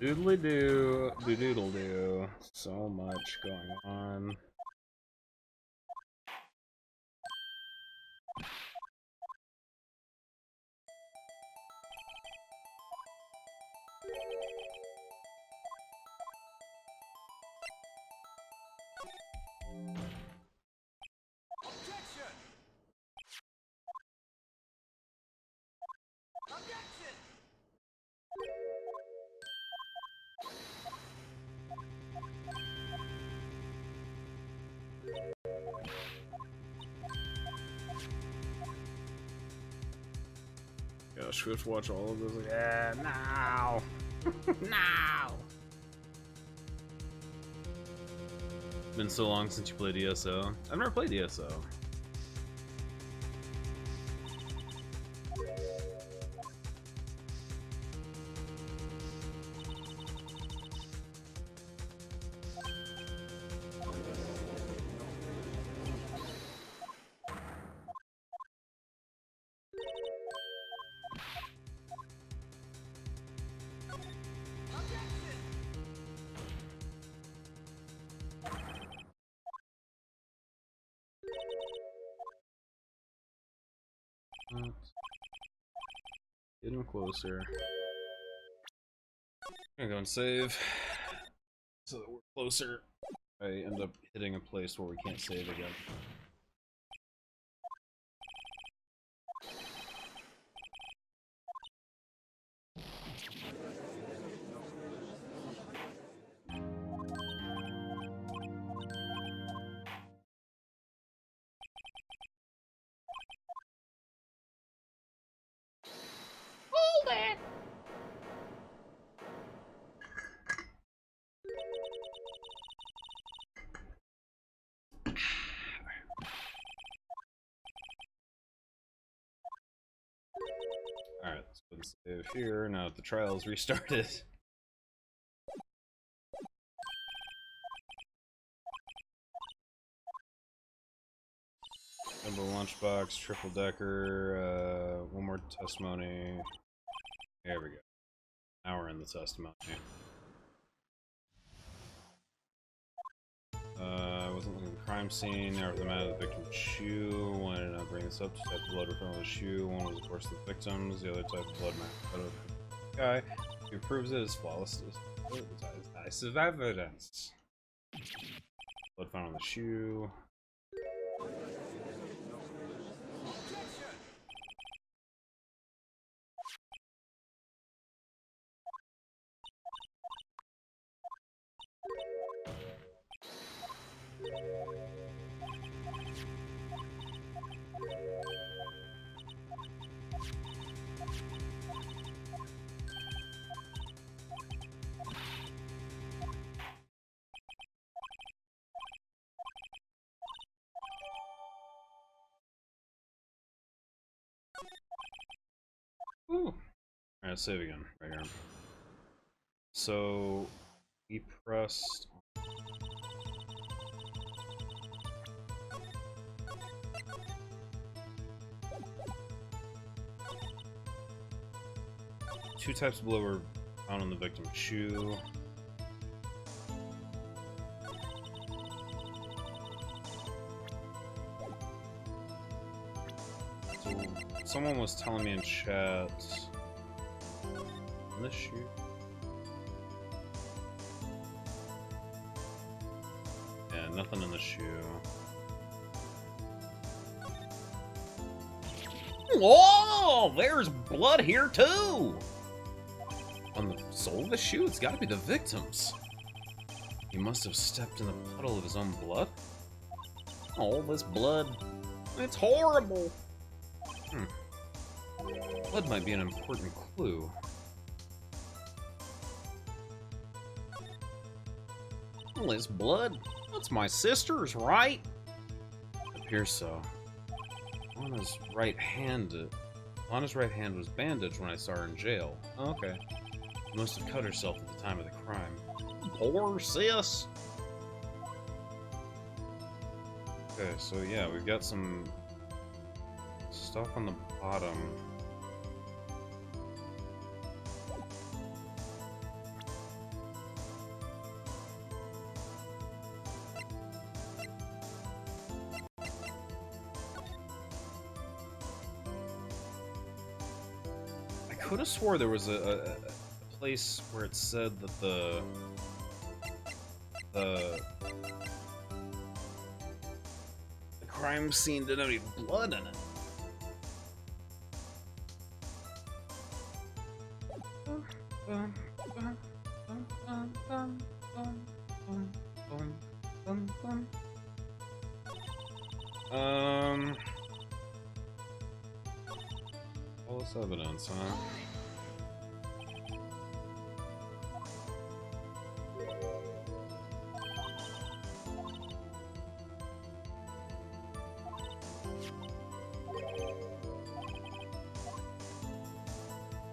Doodly doo, doodle doo. So much going on. Gosh, we have to watch all of this. Yeah, now. Now! Been so long since you played ESO. I've never played ESO. Getting closer. I'm gonna go and save so that we're closer. I end up hitting a place where we can't save again. Hold it! Alright, let's go and save here. Now that the trial's restarted. Double lunchbox, triple decker, one more testimony. There we go. Now we're in the testimony. Wasn't looking at the crime scene. Now with the matter of the victim's shoe. Why did I not bring this up? Just had the blood from the shoe. One was, of course, the victim's. The other type of blood match. guy. He proves it is flawless. Nice of evidence. Blood found on the shoe. Ooh. Alright, save again. Right here. So, he pressed. Two types of blood were found on the victim's shoe. So, someone was telling me in chat. On this shoe. Yeah, nothing in the shoe. Whoa! There's blood here too! On the sole of the shoe? It's gotta be the victim's. He must have stepped in the puddle of his own blood? All this blood. It's horrible! Blood might be an important clue. All this blood? That's my sister's, right? Appears so. Lana's right hand was bandaged when I saw her in jail. Oh, okay. She must have cut herself at the time of the crime. Poor sis. Okay, so yeah, we've got some stuff on the bottom. I could have swore there was a place where it said that the crime scene didn't have any blood in it. All this evidence, huh?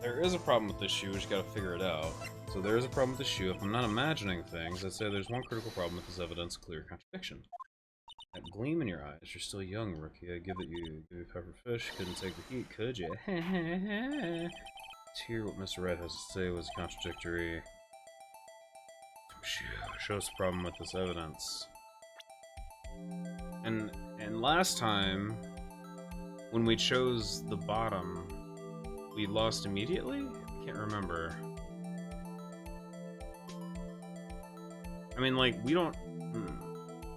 There is a problem with this shoe, we just gotta figure it out. So there is a problem with the shoe. If I'm not imagining things, I'd say there's one critical problem with this evidence, clear contradiction. That gleam in your eyes, you're still young, rookie. I give you pepper fish, couldn't take the heat, could you? To hear what Mr. Wright has to say was contradictory. Shows the problem with this evidence. And last time, when we chose the bottom, we lost immediately? Can't remember. I mean, like, we don't...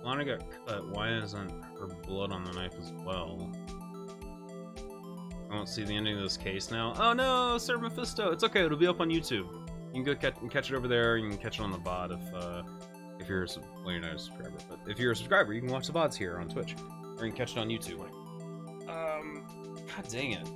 Lana got cut, why isn't her blood on the knife as well? I won't see the ending of this case now. Oh no, Sir Mephisto! It's okay, it'll be up on YouTube. You can go catch it over there, you can catch it on the VOD if you're well, you're not a subscriber, but if you're a subscriber, you can watch the VODs here on Twitch. Or you can catch it on YouTube. God dang it.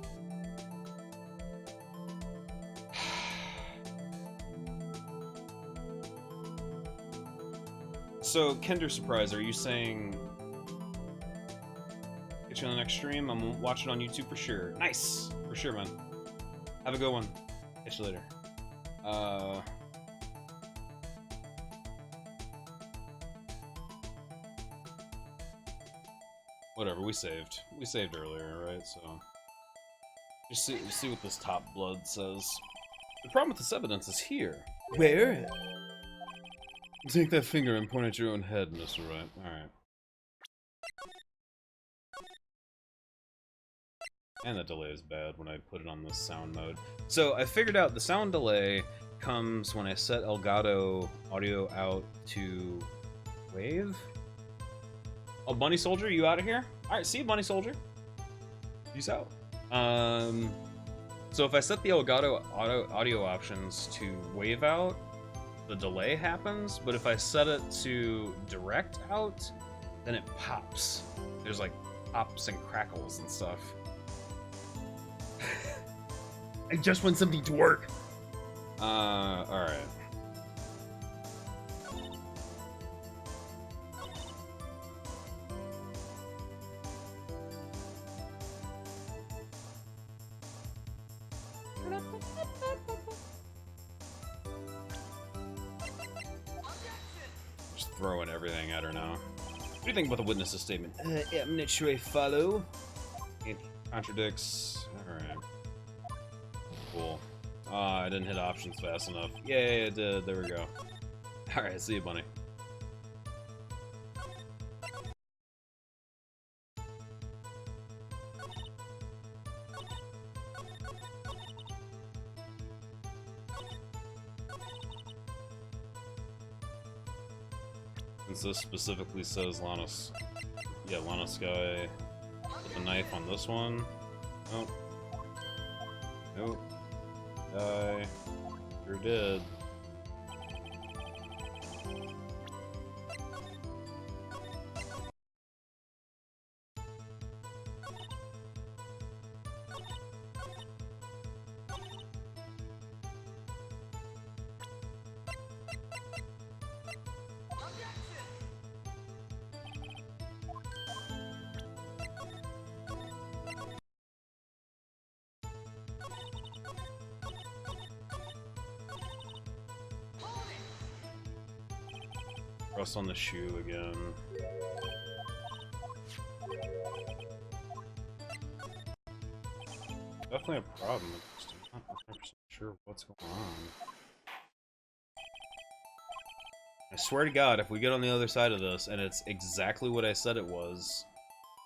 So, Kinder Surprise, are you saying... Get you on the next stream? I'm watching on YouTube for sure. Nice! For sure, man. Have a good one. Catch you later. Whatever, we saved. We saved earlier, right? So... Just see what this top blood says. The problem with this evidence is here. Where? Take that finger and point at your own head, Mr. Wright. Alright. And the delay is bad when I put it on this sound mode. So I figured out the sound delay comes when I set Elgato audio out to wave. Oh, Bunny Soldier, you out of here? Alright, see you, Bunny Soldier. Peace out. So if I set the Elgato audio options to wave out, the delay happens, but if I set it to direct out, then it pops. There's like pops and crackles and stuff. I just want something to work. Alright. Just throwing everything at her now. What do you think about the witness's statement? Yeah, I'm not sure I follow. It contradicts. Alright. Cool. I didn't hit options fast enough. Yay, it did. There we go. Alright, see you, Bunny. Since this specifically says Lana Sky with the knife on this one. Nope. Nope. Die. Sure did. Rust on the shoe again. Definitely a problem. I'm not 100% sure what's going on. I swear to God, if we get on the other side of this and it's exactly what I said it was,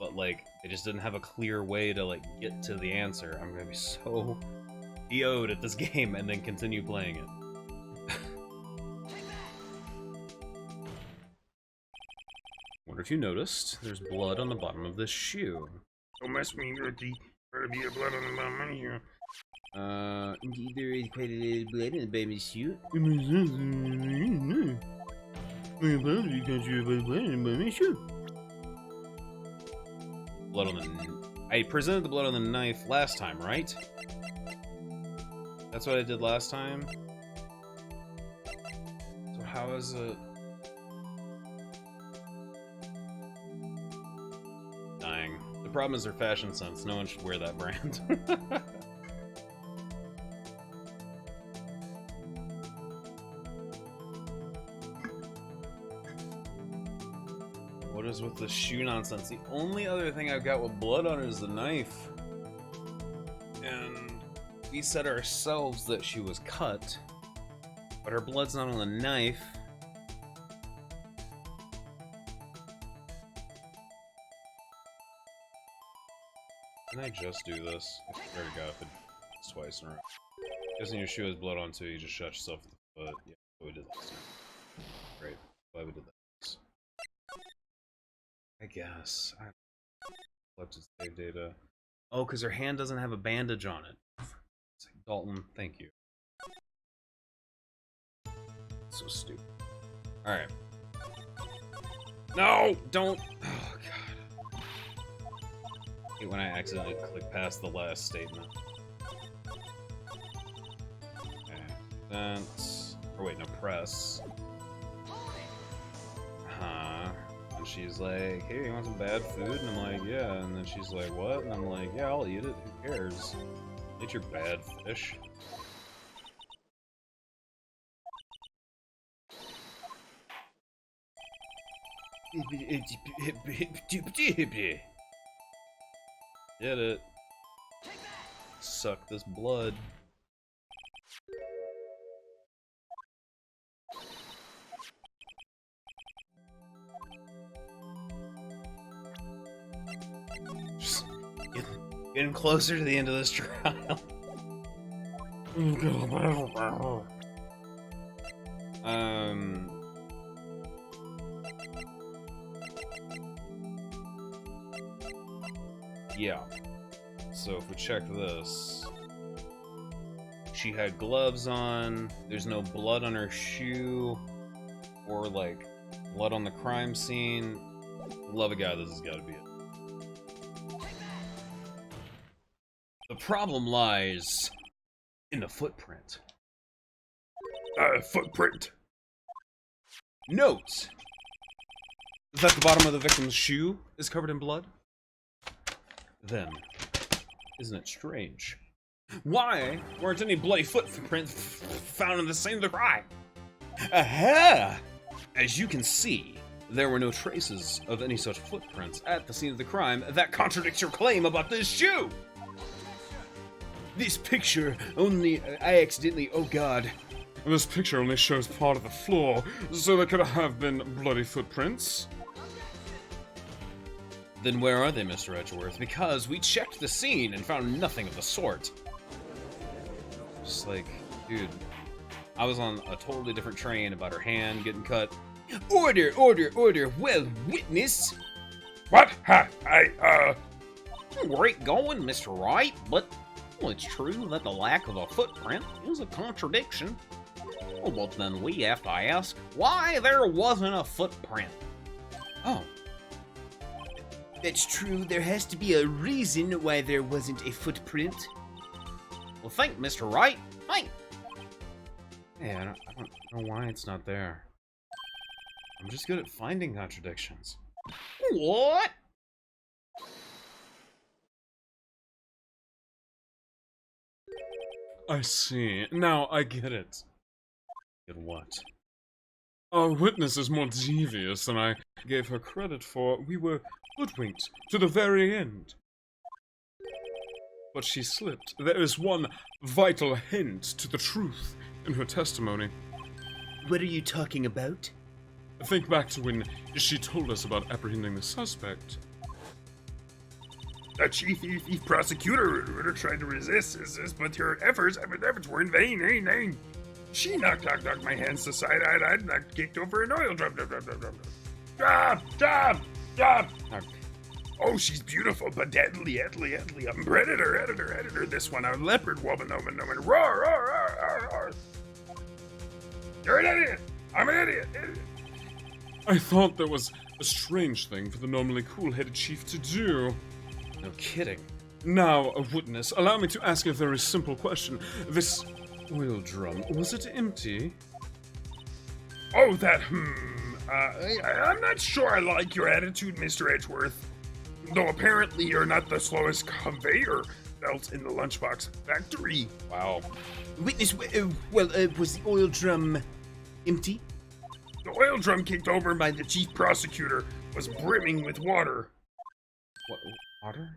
but like they just didn't have a clear way to like get to the answer, I'm gonna be so PO'd at this game and then continue playing it. Wonder if you noticed, there's blood on the bottom of this shoe. Don't mess with me, Rookie. Better be a blood on the bottom of my shoe. Indeed, there is quite a little blood in the baby's shoe. Blood on the... I presented the blood on the knife last time, right? That's what I did last time? So how is it... Dying. The problem is their fashion sense. No one should wear that brand. What is with the shoe nonsense? The only other thing I've got with blood on it is the knife. And we said ourselves that she was cut, but her blood's not on the knife. Can I just do this? I swear to God, if it's twice in a row. Guessing your shoe has blood on too, you just shot yourself in the foot. Yeah, we did this. Great. Glad we did that. I guess. I collected save data. Oh, because her hand doesn't have a bandage on it. It's like, Dalton, thank you. So stupid. Alright. No! Don't! Oh, God. I hate when I accidentally click past the last statement. Okay. That's... Or wait, no, press. And she's like, hey, you want some bad food? And I'm like, yeah. And then she's like, what? And I'm like, yeah, I'll eat it. Who cares? Eat your bad fish. Get it. Suck this blood. Getting closer to the end of this trial. Yeah. So if we check this, she had gloves on. There's no blood on her shoe, or like blood on the crime scene. Love a guy, this has got to be it. The problem lies in the footprint. Footprint. Note that the bottom of the victim's shoe is covered in blood. Then, isn't it strange? Why weren't any bloody footprints found in the scene of the crime? Aha! As you can see, there were no traces of any such footprints at the scene of the crime. That contradicts your claim about this shoe! This picture only... I accidentally... Oh god. This picture only shows part of the floor, so there could have been bloody footprints. Then where are they, Mr. Edgeworth? Because we checked the scene and found nothing of the sort. Just like, dude, I was on a totally different train about her hand getting cut. Order, order, order. Well, witness. What? Ha! Great going, Mr. Wright, but well, it's true that the lack of a footprint is a contradiction. Well, but then we have to ask why there wasn't a footprint. Oh. That's true. There has to be a reason why there wasn't a footprint. Well, think, Mr. Wright. Think. Hey, I don't know why it's not there. I'm just good at finding contradictions. What? I see. Now I get it. Get what? Our witness is more devious than I gave her credit for. We were hoodwinked to the very end. But she slipped. There is one vital hint to the truth in her testimony. What are you talking about? Think back to when she told us about apprehending the suspect. The chief prosecutor tried to resist this, but her efforts were in vain. She knocked my hands aside. I'd kicked over an oil drum. Job! Oh, she's beautiful, but deadly. I'm predator. This one, a leopard woman. Roar. You're an idiot. I'm an idiot. I thought that was a strange thing for the normally cool-headed chief to do. No kidding. Now, a witness, allow me to ask a very simple question. This oil drum, was it empty? Oh, that, I'm not sure I like your attitude, Mr. Edgeworth. Though apparently you're not the slowest conveyor belt in the lunchbox factory. Wow. Witness, was the oil drum empty? The oil drum kicked over by the chief prosecutor was brimming with water. What? Water?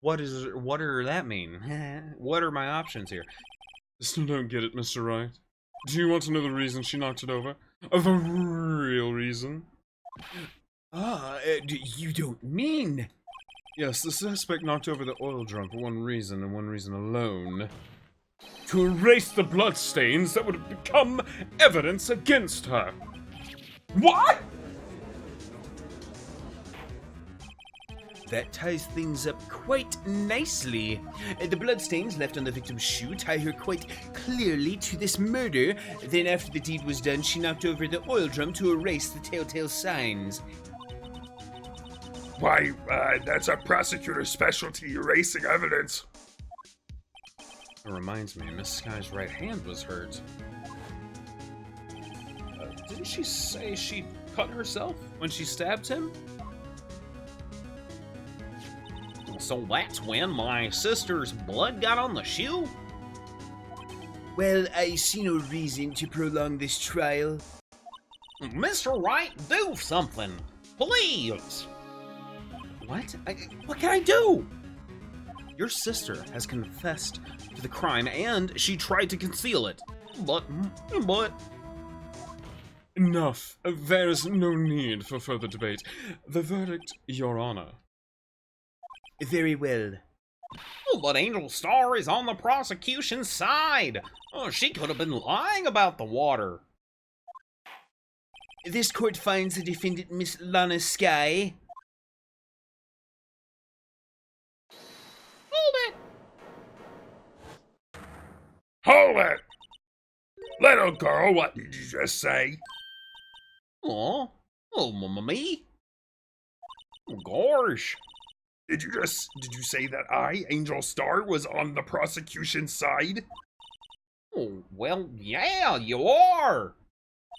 What does that mean? What are my options here? Still don't get it, Mr. Wright. Do you want to know the reason she knocked it over? The real reason? You don't mean? Yes, the suspect knocked over the oil drum for one reason and one reason alone. To erase the bloodstains that would have become evidence against her. What? That ties things up quite nicely. The bloodstains left on the victim's shoe tie her quite clearly to this murder. Then after the deed was done, she knocked over the oil drum to erase the telltale signs. Why, that's a prosecutor's specialty, erasing evidence. It reminds me, Miss Sky's right hand was hurt. Didn't she say she cut herself when she stabbed him? So that's when my sister's blood got on the shoe? Well, I see no reason to prolong this trial. Mr. Wright, do something, please. What? What can I do? Your sister has confessed to the crime and she tried to conceal it. But... Enough. There is no need for further debate. The verdict, Your Honor. Very well. Oh, but Angel Star is on the prosecution's side. Oh, she could have been lying about the water. This court finds the defendant, Miss Lana Sky. Hold it! Hold it! Little girl, what did you just say? Oh, me? Oh, gosh. Did you say that I, Angel Star, was on the prosecution's side? Oh, well, yeah, you are.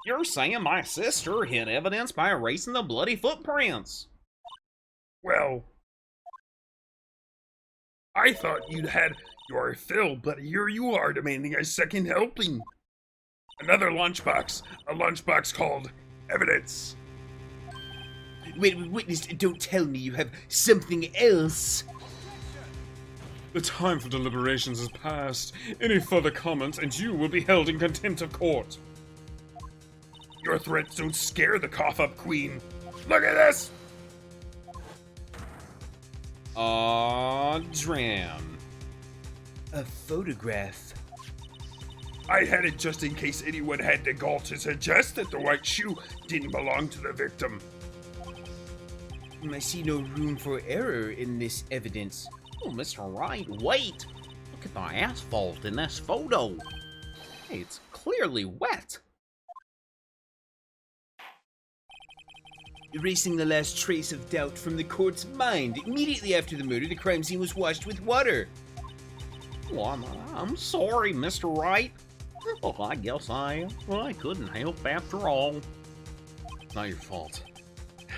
You're saying my sister hid evidence by erasing the bloody footprints. Well, I thought you'd had your fill, but here you are demanding a second helping. Another lunchbox. A lunchbox called evidence. Wait, witness, don't tell me you have something else. The time for deliberations is past. Any further comments, and you will be held in contempt of court. Your threats don't scare the cough-up queen. Look at this! Dram. A photograph. I had it just in case anyone had the gall to suggest that the white shoe didn't belong to the victim. I see no room for error in this evidence. Oh, Mr. Wright, wait. Look at the asphalt in this photo. Hey, it's clearly wet. Erasing the last trace of doubt from the court's mind. Immediately after the murder, the crime scene was washed with water. Well, I'm sorry, Mr. Wright. Well, I guess I couldn't help after all. Not your fault.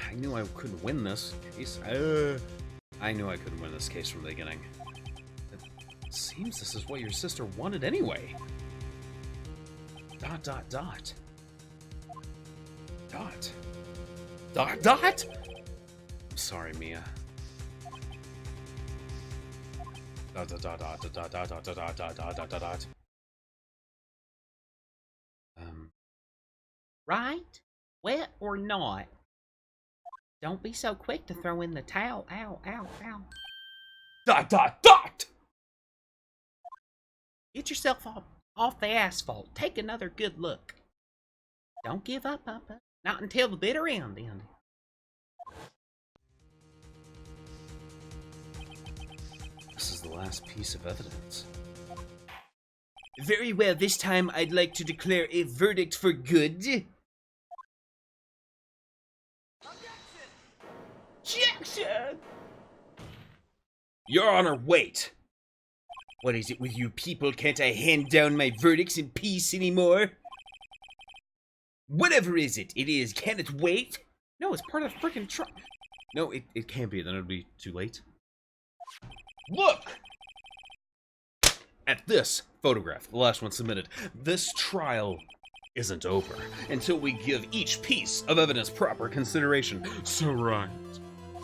I knew I couldn't win this case. I knew I couldn't win this case from the beginning. It seems this is what your sister wanted anyway. ... Dot. I'm sorry, Mia. ... Right? Wet or not? Don't be so quick to throw in the towel. Ow, ow, ow. ... Get yourself off the asphalt. Take another good look. Don't give up, Pupper. Not until the bitter end. This is the last piece of evidence. Very well, this time I'd like to declare a verdict for good. Objection! Your Honor, wait. What is it with you people? Can't I hand down my verdicts in peace anymore? Whatever is it? It is. Can it wait? No, it's part of the freaking trial. No, it can't be. Then it'll be too late. Look! At this photograph, the last one submitted, this trial isn't over until we give each piece of evidence proper consideration. So, right.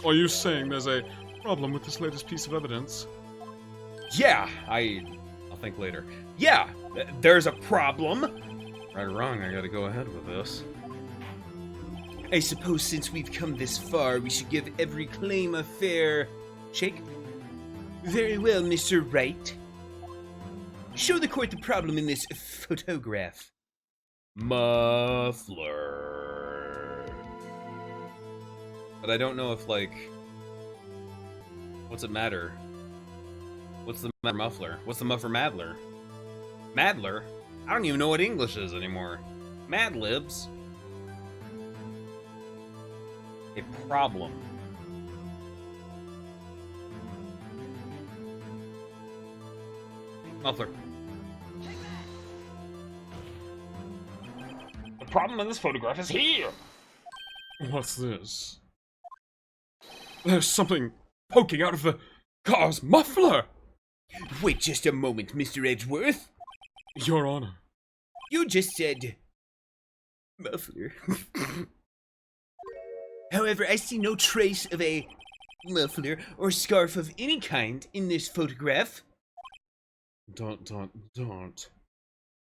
Are you saying there's a problem with this latest piece of evidence? Yeah, I'll think later. Yeah, there's a problem. Right or wrong, I gotta go ahead with this. I suppose since we've come this far, we should give every claim a fair shake. Very well, Mr. Wright. Show the court the problem in this photograph. Muffler. But I don't know if, like... What's it matter? What's the matter muffler? What's the muffer madler? Madler? I don't even know what English is anymore. Mad Libs. A problem. Muffler. The problem in this photograph is here. What's this? There's something poking out of the car's muffler! Wait just a moment, Mr. Edgeworth. Your Honor. You just said... muffler. However, I see no trace of a muffler or scarf of any kind in this photograph. Don't.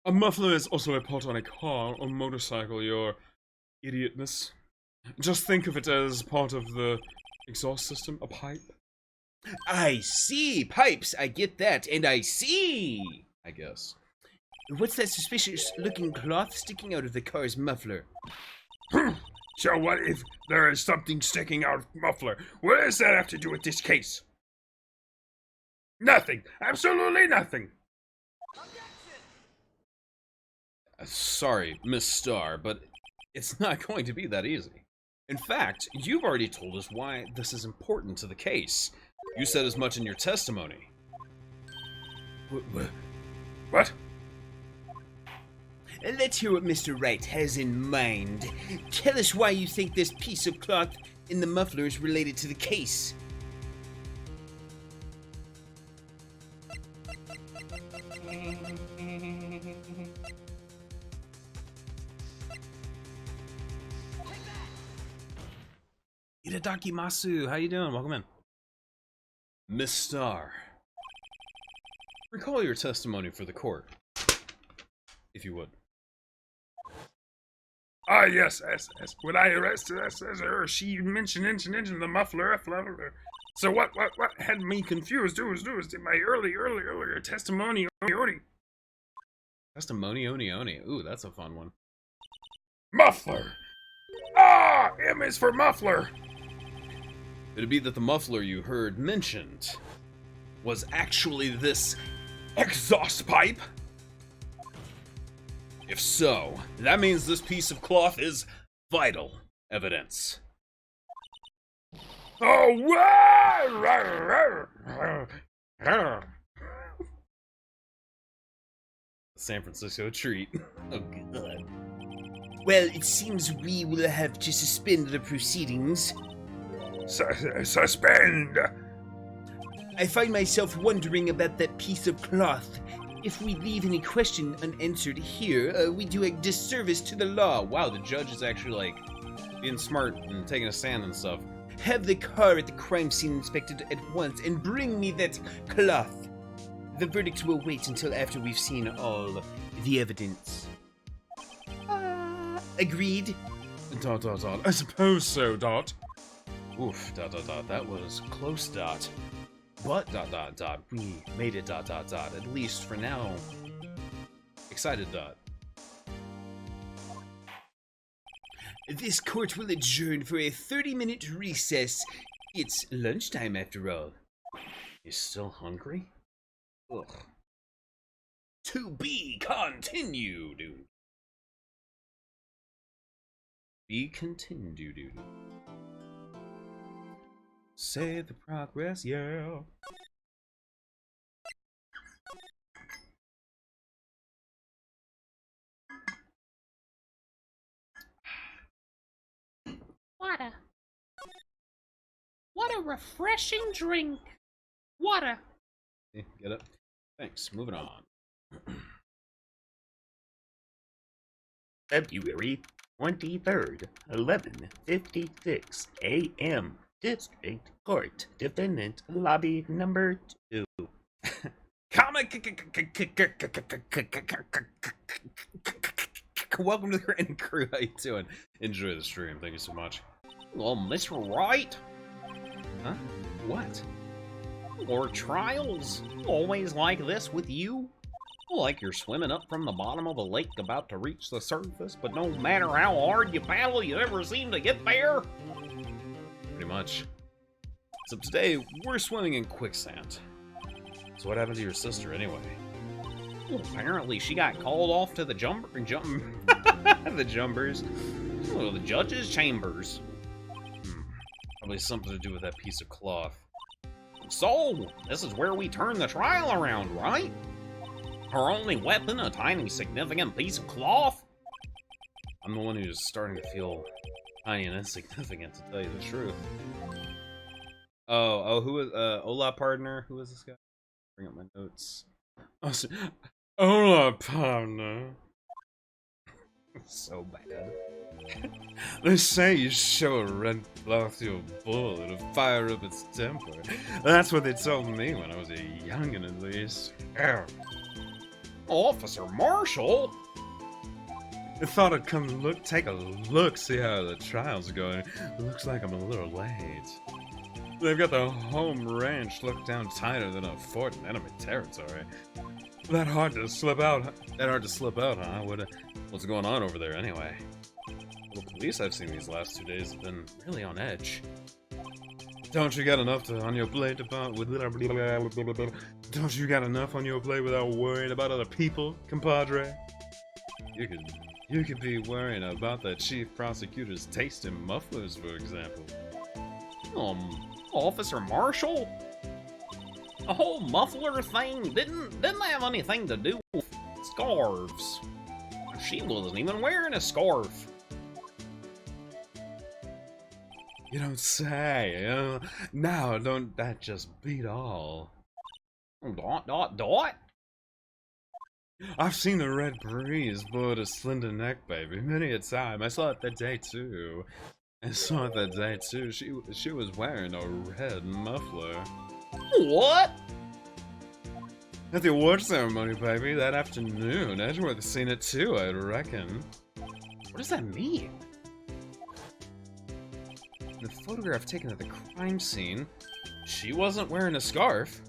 A muffler is also a part on a car or motorcycle, your idiotness. Just think of it as part of the exhaust system, a pipe. I see. Pipes. I get that. And I see. I guess. What's that suspicious-looking cloth sticking out of the car's muffler? So what if there is something sticking out of the muffler? What does that have to do with this case? Nothing. Absolutely nothing. Sorry, Miss Starr, but it's not going to be that easy. In fact, you've already told us why this is important to the case. You said as much in your testimony. What? Let's hear what Mr. Wright has in mind. Tell us why you think this piece of cloth in the muffler is related to the case. Itadaki Masu, how you doing? Welcome in. Miss Starr, recall your testimony for the court, if you would. Ah, yes. When I arrested her, she mentioned the muffler. So what had me confused was my earlier testimony. Testimony Oni. Ooh, that's a fun one. Muffler! Ah! M is for muffler! It'd be that the muffler you heard mentioned was actually this exhaust pipe? If so, that means this piece of cloth is vital evidence. Oh, wow! San Francisco treat. Oh, God. Well, it seems we will have to suspend the proceedings. Suspend! I find myself wondering about that piece of cloth. If we leave any question unanswered here, we do a disservice to the law. Wow, the judge is actually, like, being smart and taking a stand and stuff. Have the car at the crime scene inspected at once and bring me that cloth. The verdict will wait until after we've seen all the evidence. Agreed? ... I suppose so, Dot. Oof, ... that was close, Dot. But ... we made it ... at least for now. Excited, Dot. This court will adjourn for a 30-minute recess. It's lunchtime after all. You still hungry? Ugh. To be continued. Be continued, dude. Save the progress, yeah. What a refreshing drink. Water. Get it? Thanks. Moving on. February 23rd, 11:56 a.m. District Court, Defendant Lobby Number 2. Welcome to the Grand Crew. How you doing? Enjoy the stream. Thank you so much. Well, Mr. Wright, Huh? What? or trials always like this with you? Like you're swimming up from the bottom of a lake about to reach the surface, but no matter how hard you paddle, you never seem to get there? Pretty much. Except today, we're swimming in quicksand. So what happened to your sister, anyway? Well, apparently she got called off to the The jumpers. well, the judge's chambers. Probably something to do with that piece of cloth. So, this is where we turn the trial around, right? Her only weapon, a tiny significant piece of cloth? I'm the one who's starting to feel tiny and insignificant, to tell you the truth. Oh, who is, Ola partner? Who is this guy? Bring up my notes. Hola, partner. So bad. They say you show a red cloth to a bull, it'll fire up its temper. That's what they told me when I was a youngin', at least. Officer Marshall? I thought I'd come take a look, see how the trial's going. Looks like I'm a little late. They've got the home ranch looked down tighter than a fort in enemy territory. That hard to slip out, huh? What's going on over there anyway? The police I've seen these last 2 days have been really on edge. Don't you got enough on your plate without worrying about other people, compadre? You could be worrying about the chief prosecutor's taste in mufflers, for example. Officer Marshall? The whole muffler thing didn't have anything to do with scarves. She wasn't even wearing a scarf. You don't say. Now, don't that just beat all? Dot? I've seen the red breeze blow a slender neck, baby, many a time. I saw it that day too. She was wearing a red muffler. What? At the award ceremony, baby, that afternoon. Edgeworth has seen it too, I'd reckon. What does that mean? The photograph taken at the crime scene, she wasn't wearing a scarf.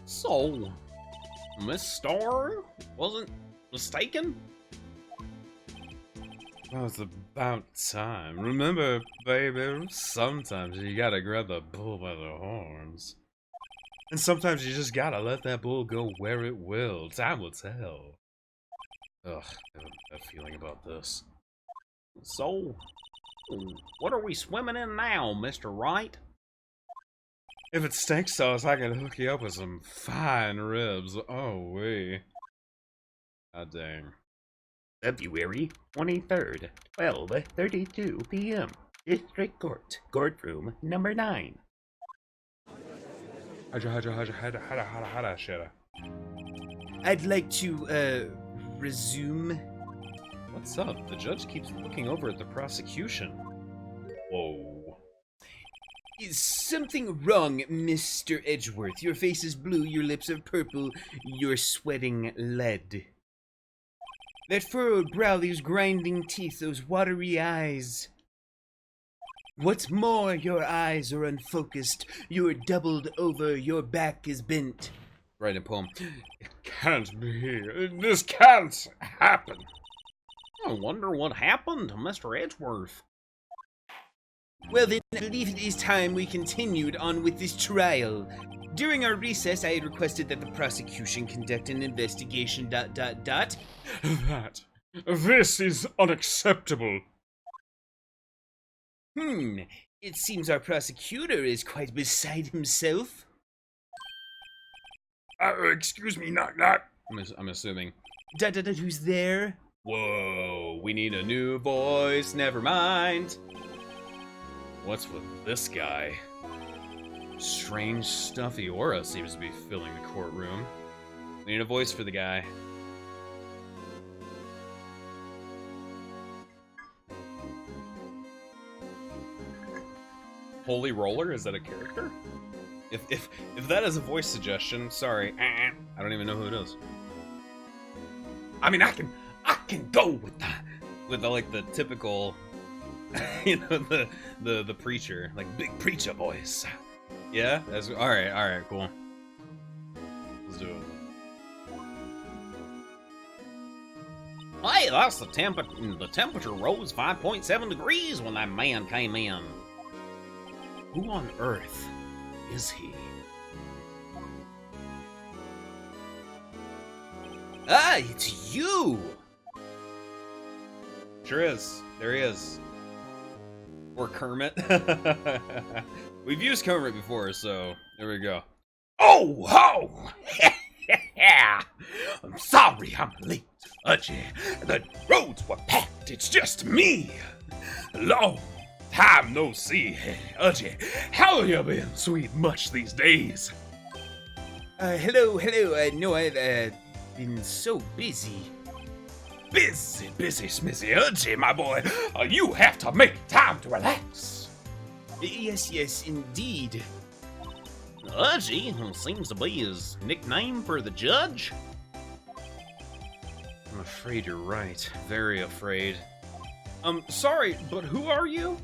So, Miss Starr wasn't mistaken? Well, it's about time. Remember, baby, sometimes you gotta grab the bull by the horns. And sometimes you just gotta let that bull go where it will. Time will tell. Ugh, I have a feeling about this. So, what are we swimming in now, Mr. Wright? If it's steak sauce, I can hook you up with some fine ribs. Oh, wee. God dang. February 23rd, 12:32 p.m. District Court, courtroom number 9. I'd like to, resume. What's up? The judge keeps looking over at the prosecution. Whoa. Is something wrong, Mr. Edgeworth? Your face is blue, your lips are purple, you're sweating lead. That furrowed brow, these grinding teeth, those watery eyes. What's more, your eyes are unfocused, you're doubled over, your back is bent. Write a poem. It can't be. This can't happen. I wonder what happened to Mr. Edgeworth. Well then, I believe it is time we continued on with this trial. During our recess, I had requested that the prosecution conduct an investigation, ... This is unacceptable. It seems our prosecutor is quite beside himself. Excuse me, knock knock. I'm assuming. Who's there? Whoa, we need a new voice, never mind. What's with this guy? Strange, stuffy aura seems to be filling the courtroom. We need a voice for the guy. Holy Roller, is that a character? If that is a voice suggestion, sorry, I don't even know who it is. I mean, I can go with that. With the, like, the typical, you know, the preacher, like big preacher voice. Yeah, that's all right, cool. Let's do it. Hey, that's the temperature rose 5.7 degrees when that man came in. Who on earth is he? Ah, it's you! Sure is. There he is. Or Kermit. We've used Kermit before, so there we go. Oh, ho! I'm sorry I'm late, Udgy. The roads were packed, it's just me. Long time no see, hey, Udgy. How you been, sweet much, these days? Hello. No, I've, been so busy. Busy, smizzy, Udgy, my boy. You have to make time to relax. Yes, indeed. Udgy seems to be his nickname for the judge. I'm afraid you're right. Very afraid. Sorry, but who are you?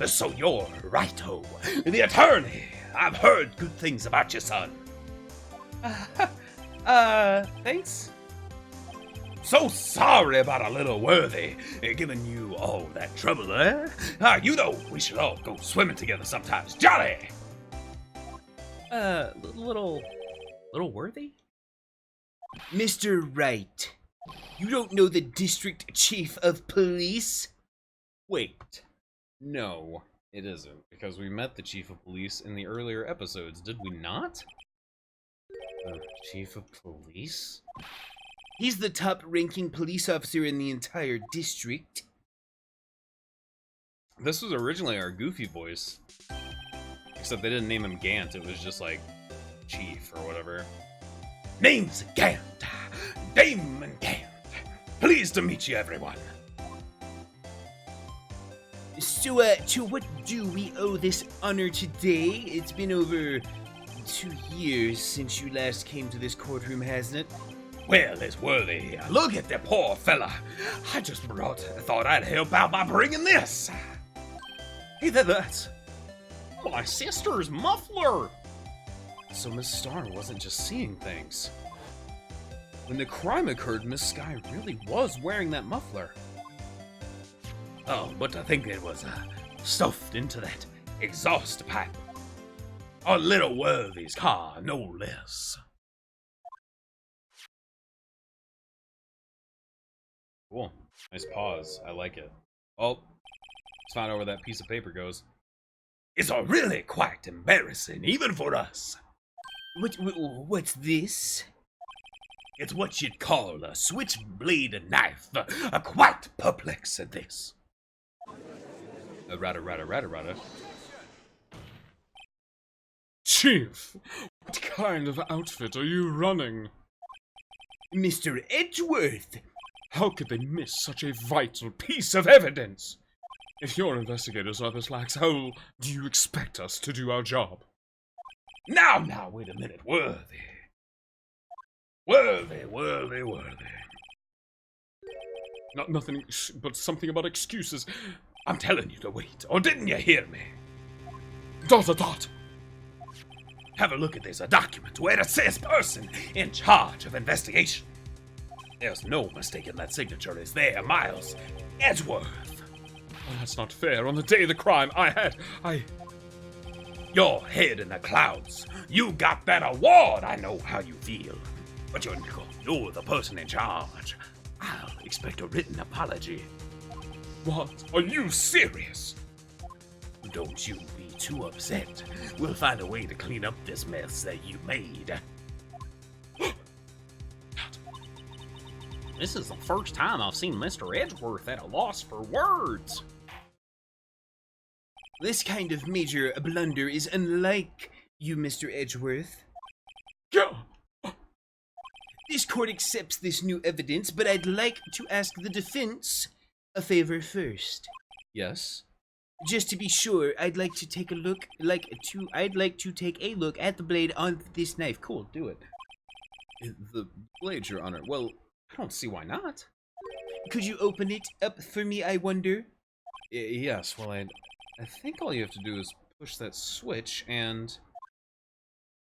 So you're Righto, the attorney. I've heard good things about your son. Thanks? So sorry about a little Worthy giving you all that trouble, eh? You know, we should all go swimming together sometimes. Jolly! Little worthy? Mr. Wright, you don't know the district chief of police? Wait. No, it isn't, because we met the chief of police in the earlier episodes, did we not? The chief of police? He's the top-ranking police officer in the entire district. This was originally our goofy voice. Except they didn't name him Gant, it was just like Chief or whatever. Name's Gant. Damon Gant. Pleased to meet you, everyone. So, to what do we owe this honor today? It's been over 2 years since you last came to this courtroom, hasn't it? Well, it's Worthy. Look at the poor fella. I just thought I'd help out by bringing this. Hey, that's... My sister's muffler! So Miss Starr wasn't just seeing things. When the crime occurred, Miss Sky really was wearing that muffler. Oh, but I think it was stuffed into that exhaust pipe. Our little Worthy's car, no less. Cool. Nice pause. I like it. Oh, let's find out where that piece of paper goes. It's really quite embarrassing, even for us. What's this? It's what you'd call a switchblade knife. Quite perplexed at this. Rada. Chief, what kind of outfit are you running? Mr. Edgeworth! How could they miss such a vital piece of evidence? If your investigators are this lax, how do you expect us to do our job? Now, wait a minute, Worthy. Worthy. Nothing but something about excuses. I'm telling you to wait, or didn't you hear me? Dot. Have a look at this document where it says person in charge of investigation. There's no mistaking that signature is there, Miles Edgeworth. Well, that's not fair. On the day of the crime, Your head in the clouds. You got that award. I know how you feel. But you're the person in charge. I'll expect a written apology. What? Are you serious? Don't you be too upset. We'll find a way to clean up this mess that you made. This is the first time I've seen Mr. Edgeworth at a loss for words. This kind of major blunder is unlike you, Mr. Edgeworth. This court accepts this new evidence, but I'd like to ask the defense a favor first. Yes? Just to be sure, I'd like to take a look at the blade on this knife. Cool, do it. The blade, Your Honor. Well, I don't see why not. Could you open it up for me, I wonder? Yes, well, I think all you have to do is push that switch and...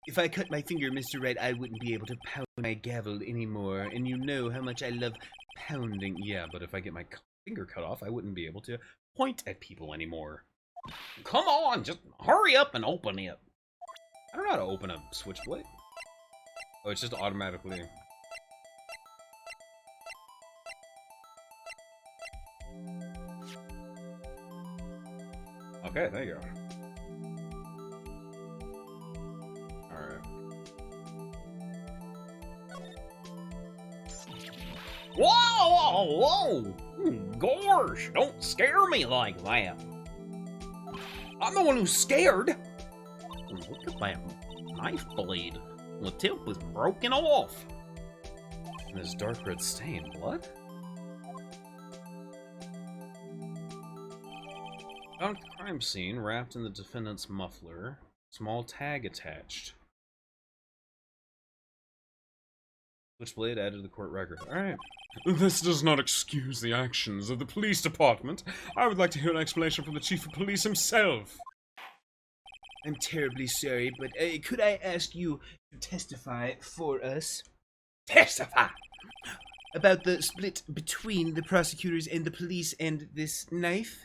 If I cut my finger, Mr. Wright, I wouldn't be able to pound my gavel anymore, and you know how much I love pounding. Yeah, but if I get my finger cut off, I wouldn't be able to point at people anymore. Come on, just hurry up and open it. I don't know how to open a switchblade. Oh, it's just automatically... Okay, there you go. Alright. Whoa! Gosh, don't scare me like that. I'm the one who's scared. Look at that knife blade. The tip was broken off. And this dark red stain. Blood? Found crime scene wrapped in the defendant's muffler. Small tag attached. Switchblade added to the court record. Alright. This does not excuse the actions of the police department. I would like to hear an explanation from the chief of police himself. I'm terribly sorry, but could I ask you to testify for us? Testify! About the split between the prosecutors and the police and this knife?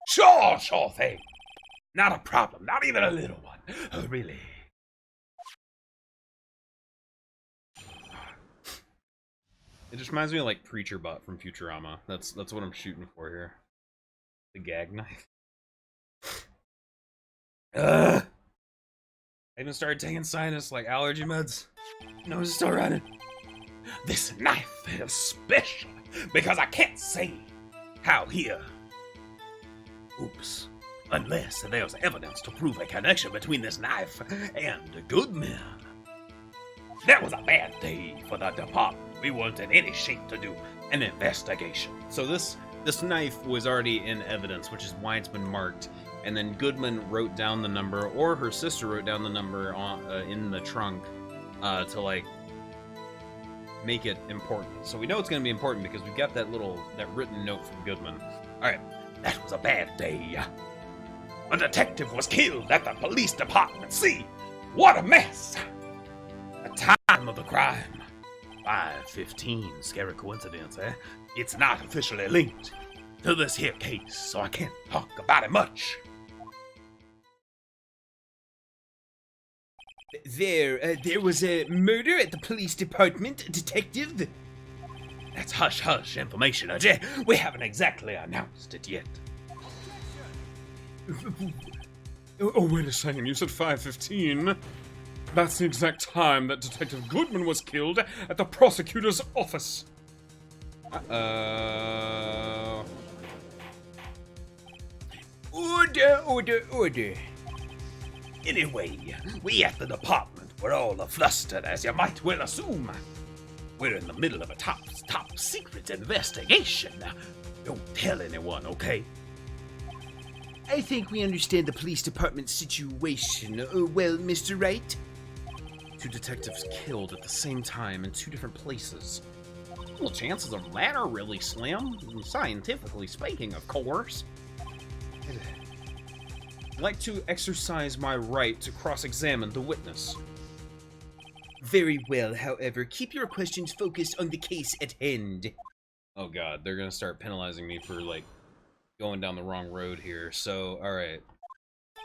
Sure thing. Not a problem, not even a little one. Oh, really. It just reminds me of like Preacher Bot from Futurama. That's what I'm shooting for here. The gag knife. I even started taking sinus like allergy meds. Nose is still running. This knife is special because I can't say how here. Oops. Unless there's evidence to prove a connection between this knife and Goodman. That was a bad day for the department. We weren't in any shape to do an investigation. So this knife was already in evidence, which is why it's been marked. And then Goodman wrote down the number, or her sister wrote down the number on, in the trunk to like make it important. So we know it's going to be important because we got that written note from Goodman. All right, that was a bad day. A detective was killed at the police department. See, what a mess. The time of the crime, 5:15. Scary coincidence, eh? It's not officially linked to this here case, so I can't talk about it much. There was a murder at the police department, detective. That's hush-hush information, Ajay. We haven't exactly announced it yet. Oh, wait a second. You said 5:15. That's the exact time that Detective Goodman was killed at the prosecutor's office. Order. Anyway, we at the department were all flustered, as you might well assume. We're in the middle of a top secret investigation. Don't tell anyone, okay? I think we understand the police department's situation. Well, Mr. Wright? 2 detectives killed at the same time in 2 different places. Well, chances of that are really slim, scientifically speaking, of course. I'd like to exercise my right to cross-examine the witness. Very well, however, keep your questions focused on the case at hand. Oh god, they're gonna start penalizing me for, like, going down the wrong road here. So, alright.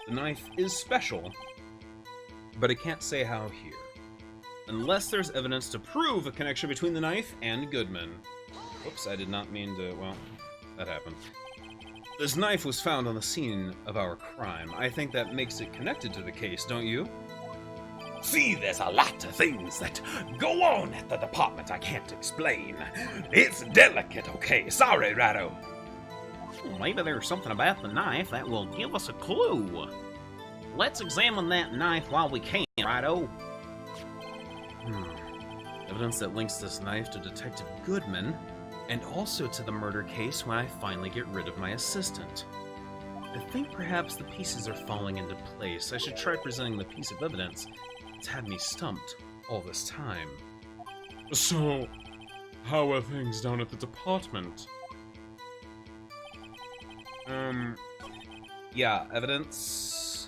The knife is special, but I can't say how here. Unless there's evidence to prove a connection between the knife and Goodman. Whoops, I did not mean to, well, that happened. This knife was found on the scene of our crime. I think that makes it connected to the case, don't you? See, there's a lot of things that go on at the department I can't explain. It's delicate, okay? Sorry, Rado. Well, maybe there's something about the knife that will give us a clue. Let's examine that knife while we can, righto? Evidence that links this knife to Detective Goodman, and also to the murder case when I finally get rid of my assistant. I think perhaps the pieces are falling into place. I should try presenting the piece of evidence that's had me stumped all this time. So, how are things down at the department? Yeah, evidence.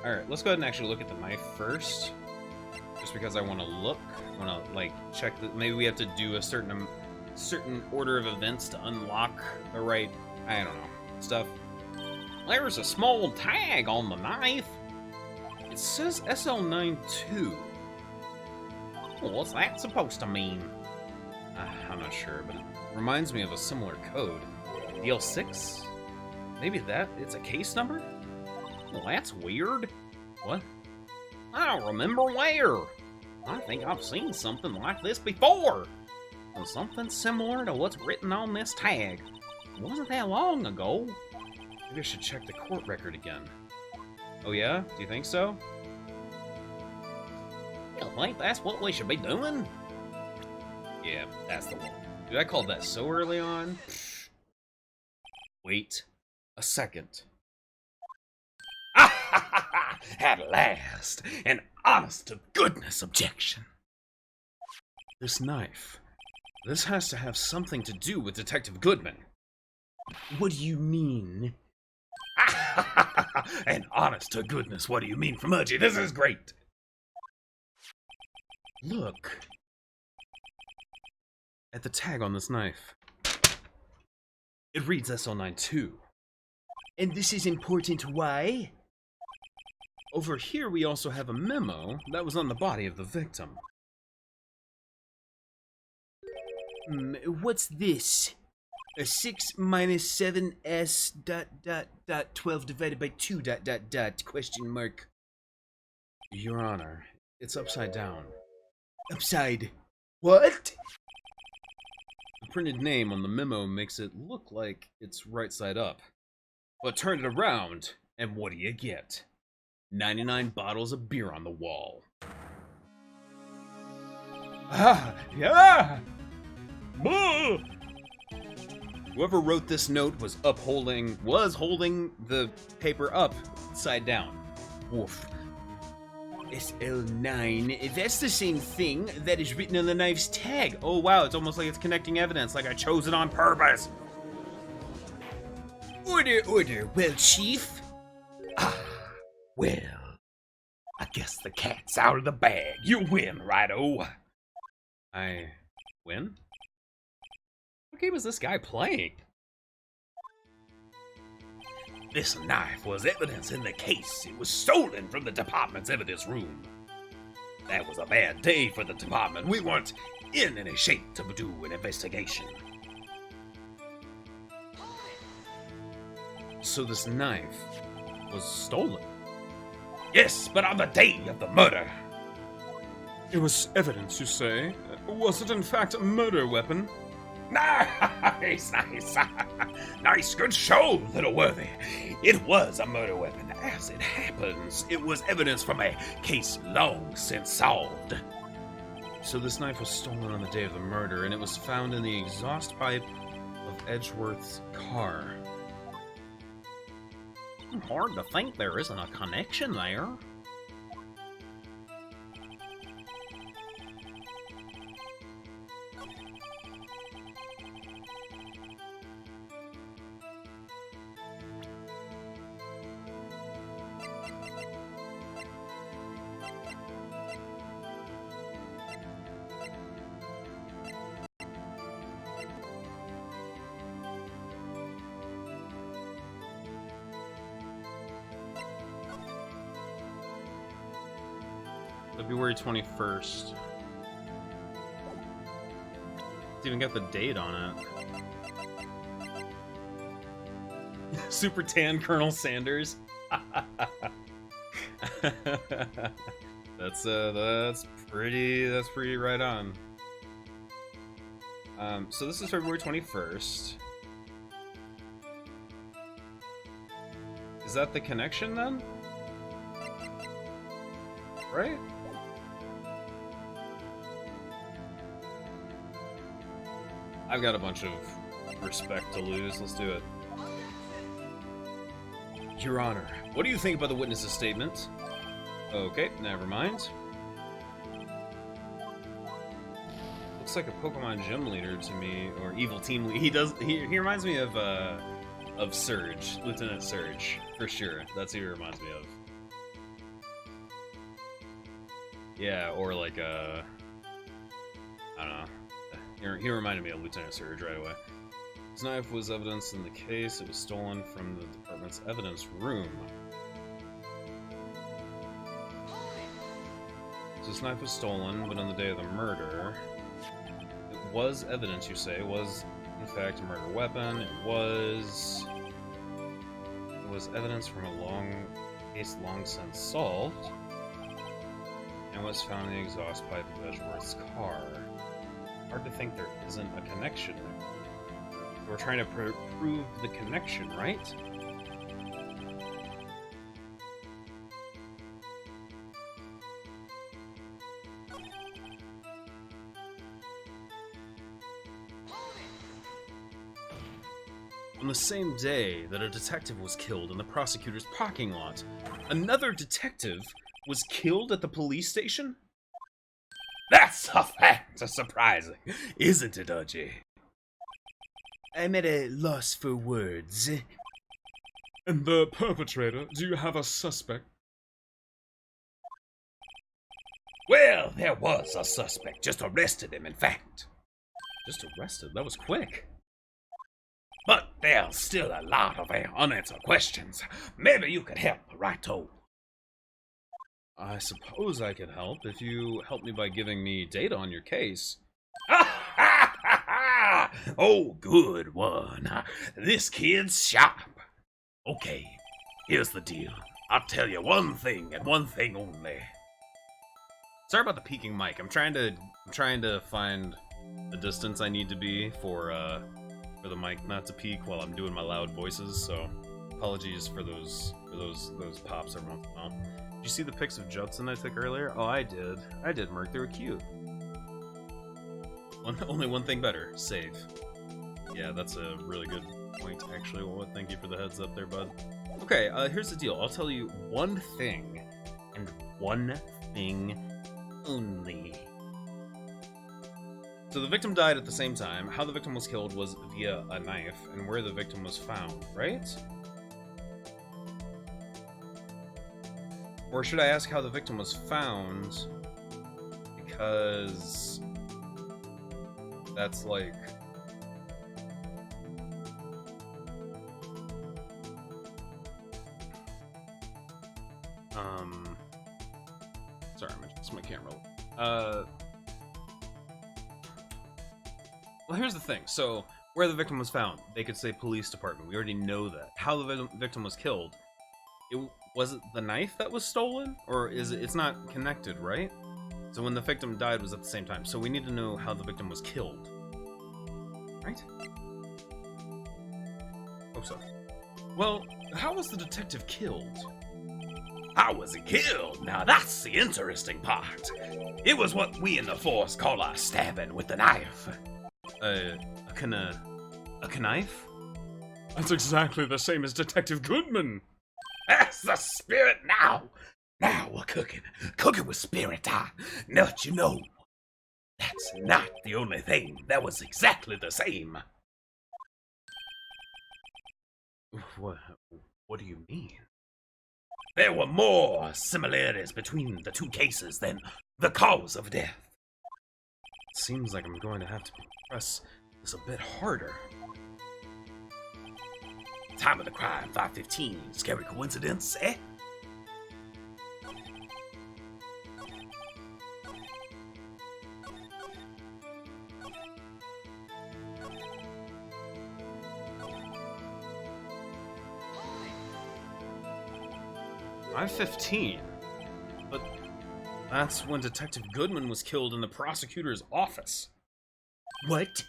Alright, let's go ahead and actually look at the knife first. Just because I want to look. I want to, like, check that maybe we have to do a certain order of events to unlock the right, I don't know, stuff. There's a small tag on the knife. It says SL92. What's that supposed to mean? I'm not sure, but it reminds me of a similar code. DL6? Maybe it's a case number? Well, that's weird. What? I don't remember where. I think I've seen something like this before. Or something similar to what's written on this tag. It wasn't that long ago. Maybe I should check the court record again. Oh yeah? Do you think so? You think that's what we should be doing? Yeah, that's the one. Dude, I called that so early on. Wait a second. At last, an honest-to-goodness objection. This knife. This has to have something to do with Detective Goodman. What do you mean? And honest to goodness, what do you mean, Fumudgy? This is great. Look. At the tag on this knife. It reads SL92. And this is important, why? Over here we also have a memo that was on the body of the victim. What's this? A 6 minus 7s dot dot dot 12 divided by 2 dot dot dot question mark. Your Honor, it's upside down. Upside. What? The printed name on the memo makes it look like it's right side up. But turn it around, and what do you get? 99 bottles of beer on the wall. Ah, yeah! Whoever wrote this note was holding the paper upside down. Woof. SL9. That's the same thing that is written on the knife's tag. Oh wow, it's almost like it's connecting evidence, like I chose it on purpose. Order, order. Well, Chief? Well, I guess the cat's out of the bag. You win, Righto. I win? What game is this guy playing? This knife was evidence in the case. It was stolen from the department's evidence room. That was a bad day for the department. We weren't in any shape to do an investigation. So this knife was stolen? Yes, but on the day of the murder. It was evidence, you say? Was it in fact a murder weapon? Nice, nice. Nice, good show, Little Worthy. It was a murder weapon. As it happens, it was evidence from a case long since solved. So this knife was stolen on the day of the murder, and it was found in the exhaust pipe of Edgeworth's car. Hard to think there isn't a connection there. February 21st. It's even got the date on it. Super tan Colonel Sanders. That's pretty right on. So this is February 21st. Is that the connection then? Right? I've got a bunch of respect to lose. Let's do it. Your Honor, what do you think about the witness's statement? Okay, never mind. Looks like a Pokemon gym leader to me, or evil team leader. He reminds me of Surge, Lieutenant Surge, for sure. That's who he reminds me of. Yeah, or like I don't know. He reminded me of Lieutenant Surge right away. This knife was evidence in the case. It was stolen from the department's evidence room. So this knife was stolen, but on the day of the murder, it was evidence, you say. It was, in fact, a murder weapon. It was evidence from a case long since solved, and was found in the exhaust pipe of Edgeworth's car. Hard to think there isn't a connection. We're trying to prove the connection, right? On the same day that a detective was killed in the prosecutor's parking lot, another detective was killed at the police station? That's a fact surprising, isn't it, Archie? I'm at a loss for words. And the perpetrator, do you have a suspect? Well, there was a suspect. Just arrested him, in fact. Just arrested? That was quick. But there's still a lot of unanswered questions. Maybe you could help, Righto. I suppose I could help if you help me by giving me data on your case. Oh, good one. This kid's sharp. Okay, here's the deal. I'll tell you one thing and one thing only. Sorry about the peaking mic. I'm trying to find the distance I need to be for the mic not to peak while I'm doing my loud voices. So apologies for those pops every once in a while. Did you see the pics of Judson I took earlier? Oh, I did. Merc. They were cute. Only one thing better. Save. Yeah, that's a really good point, actually. Well, thank you for the heads up there, bud. Okay, here's the deal. I'll tell you one thing, and one thing only. So the victim died at the same time. How the victim was killed was via a knife, and where the victim was found, right? Or should I ask how the victim was found? Because that's like... Sorry, I'm adjusting my camera. Well, here's the thing. So, where the victim was found, they could say police department. We already know that. How the victim was killed, was it the knife that was stolen? Or is it... It's not connected, right? So when the victim died was at the same time. So we need to know how the victim was killed. Right? Hope so. Well, how was the detective killed? How was he killed? Now that's the interesting part. It was what we in the force call a stabbing with the knife. A knife? That's exactly the same as Detective Goodman. That's the spirit now. Now we're cooking. Cooking with spirit, Not you know. That's not the only thing. That was exactly the same. What do you mean? There were more similarities between the two cases than the cause of death. It seems like I'm going to have to press this a bit harder. Time of the crime, 5:15. Scary coincidence, eh? I'm 15. But that's when Detective Goodman was killed in the prosecutor's office. What?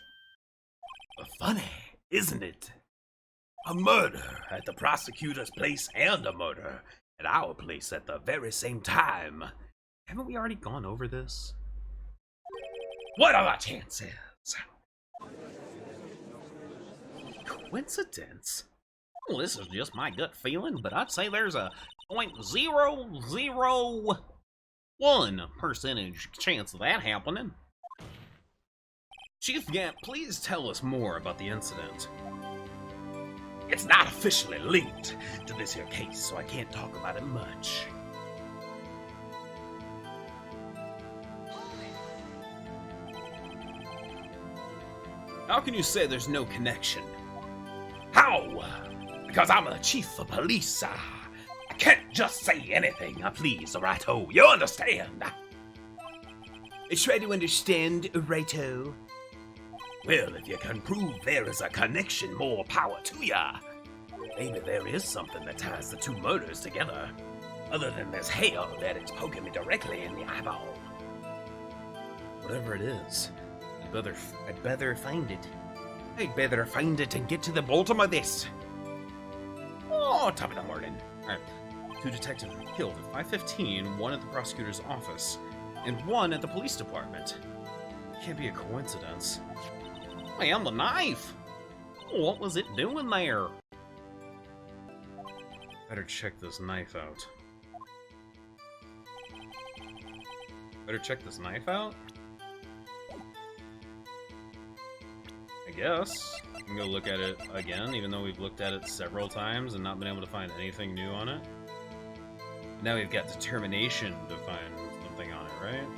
Funny, isn't it? A murder at the prosecutor's place and a murder at our place at the very same time. Haven't we already gone over this? What are the chances? Coincidence? Well, this is just my gut feeling, but I'd say there's a 0.001% chance of that happening. Chief Gant, please tell us more about the incident. It's not officially linked to this here case, so I can't talk about it much. How can you say there's no connection? How? Because I'm the chief of police, I can't just say anything I please, righto. You understand? I try to understand, righto. Well, if you can prove there is a connection, more power to ya. Maybe there is something that ties the two murders together, other than this hair that is poking me directly in the eyeball. Whatever it is, I'd better find it. I'd better find it and get to the bottom of this. Oh, top of the morning. Alright, 2 detectives were killed at 5:15, 1 at the prosecutor's office, and 1 at the police department. Can't be a coincidence. And the knife! What was it doing there? Better check this knife out. Better check this knife out? guess. We can go look at it again, even though we've looked at it several times and not been able to find anything new on it. Now we've got determination to find something on it, right?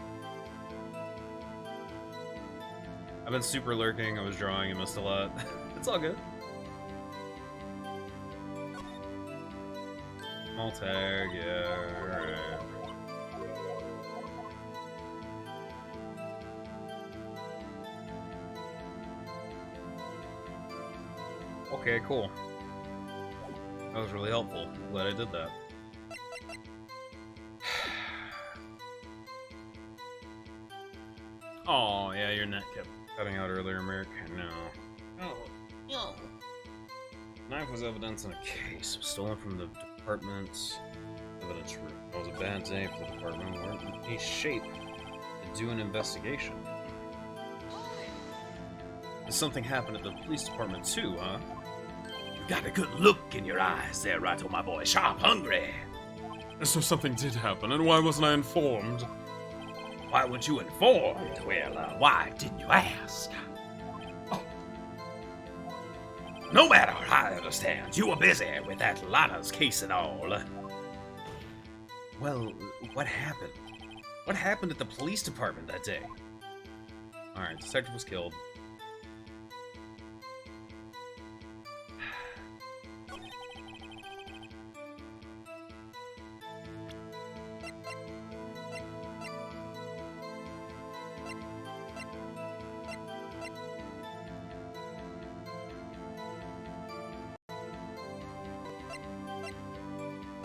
I've been super lurking, I was drawing and missed a lot. It's all good. Small tag, yeah, alright. Okay, cool. That was really helpful. Glad I did that. Oh, yeah, your net kept cutting out earlier, Merrick. No. Oh, no. Knife was evidence in a case. Stolen from the department's evidence room. It was a bad day for the department. We weren't in any shape to do an investigation. Something happened at the police department too, huh? You got a good look in your eyes there, Wright, my boy. Sharp, hungry. So something did happen, and why wasn't I informed? Why weren't you informed? Well, why didn't you ask? Oh. No matter, I understand. You were busy with that Lana's case and all. Well, what happened? What happened at the police department that day? Alright, detective was killed.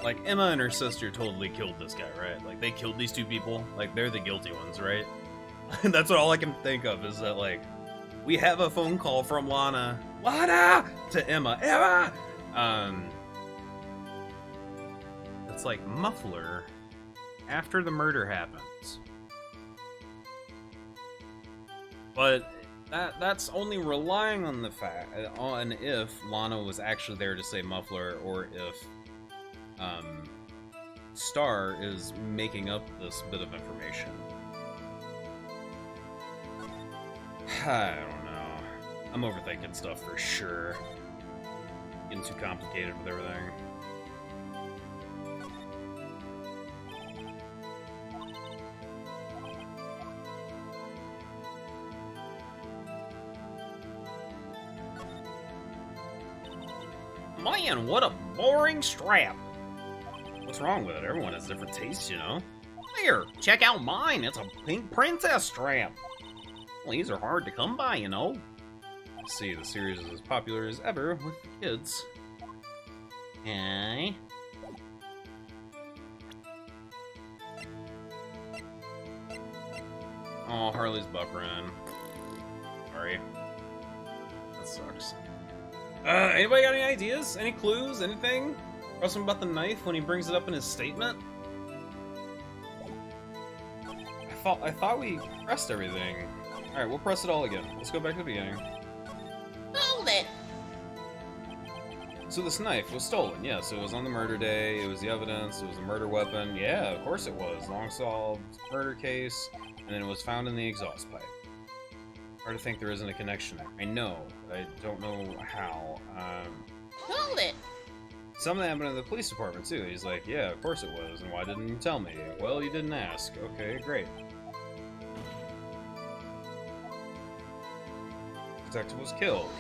Like, Emma and her sister totally killed this guy, right? Like, they killed these two people. Like, they're the guilty ones, right? And that's what all I can think of is that, like, we have a phone call from Lana to Emma. It's like muffler after the murder happens. But that's only relying on the fact, on if Lana was actually there to say muffler, or if Star is making up this bit of information. I don't know. I'm overthinking stuff for sure. Getting too complicated with everything. Man, what a boring strap. What's wrong with it? Everyone has different tastes, you know? Here, check out mine. It's a pink princess strap. Well, these are hard to come by, you know. Let's see, the series is as popular as ever with the kids. Okay. Oh, Harley's buffering. Sorry. That sucks. Anybody got any ideas? Any clues? Anything? Something about the knife when he brings it up in his statement? I thought we pressed everything. Alright, we'll press it all again. Let's go back to the beginning. Hold it. So this knife was stolen, yes. It was on the murder day, it was the evidence, it was a murder weapon. Yeah, of course it was. Long solved murder case, and then it was found in the exhaust pipe. Hard to think there isn't a connection there. I know, but I don't know how. Hold it. Something happened in the police department too. He's like, yeah, of course it was, and why didn't you tell me? Well, you didn't ask. Okay, great. Detective was killed.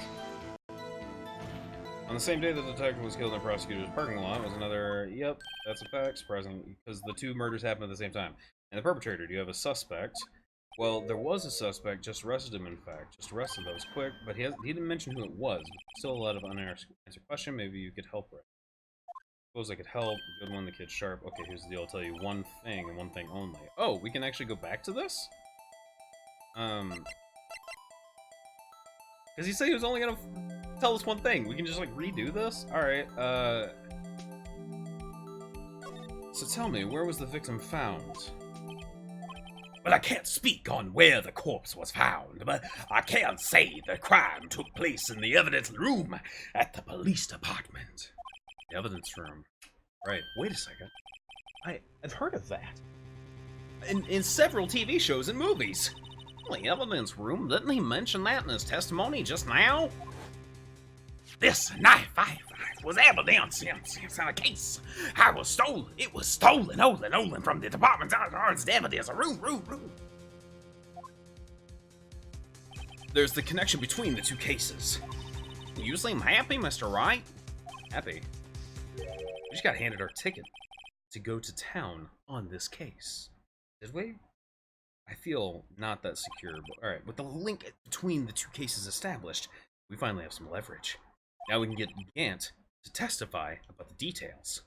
On the same day that the detective was killed in the prosecutor's parking lot was another, yep, that's a fact, surprising, because the two murders happened at the same time. And the perpetrator, do you have a suspect? Well, there was a suspect, just arrested him in fact. Just arrested, that was quick, but he didn't mention who it was. Still a lot of unanswered question, maybe you could help with. Suppose I could help. Good one, the kid's sharp. Okay, here's the deal. I'll tell you one thing and one thing only. Oh, we can actually go back to this? Because he said he was only gonna tell us one thing. We can just, like, redo this? Alright, so tell me, where was the victim found? Well, I can't speak on where the corpse was found, but I can say the crime took place in the evidence room at the police department. The evidence room. Right, wait a second. I've heard of that. In several TV shows and movies. The evidence room? Didn't he mention that in his testimony just now? This knife I was evidence in a case. I was stolen. It was stolen from the department. Evidence. Room. There's the connection between the two cases. You seem happy, Mr. Wright. Happy. We just got handed our ticket to go to town on this case. Did we? I feel not that secure, but alright, with the link between the two cases established, we finally have some leverage. Now we can get Gant to testify about the details.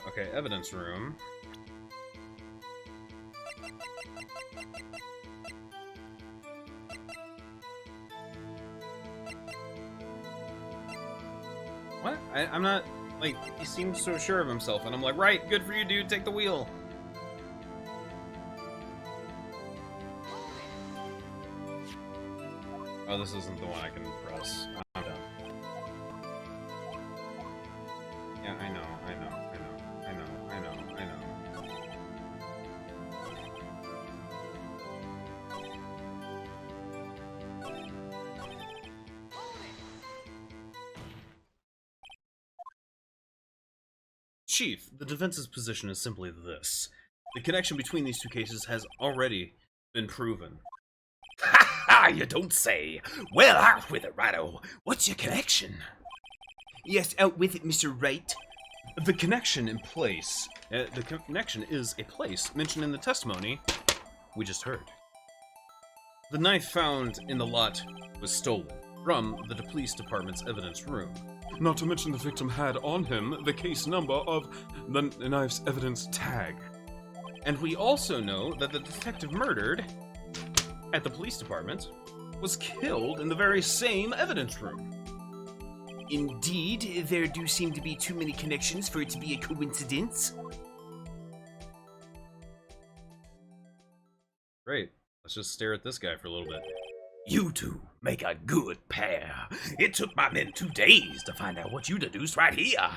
Okay, evidence room. What? I'm not, like, he seems so sure of himself, and I'm like, right, good for you, dude, take the wheel. Oh, this isn't the one I can press. I'm done. Yeah, I know. Chief, the defense's position is simply this. The connection between these two cases has already been proven. Ha! You don't say. Well, out with it, Righto. What's your connection? Yes, out with it, Mr. Wright. The connection in place. The connection is a place mentioned in the testimony we just heard. The knife found in the lot was stolen from the police department's evidence room. Not to mention the victim had on him the case number of the knife's evidence tag. And we also know that the detective murdered at the police department was killed in the very same evidence room. Indeed, there do seem to be too many connections for it to be a coincidence. Great. Let's just stare at this guy for a little bit. You two make a good pair. It took my men 2 days to find out what you deduced right here.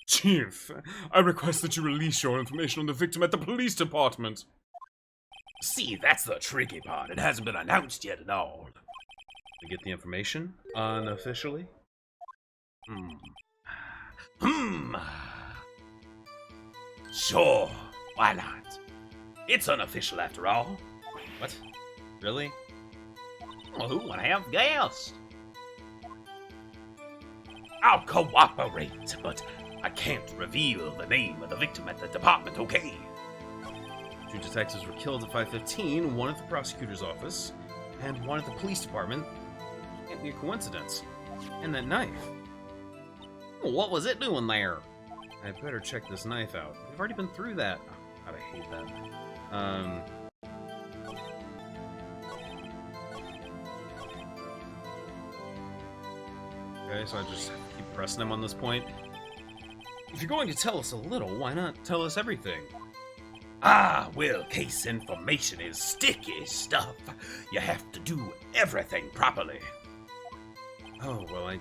Chief, I request that you release your information on the victim at the police department. See, that's the tricky part. It hasn't been announced yet at all. To get the information unofficially? Sure, why not? It's unofficial after all. What? Really? Well, who would have guessed? I'll cooperate, but I can't reveal the name of the victim at the department, okay? 2 detectives were killed at 5:15, one at the prosecutor's office, and one at the police department. Can't be a coincidence. And that knife. What was it doing there? I better check this knife out. We've already been through that. Oh, God, I hate that. Okay, so I just keep pressing him on this point. If you're going to tell us a little, why not tell us everything? Ah, well, case information is sticky stuff. You have to do everything properly. Oh, well, I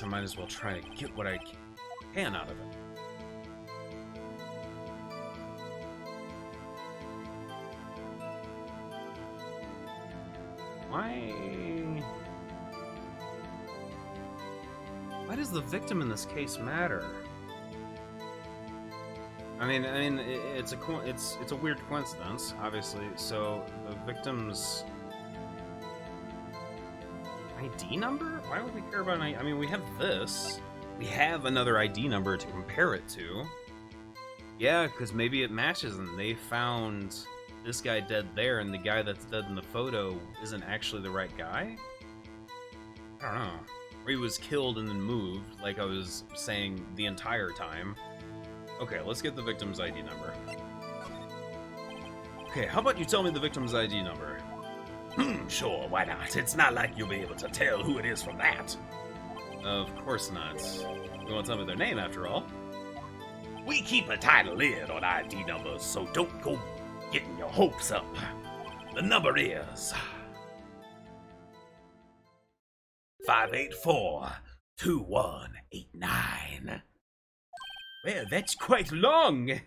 might as well try to get what I can out of it. Why does the victim in this case matter? I mean, it's a weird coincidence, obviously. So the victim's ID number? Why would we care about an ID? I mean, we have this. We have another ID number to compare it to. Yeah, because maybe it matches, and they found this guy dead there, and the guy that's dead in the photo isn't actually the right guy? I don't know. Or he was killed and then moved, like I was saying the entire time. Okay, let's get the victim's ID number. Okay, how about you tell me the victim's ID number? Sure, why not? It's not like you'll be able to tell who it is from that. Of course not. You won't tell me their name, after all. We keep a tight lid on ID numbers, so don't go getting your hopes up. The number is 584 2189. Well, that's quite long.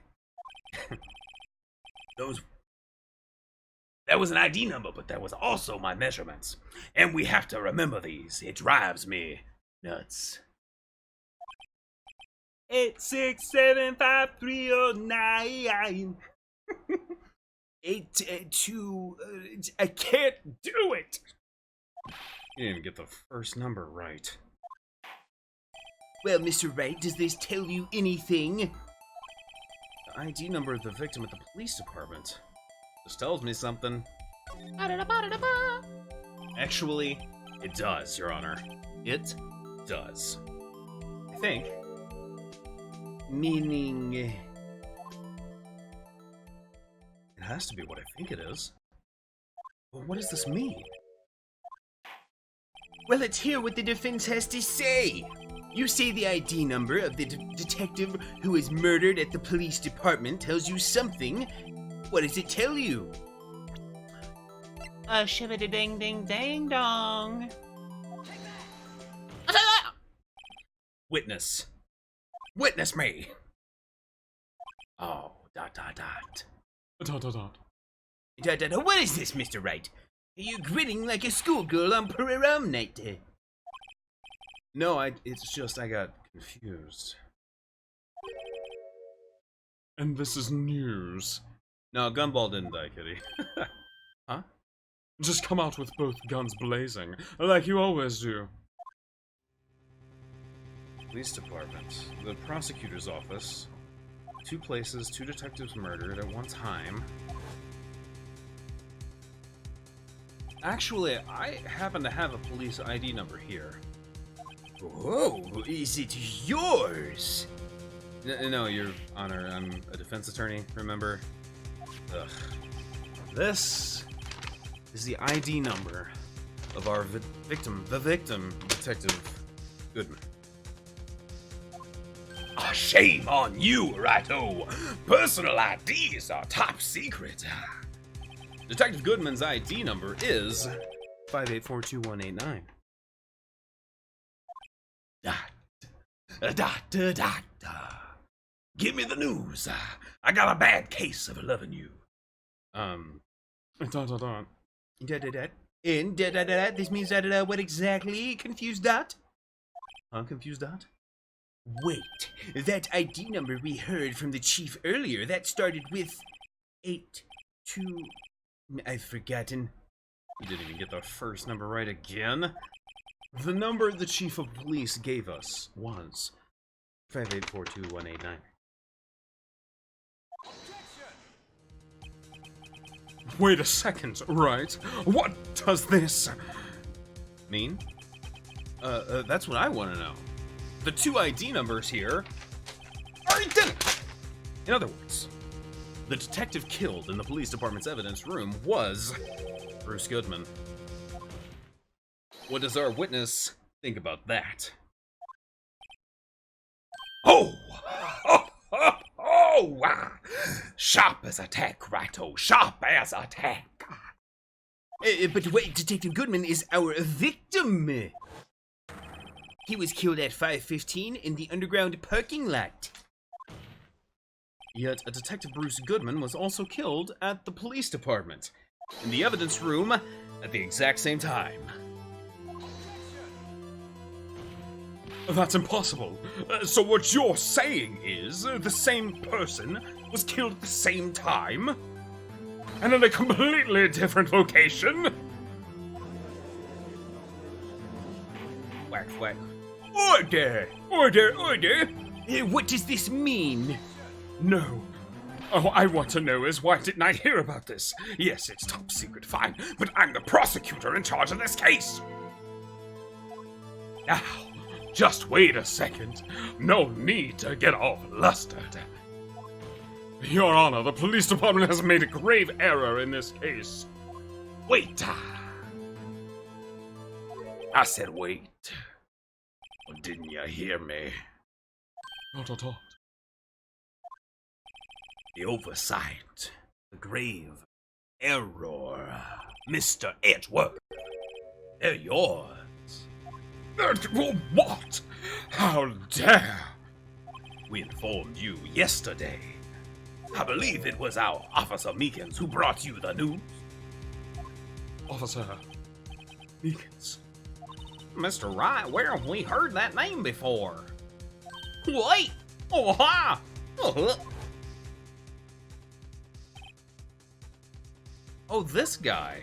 That was an ID number, but that was also my measurements. And we have to remember these. It drives me nuts. 8675309. 82. I can't do it. You didn't even get the first number right. Well, Mr. Wright, does this tell you anything? The ID number of the victim at the police department. This tells me something. Ba-da-da-ba-da-da-ba. Actually, it does, Your Honor. It does. I think. Meaning. It has to be what I think it is. Well, what does this mean? Well, let's hear what the defense has to say. You say the ID number of the detective who was murdered at the police department tells you something. What does it tell you? Shivity ding ding ding dong. Witness. Witness me! Oh, dot dot dot. Dot, dot, dot. What is this, Mr. Wright? Are you grinning like a schoolgirl on prom night? No, it's just I got confused. And this is news. No, Gumball didn't die, Kitty. Huh? Just come out with both guns blazing, like you always do. Police department. The prosecutor's office. 2 places, 2 detectives murdered at one time. Actually, I happen to have a police ID number here. Oh, is it yours? No, Your Honor, I'm a defense attorney, remember? Ugh. This is the ID number of our victim, Detective Goodman. Shame on you, Righto. Personal IDs are top secret. Detective Goodman's ID number is 5842189. Give me the news. I got a bad case of loving you. Dot, dot, dot. And this means what exactly? Confused dot? Huh? Confused dot? Wait, that ID number we heard from the chief earlier, that started with 82... I've forgotten. You didn't even get the first number right again. The number the chief of police gave us was 5842189. Wait a second, right? What does this Mean? That's what I want to know. The 2 ID numbers here are identical. In other words, the detective killed in the police department's evidence room was Bruce Goodman. What does our witness think about that? Oh! Sharp as a tack, Righto. Sharp as a tack. But wait, Detective Goodman is our victim. He was killed at 5:15 in the underground parking lot. Yet a Detective Bruce Goodman was also killed at the police department, in the evidence room, at the exact same time. That's impossible. So what you're saying is the same person was killed at the same time? And in a completely different location? Whack, whack. Order! Order, order! What does this mean? No. All I want to know is why didn't I hear about this? Yes, it's top secret, fine, but I'm the prosecutor in charge of this case. Now, just wait a second. No need to get all flustered. Your Honor, the police department has made a grave error in this case. Wait. I said wait. Or didn't you hear me? Dot, dot, dot. The oversight. The grave error. Mr. Edgeworth. They're yours. What? How dare! We informed you yesterday. I believe it was our Officer Meekins who brought you the news. Officer Meekins. Mr. Wright, where have we heard that name before? Wait! Oh, ha! Oh, this guy.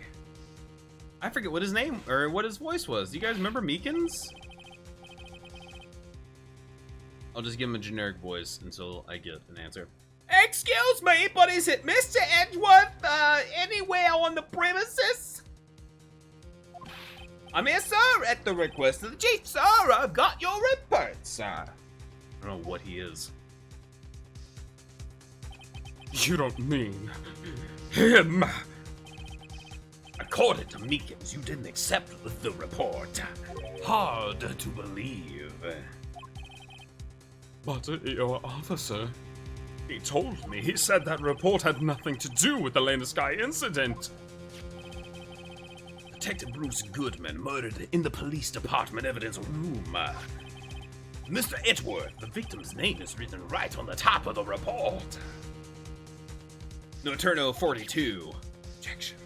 I forget what his name, or what his voice was. Do you guys remember Meekins? I'll just give him a generic voice until I get an answer. Excuse me, but is it Mr. Edgeworth, anywhere on the premises? I'm here, sir, at the request of the chief, sir. I've got your report, sir. I don't know what he is. You don't mean him? According to Meekins, you didn't accept the report. Hard to believe. But your officer, he told me. He said that report had nothing to do with the Lena Sky incident. Detective Bruce Goodman murdered in the police department evidence room. Mr. Edgeworth, the victim's name is written right on the top of the report. Noturno 42. Objection.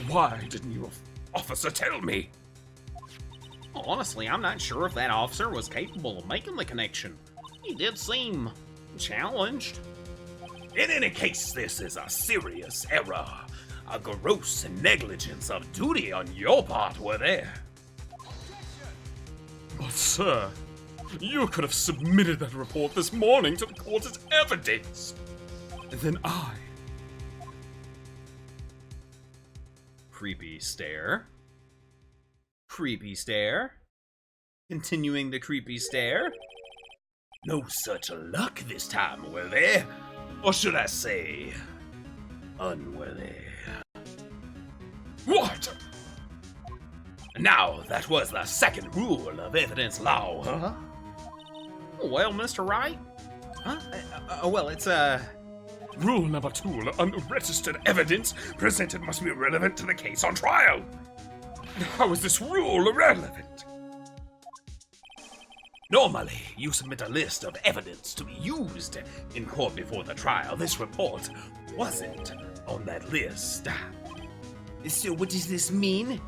Why didn't you? Officer, tell me. Honestly, I'm not sure if that officer was capable of making the connection. He did seem challenged. In any case, this is a serious error. A gross negligence of duty on your part, were there? But sir, you could have submitted that report this morning to the court as evidence. Then I. Creepy stare. Creepy stare. Continuing the creepy stare. No such luck this time, were there? Or should I say, unworthy? What? Now, that was the second rule of evidence law, huh? Well, Mr. Wright? Huh? Well, it's, Rule number 2, unregistered evidence presented must be relevant to the case on trial. How is this rule irrelevant? Normally, you submit a list of evidence to be used in court before the trial. This report wasn't on that list. So what does this mean?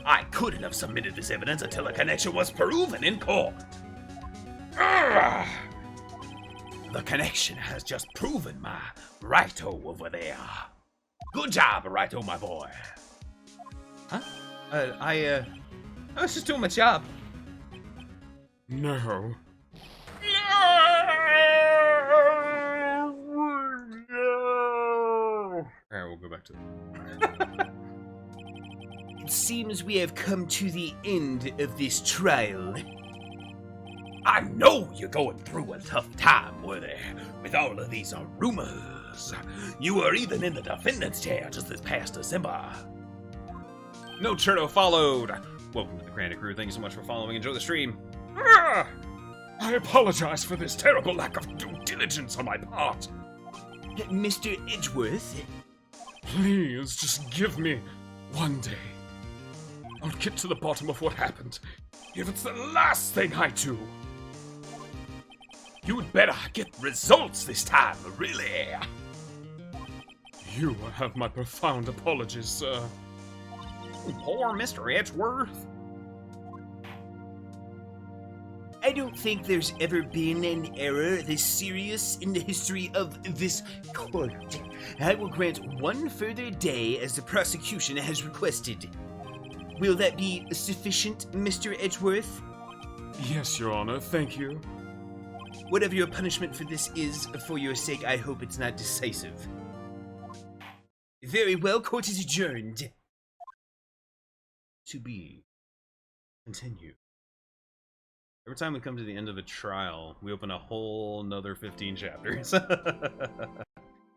I couldn't have submitted this evidence until a connection was proven in court. The connection has just proven my righto over there. Good job, righto, my boy. huh? I was just doing my job. No. Alright, we'll go back to It seems we have come to the end of this trial. I know you're going through a tough time, Worthy, with all of these rumors. You were even in the defendant's chair just this past December. No Cherno followed. Welcome to the Granite Crew. Thank you so much for following. Enjoy the stream. I apologize for this terrible lack of due diligence on my part. Mr. Edgeworth? Please, just give me one day. I'll get to the bottom of what happened, if it's the last thing I do. You'd better get results this time, really. You have my profound apologies, sir. Poor Mr. Edgeworth. I don't think there's ever been an error this serious in the history of this court. I will grant one further day as the prosecution has requested. Will that be sufficient, Mr. Edgeworth? Yes, Your Honor, thank you. Whatever your punishment for this is, for your sake, I hope it's not decisive. Very well, court is adjourned. To be continued. Every time we come to the end of a trial, we open a whole nother 15 chapters.